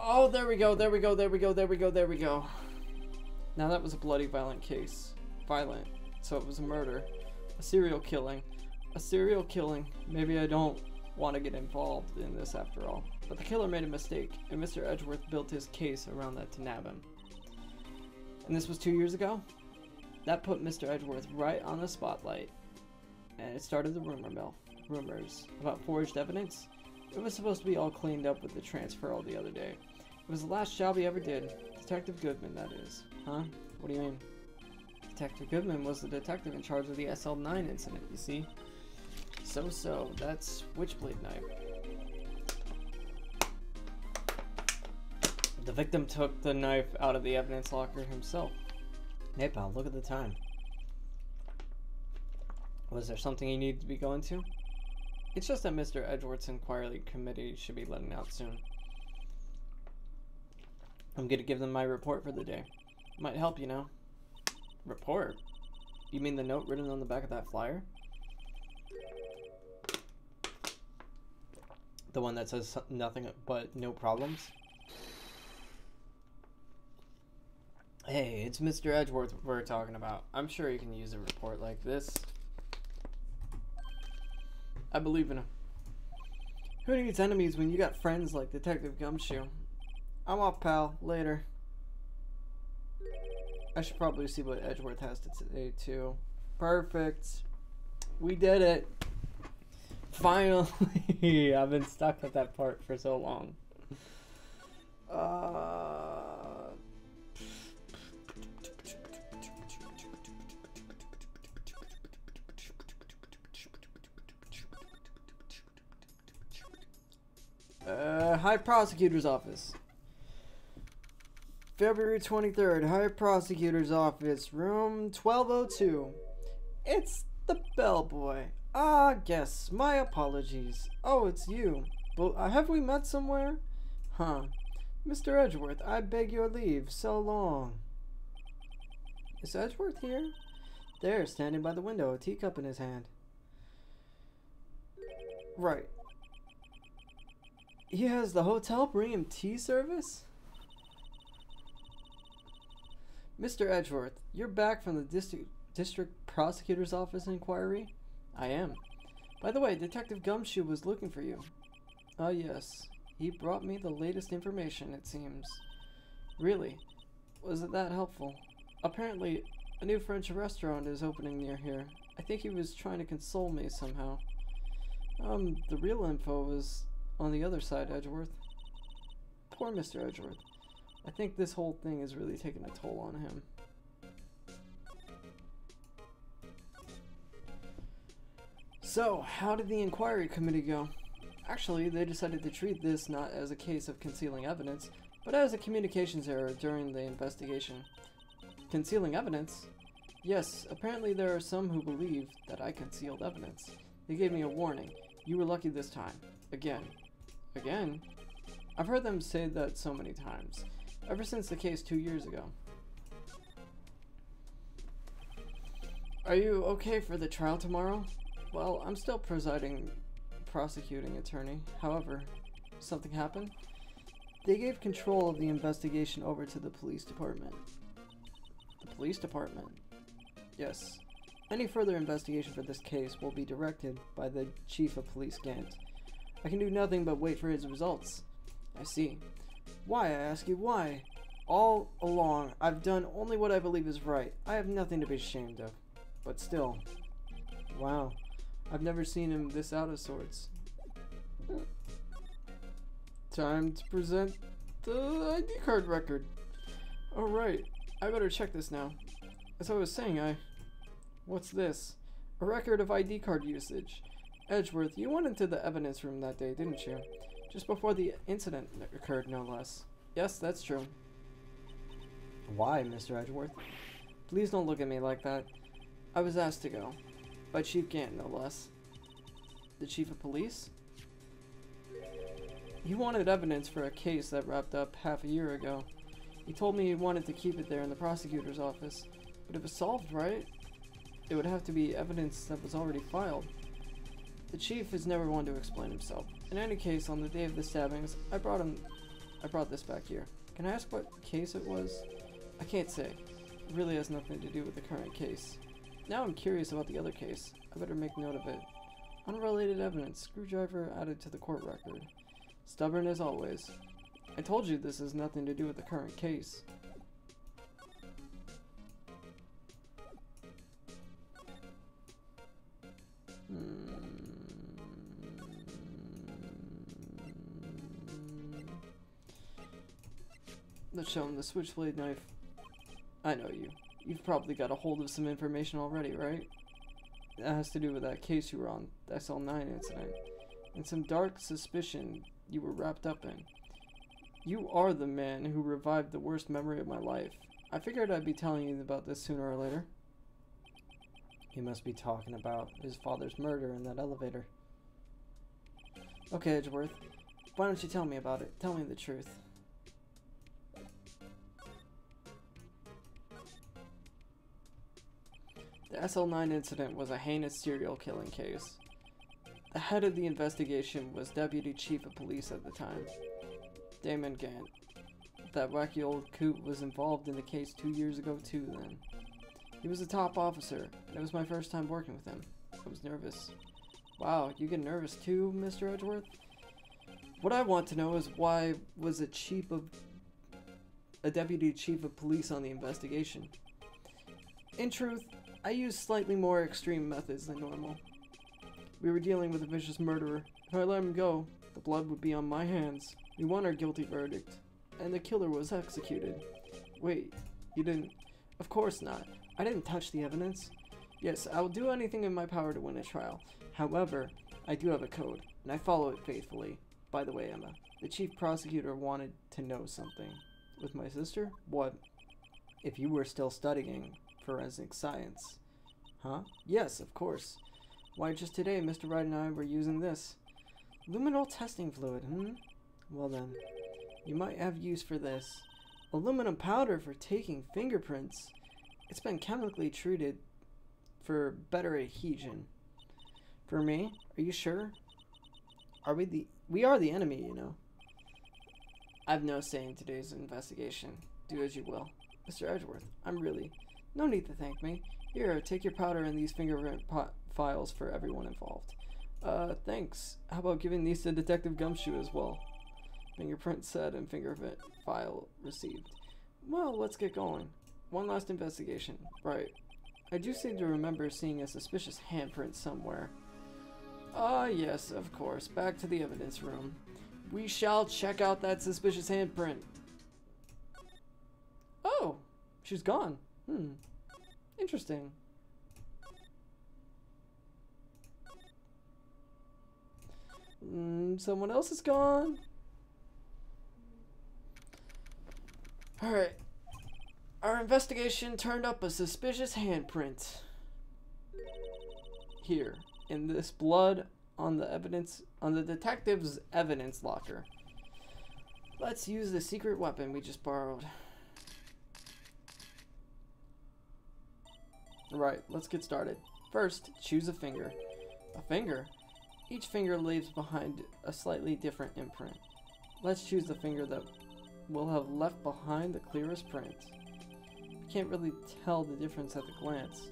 Speaker 1: Oh, there we go, there we go, there we go, there we go, there we go. Now that was a bloody, violent case. Violent. So it was a murder. A serial killing. A serial killing. Maybe I don't want to get involved in this after all. But the killer made a mistake, and Mr. Edgeworth built his case around that to nab him. And this was 2 years ago? That put Mr. Edgeworth right on the spotlight. And it started the rumor mill. Rumors about forged evidence. It was supposed to be all cleaned up with the transfer all the other day. It was the last job he ever did. Detective Goodman, that is. Huh? What do you mean? Detective Goodman was the detective in charge of the SL9 incident, you see? So, that switchblade knife. The victim took the knife out of the evidence locker himself. Hey pal, look at the time. Was there something you needed to be going to? It's just that Mr. Edgeworth's inquiry committee should be letting out soon. I'm gonna give them my report for the day. Might help, you know. Report? You mean the note written on the back of that flyer? The one that says nothing but no problems? Hey, it's Mr. Edgeworth we're talking about. I'm sure you can use a report like this. I believe in him. Who needs enemies when you got friends like Detective Gumshoe? I'm off, pal. Later. I should probably see what Edgeworth has to say, too. Perfect. We did it. Finally. I've been stuck at that part for so long. High Prosecutor's Office. February 23rd, High Prosecutor's Office, room 1202. It's the bellboy. Ah, guess. My apologies. Oh, it's you. Well, have we met somewhere? Huh. Mr. Edgeworth, I beg your leave. So long. Is Edgeworth here? There, standing by the window, a teacup in his hand. Right. He has the hotel bring him tea service? Mr. Edgeworth, you're back from the district prosecutor's office inquiry? I am. By the way, Detective Gumshoe was looking for you. Ah, yes. He brought me the latest information, it seems. Really? Was it that helpful? Apparently, a new French restaurant is opening near here. I think he was trying to console me somehow. The real info was on the other side, Edgeworth. Poor Mr. Edgeworth. I think this whole thing is really taking a toll on him. So, how did the inquiry committee go? Actually, they decided to treat this not as a case of concealing evidence, but as a communications error during the investigation. Concealing evidence? Yes, apparently there are some who believe that I concealed evidence. They gave me a warning. You were lucky this time. Again. Again? I've heard them say that so many times. Ever since the case 2 years ago. Are you okay for the trial tomorrow? Well, I'm still prosecuting attorney. However, something happened? They gave control of the investigation over to the police department. The police department? Yes. Any further investigation for this case will be directed by the Chief of Police Gant. I can do nothing but wait for his results. I see. Why, I ask you, why? All along, I've done only what I believe is right. I have nothing to be ashamed of. But still. Wow. I've never seen him this out of sorts. Time to present the ID card record. Alright, I better check this now. As I was saying, What's this? A record of ID card usage. Edgeworth, you went into the evidence room that day, didn't you? Just before the incident occurred, no less. Yes, that's true. Why, Mr. Edgeworth? Please don't look at me like that. I was asked to go. By Chief Gant, no less. The Chief of Police? He wanted evidence for a case that wrapped up half a year ago. He told me he wanted to keep it there in the prosecutor's office. But if it's solved, right? It would have to be evidence that was already filed. The chief is never one to explain himself. In any case, on the day of the stabbings, I brought this back here. Can I ask what case it was? I can't say. It really has nothing to do with the current case. Now I'm curious about the other case. I better make note of it. Unrelated evidence. Screwdriver added to the court record. Stubborn as always. I told you this has nothing to do with the current case. Let's show him the switchblade knife. I know you. You've probably got a hold of some information already, right? That has to do with that case you were on, the SL9 incident, and some dark suspicion you were wrapped up in. You are the man who revived the worst memory of my life. I figured I'd be telling you about this sooner or later. He must be talking about his father's murder in that elevator. Okay, Edgeworth. Why don't you tell me about it? Tell me the truth. The SL9 incident was a heinous serial killing case. The head of the investigation was Deputy Chief of Police at the time, Damon Gant. That wacky old coot was involved in the case 2 years ago too then. He was a top officer, and it was my first time working with him. I was nervous. Wow, you get nervous too, Mr. Edgeworth? What I want to know is why was a Deputy Chief of Police on the investigation? In truth, I used slightly more extreme methods than normal. We were dealing with a vicious murderer. If I let him go, the blood would be on my hands. We won our guilty verdict, and the killer was executed. Wait, you didn't... Of course not. I didn't touch the evidence. Yes, I will do anything in my power to win a trial. However, I do have a code, and I follow it faithfully. By the way, Emma, the chief prosecutor wanted to know something. With my sister? What? If you were still studying forensic science. Huh? Yes, of course. Why, just today, Mr. Wright and I were using this. Luminol testing fluid, Well then, you might have use for this. Aluminum powder for taking fingerprints. It's been chemically treated for better adhesion. For me? Are you sure? We are the enemy, you know. I've no say in today's investigation. Do as you will. Mr. Edgeworth, I'm really... No need to thank me. Here, take your powder and these fingerprint files for everyone involved. Thanks. How about giving these to Detective Gumshoe as well? Fingerprint set and fingerprint file received. Well, let's get going. One last investigation. Right. I do seem to remember seeing a suspicious handprint somewhere. Ah, yes, of course. Back to the evidence room. We shall check out that suspicious handprint. Oh, she's gone. Interesting. Someone else is gone. Alright. Our investigation turned up a suspicious handprint. Here, in this blood on the detective's evidence locker. Let's use the secret weapon we just borrowed. Right, let's get started. First, choose a finger. A finger? Each finger leaves behind a slightly different imprint. Let's choose the finger that will have left behind the clearest print. You can't really tell the difference at a glance.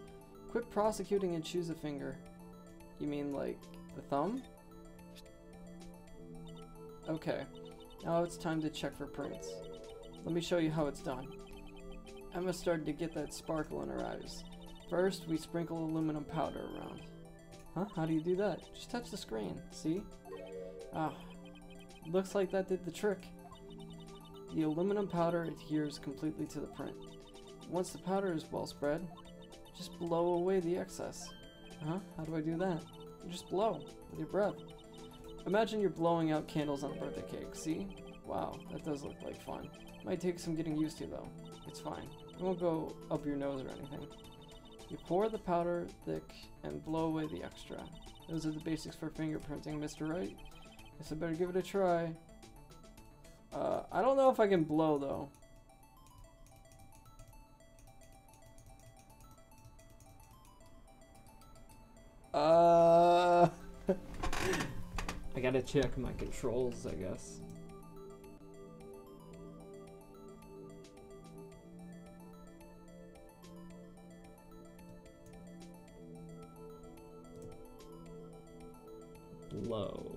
Speaker 1: Quit prosecuting and choose a finger. You mean like the thumb? Okay, now it's time to check for prints. Let me show you how it's done. Emma started to get that sparkle in her eyes. First, we sprinkle aluminum powder around. Huh? How do you do that? Just touch the screen. See? Ah, looks like that did the trick. The aluminum powder adheres completely to the print. Once the powder is well spread, just blow away the excess. Huh? How do I do that? You just blow with your breath. Imagine you're blowing out candles on a birthday cake. See? Wow, that does look like fun. Might take some getting used to though. It's fine. It won't go up your nose or anything. You pour the powder thick and blow away the extra. Those are the basics for fingerprinting, Mr. Wright. Guess I better give it a try. I don't know if I can blow though.
Speaker 2: I gotta check my controls, I guess. Blow.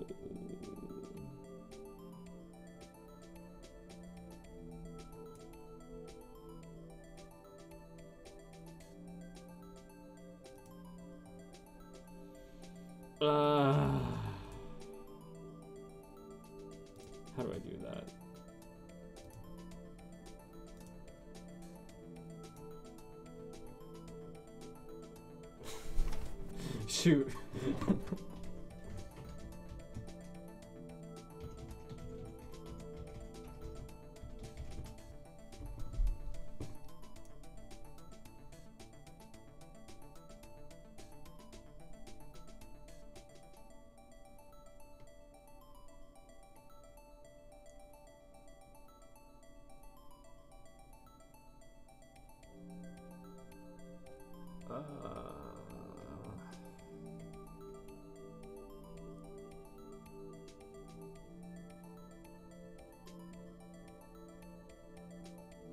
Speaker 2: How do I do that? shoot.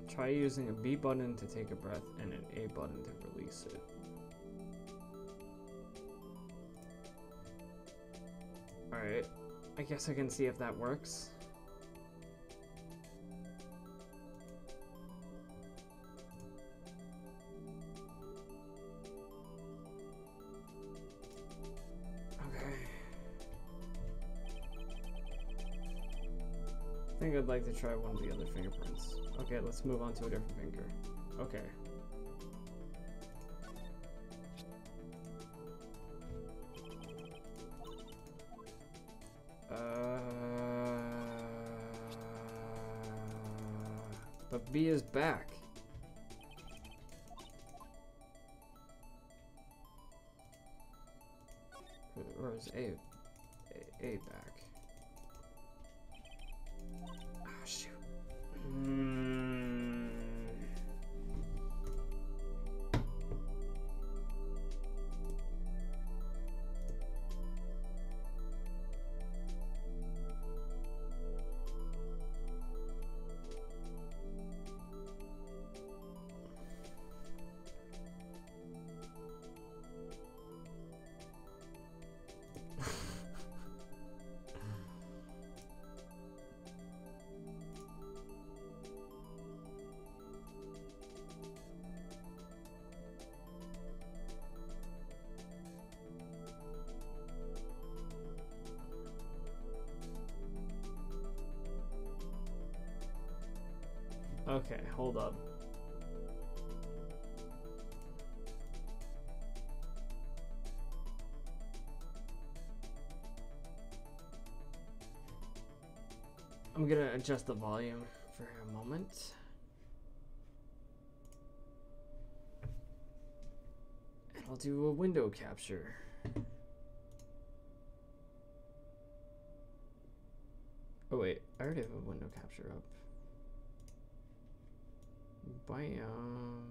Speaker 2: Try using a B button to take a breath and an A button to release it. Alright, I guess I can see if that works. I think I'd like to try one of the other fingerprints. Okay, let's move on to a different finger. Okay. But B is back. Or is A back? Ah, shoot. Okay, hold up. I'm gonna adjust the volume for a moment. And I'll do a window capture. Oh wait, I already have a window capture up. Bam.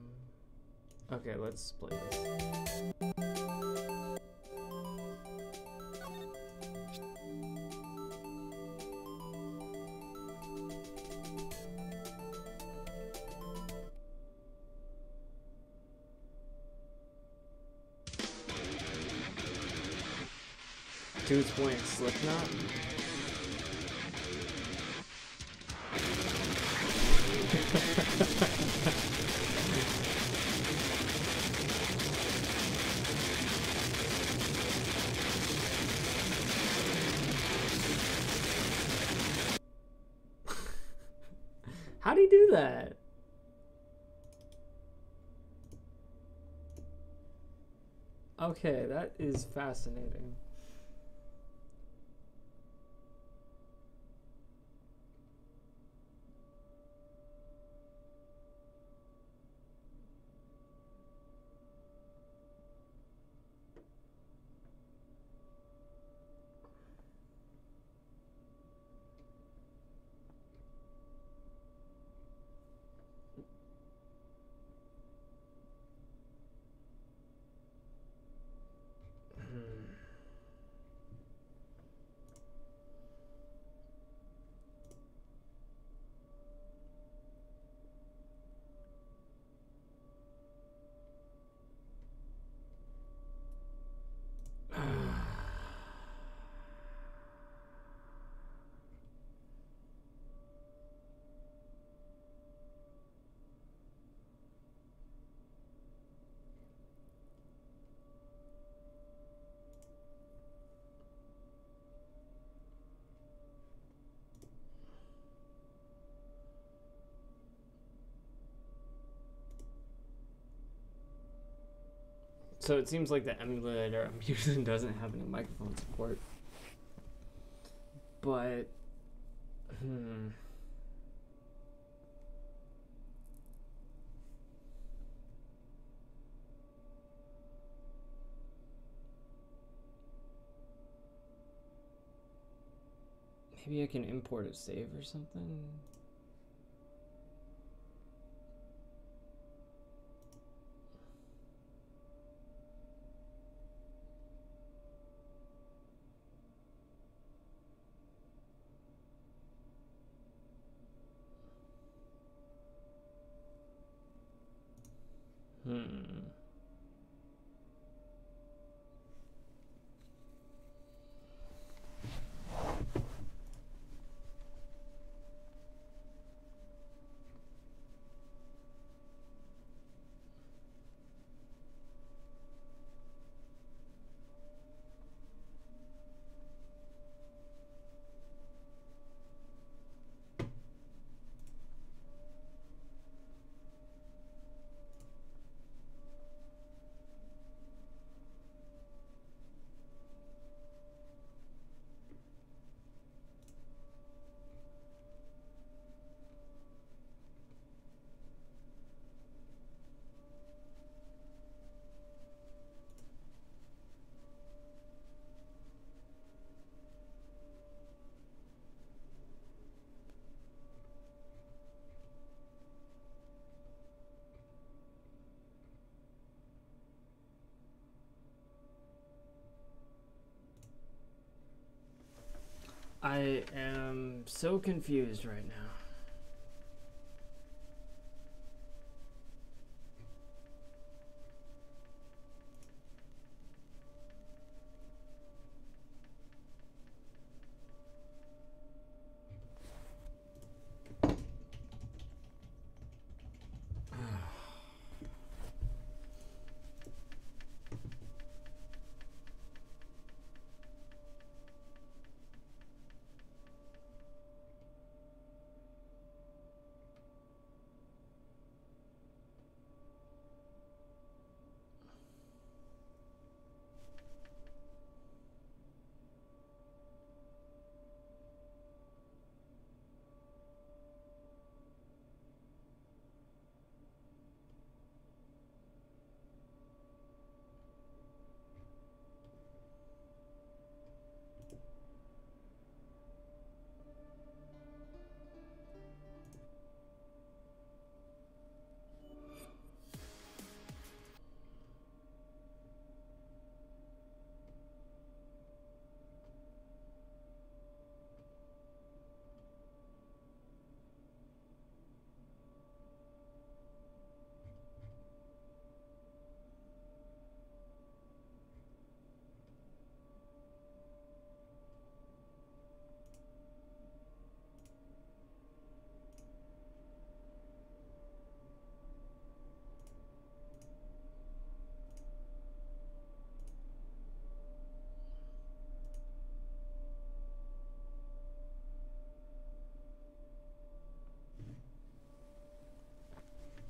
Speaker 2: Okay, let's play this. 2-point Slipknot. How'd he do that? Okay, that is fascinating. So it seems like the emulator I'm using doesn't have any microphone support. But, maybe I can import a save or something? I am so confused right now.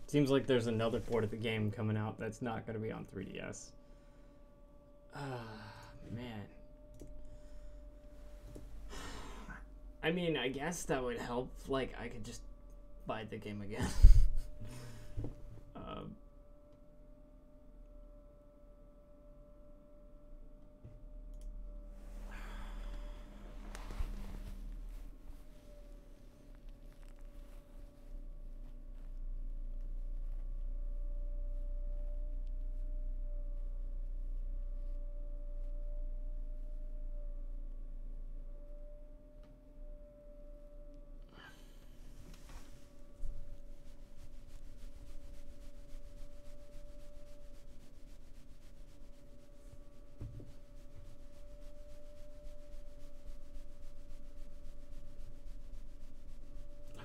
Speaker 2: Seems like there's another port of the game coming out that's not going to be on 3DS. Man. I mean, I guess that would help. Like, I could just buy the game again.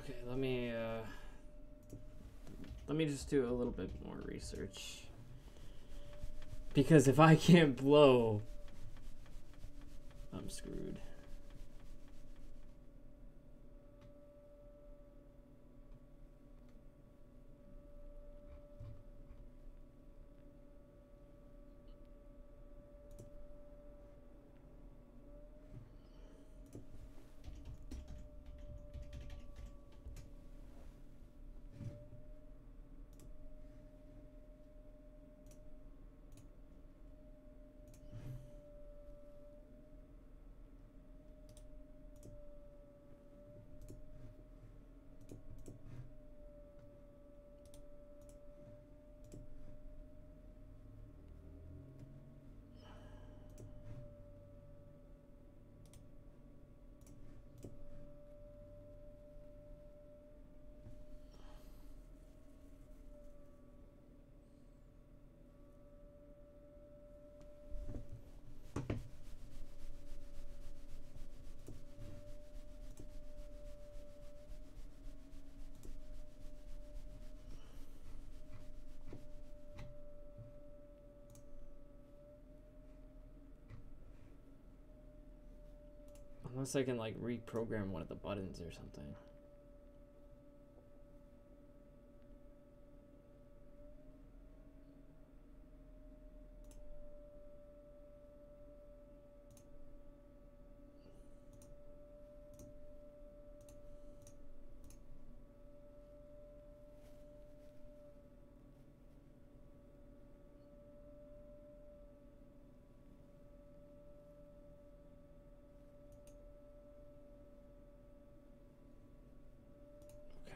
Speaker 2: Okay, let me just do a little bit more research. Because if I can't blow, I'm screwed. Unless I can like reprogram one of the buttons or something.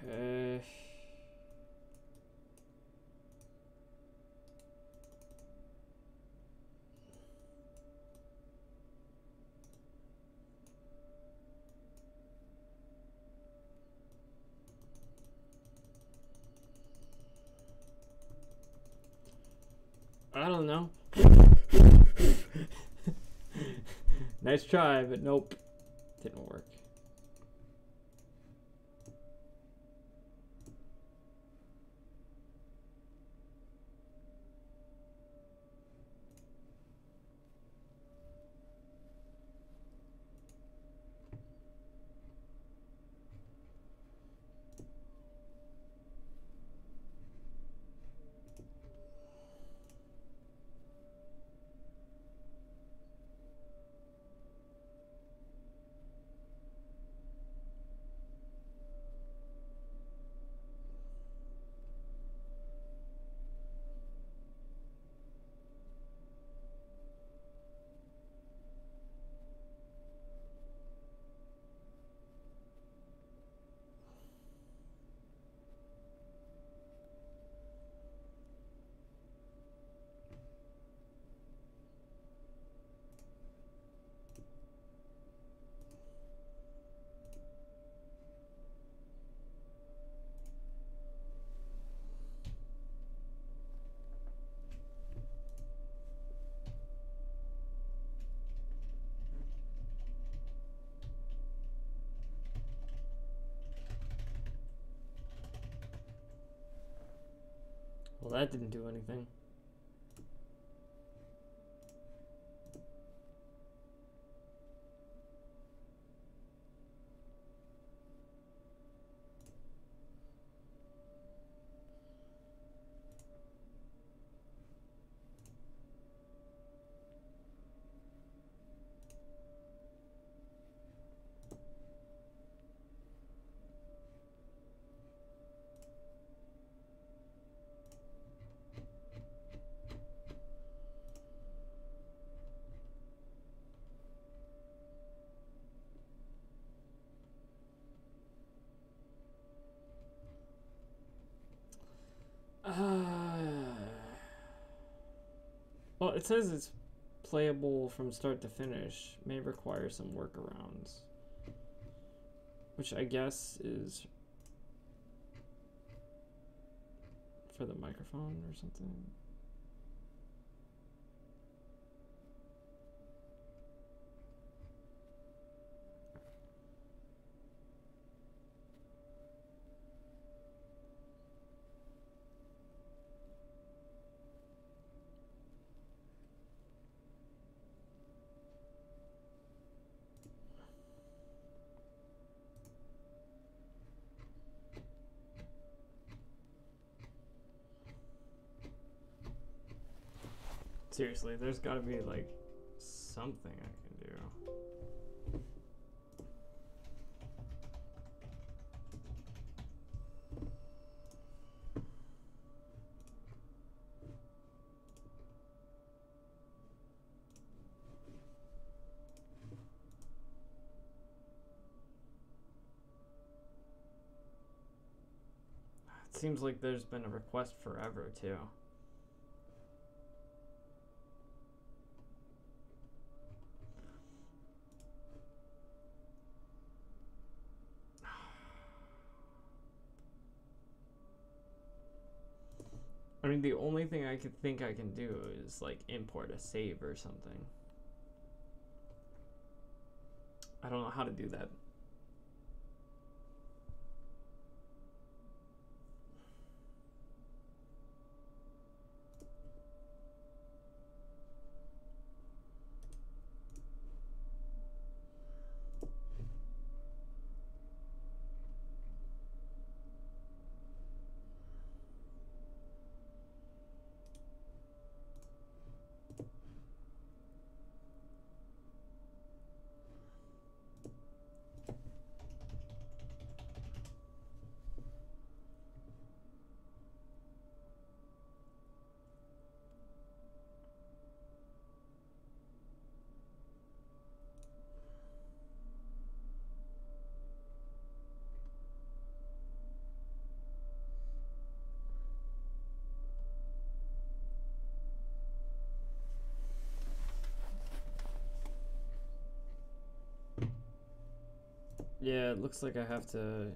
Speaker 2: Okay. I don't know. Nice try, but nope. Didn't work. Well, that didn't do anything. Well, it says it's playable from start to finish. May require some workarounds. Which I guess is for the microphone or something. Seriously, there's gotta be like something I can do. It seems like there's been a request forever too. I mean, the only thing I could think I can do is like import a save or something. I don't know how to do that. Yeah, it looks like I have to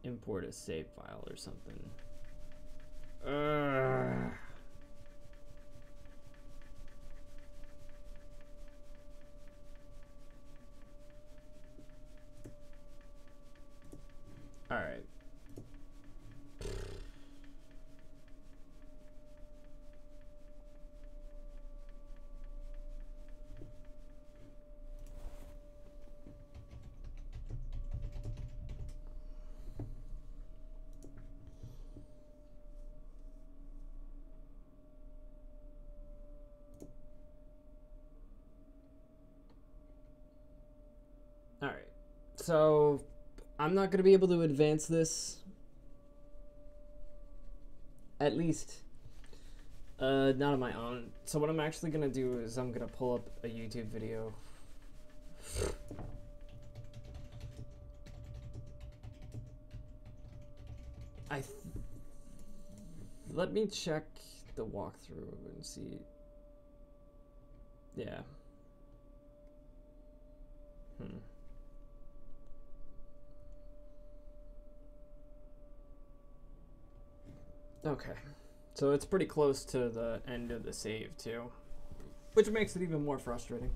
Speaker 2: import a save file or something. Alright. Alright. So, I'm not going to be able to advance this. At least, not on my own. So what I'm actually going to do is I'm going to pull up a YouTube video. Let me check the walkthrough and see. Yeah. Okay. So it's pretty close to the end of the save too, which makes it even more frustrating.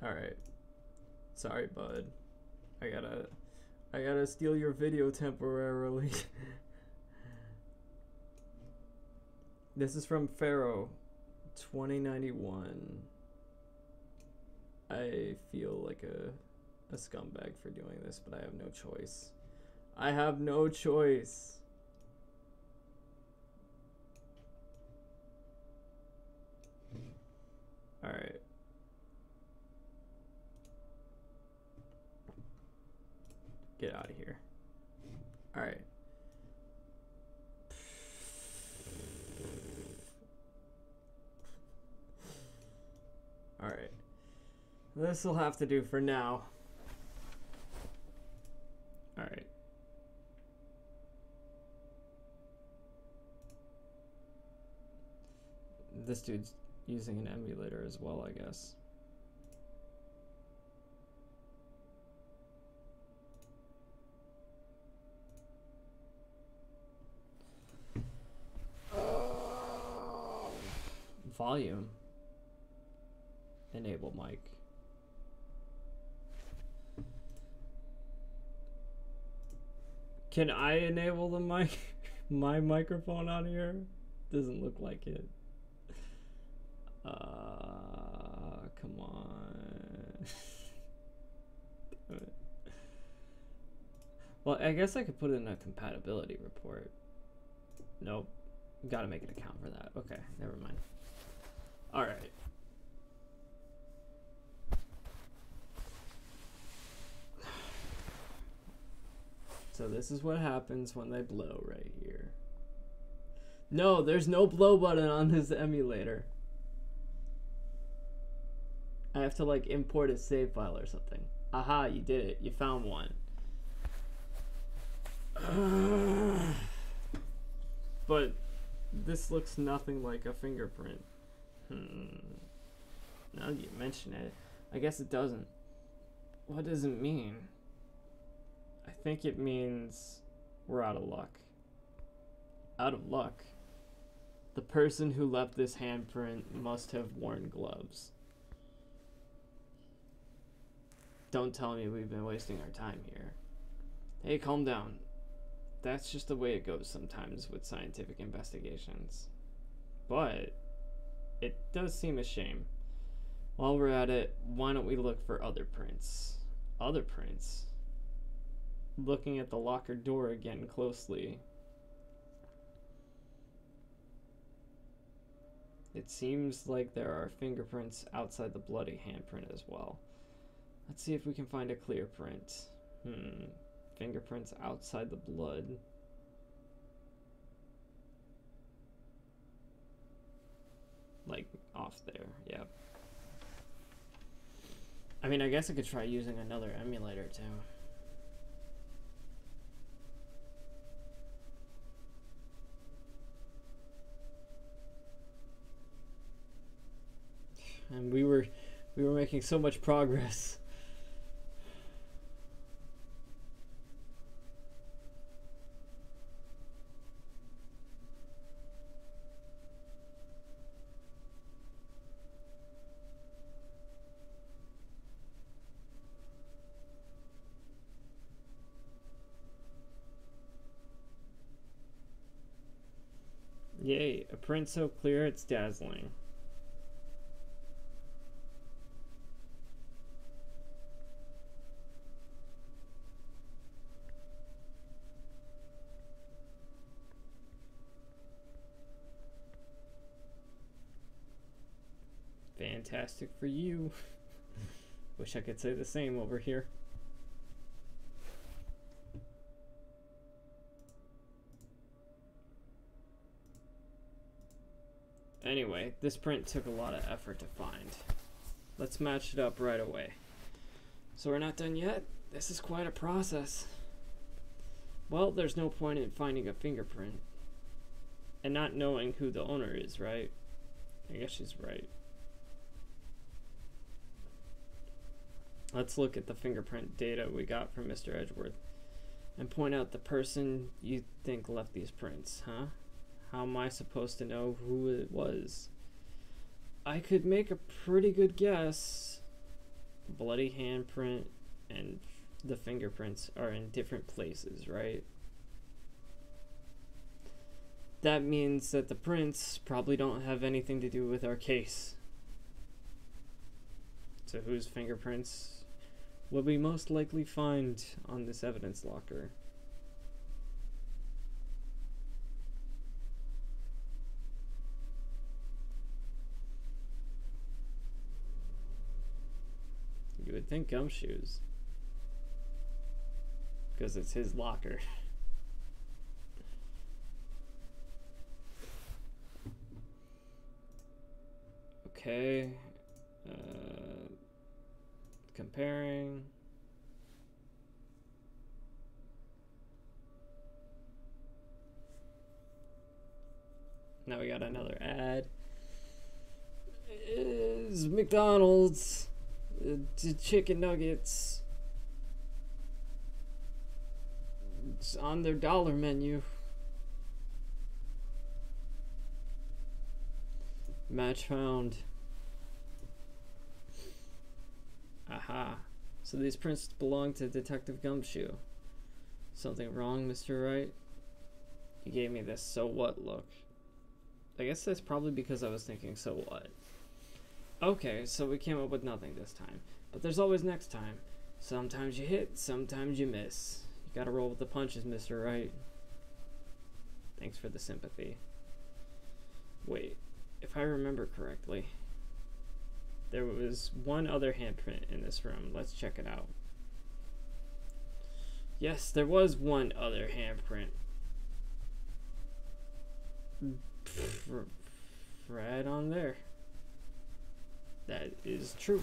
Speaker 2: Alright. Sorry, bud. I gotta steal your video temporarily. This is from Pharaoh 2091. I feel like a scumbag for doing this, but I have no choice. I have no choice. Alright. Get out of here. Alright. Alright. This will have to do for now. Alright. This dude's using an emulator as well, I guess. Volume. Enable mic. Can I enable the mic? My microphone on here? Doesn't look like it. Come on. Well, I guess I could put in a compatibility report. Nope. Gotta make an account for that. Okay, never mind. Alright. So this is what happens when they blow right here. No, there's no blow button on this emulator. I have to like import a save file or something. Aha, you did it. You found one. But this looks nothing like a fingerprint. Now that you mention it, I guess it doesn't. What does it mean? I think it means we're out of luck. Out of luck? The person who left this handprint must have worn gloves. Don't tell me we've been wasting our time here. Hey, calm down. That's just the way it goes sometimes with scientific investigations. But it does seem a shame. While we're at it, why don't we look for other prints? Other prints? Looking at the locker door again closely. It seems like there are fingerprints outside the bloody handprint as well. Let's see if we can find a clear print. Fingerprints outside the blood. Like, off there, yeah. I mean, I guess I could try using another emulator, too. And we were making so much progress. Yay, a print so clear it's dazzling. Fantastic for you. Wish I could say the same over here. Anyway, this print took a lot of effort to find. Let's match it up right away. So we're not done yet? This is quite a process. Well, there's no point in finding a fingerprint and not knowing who the owner is, right? I guess she's right. Let's look at the fingerprint data we got from Mr. Edgeworth and point out the person you think left these prints, huh? How am I supposed to know who it was? I could make a pretty good guess. Bloody handprint and the fingerprints are in different places, right? That means that the prints probably don't have anything to do with our case. So whose fingerprints will we most likely find on this evidence locker? You would think Gumshoes, because it's his locker. Okay, comparing. Now we got another ad. Is McDonald's chicken nuggets. It's on their dollar menu. Match found. Aha. So these prints belong to Detective Gumshoe. Something wrong, Mr. Wright? You gave me this so what look. I guess that's probably because I was thinking so what. Okay, so we came up with nothing this time. But there's always next time. Sometimes you hit, sometimes you miss. You gotta roll with the punches, Mr. Wright. Thanks for the sympathy. Wait, if I remember correctly, there was one other handprint in this room. Let's check it out. Yes, there was one other handprint. Right on there. That is true.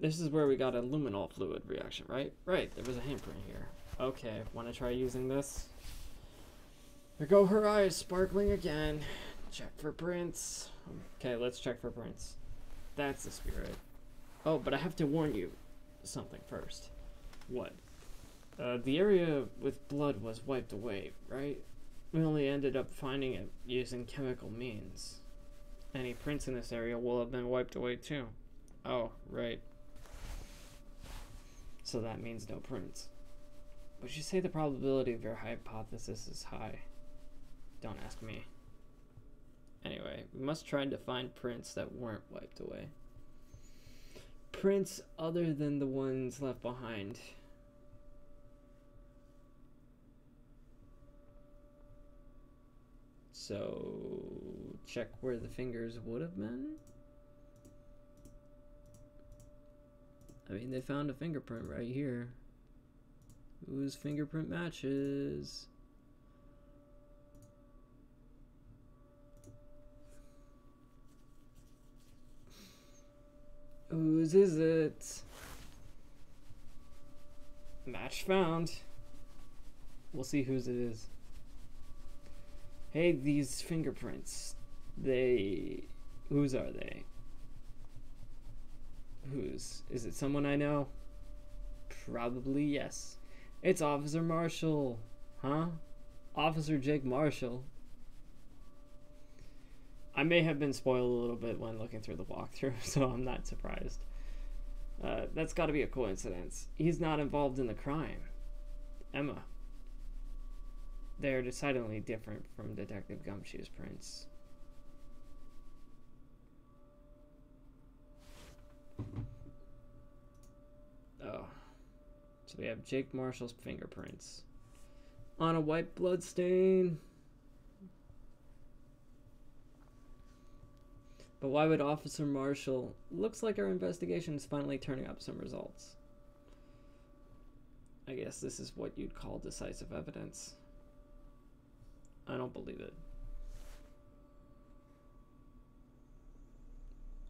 Speaker 2: This is where we got a luminol fluid reaction, right? Right, there was a handprint here. Okay, want to try using this? There go her eyes, sparkling again. Check for prints. Okay, let's check for prints. That's the spirit. Oh, but I have to warn you something first. What? The area with blood was wiped away, right? We only ended up finding it using chemical means. Any prints in this area will have been wiped away too. Oh, right. So that means no prints. Would you say the probability of your hypothesis is high? Don't ask me. Anyway, we must try to find prints that weren't wiped away. Prints other than the ones left behind. So, check where the fingers would have been. I mean, they found a fingerprint right here. Whose fingerprint matches? Whose is it? Match found. We'll see whose it is. Hey, these fingerprints. Whose are they? Whose? Is it someone I know? Probably yes. It's Officer Marshall. Huh? Officer Jake Marshall. I may have been spoiled a little bit when looking through the walkthrough, so I'm not surprised. That's gotta be a coincidence. He's not involved in the crime. Emma. They're decidedly different from Detective Gumshoe's prints. Oh. So we have Jake Marshall's fingerprints on a white blood stain. But why would Officer Marshall... Looks like our investigation is finally turning up some results. I guess this is what you'd call decisive evidence. I don't believe it.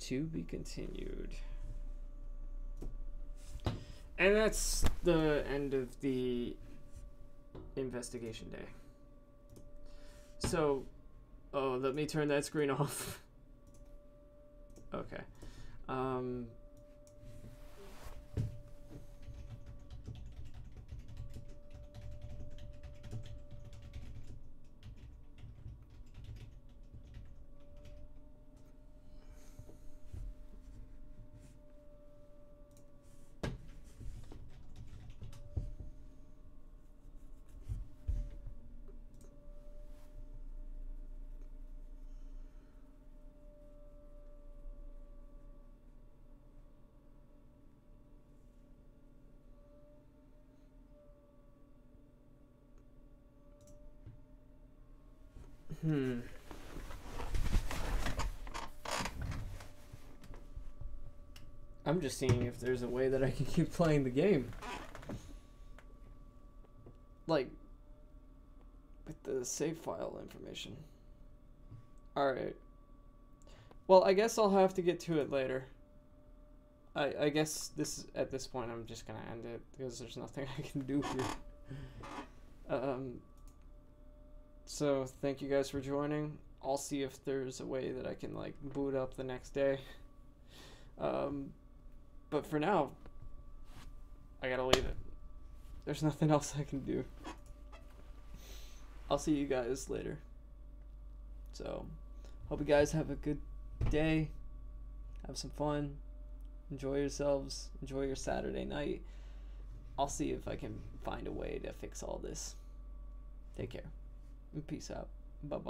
Speaker 2: To be continued. And that's the end of the investigation day. So, oh, let me turn that screen off. Okay. I'm just seeing if there's a way that I can keep playing the game. Like, with the save file information. Alright. Well, I guess I'll have to get to it later. I guess at this point I'm just gonna end it because there's nothing I can do here. So thank you guys for joining. I'll see if there's a way that I can like boot up the next day. But for now, I gotta leave it. There's nothing else I can do. I'll see you guys later. So, hope you guys have a good day. Have some fun. Enjoy yourselves. Enjoy your Saturday night. I'll see if I can find a way to fix all this. Take care. And peace out. Bye-bye.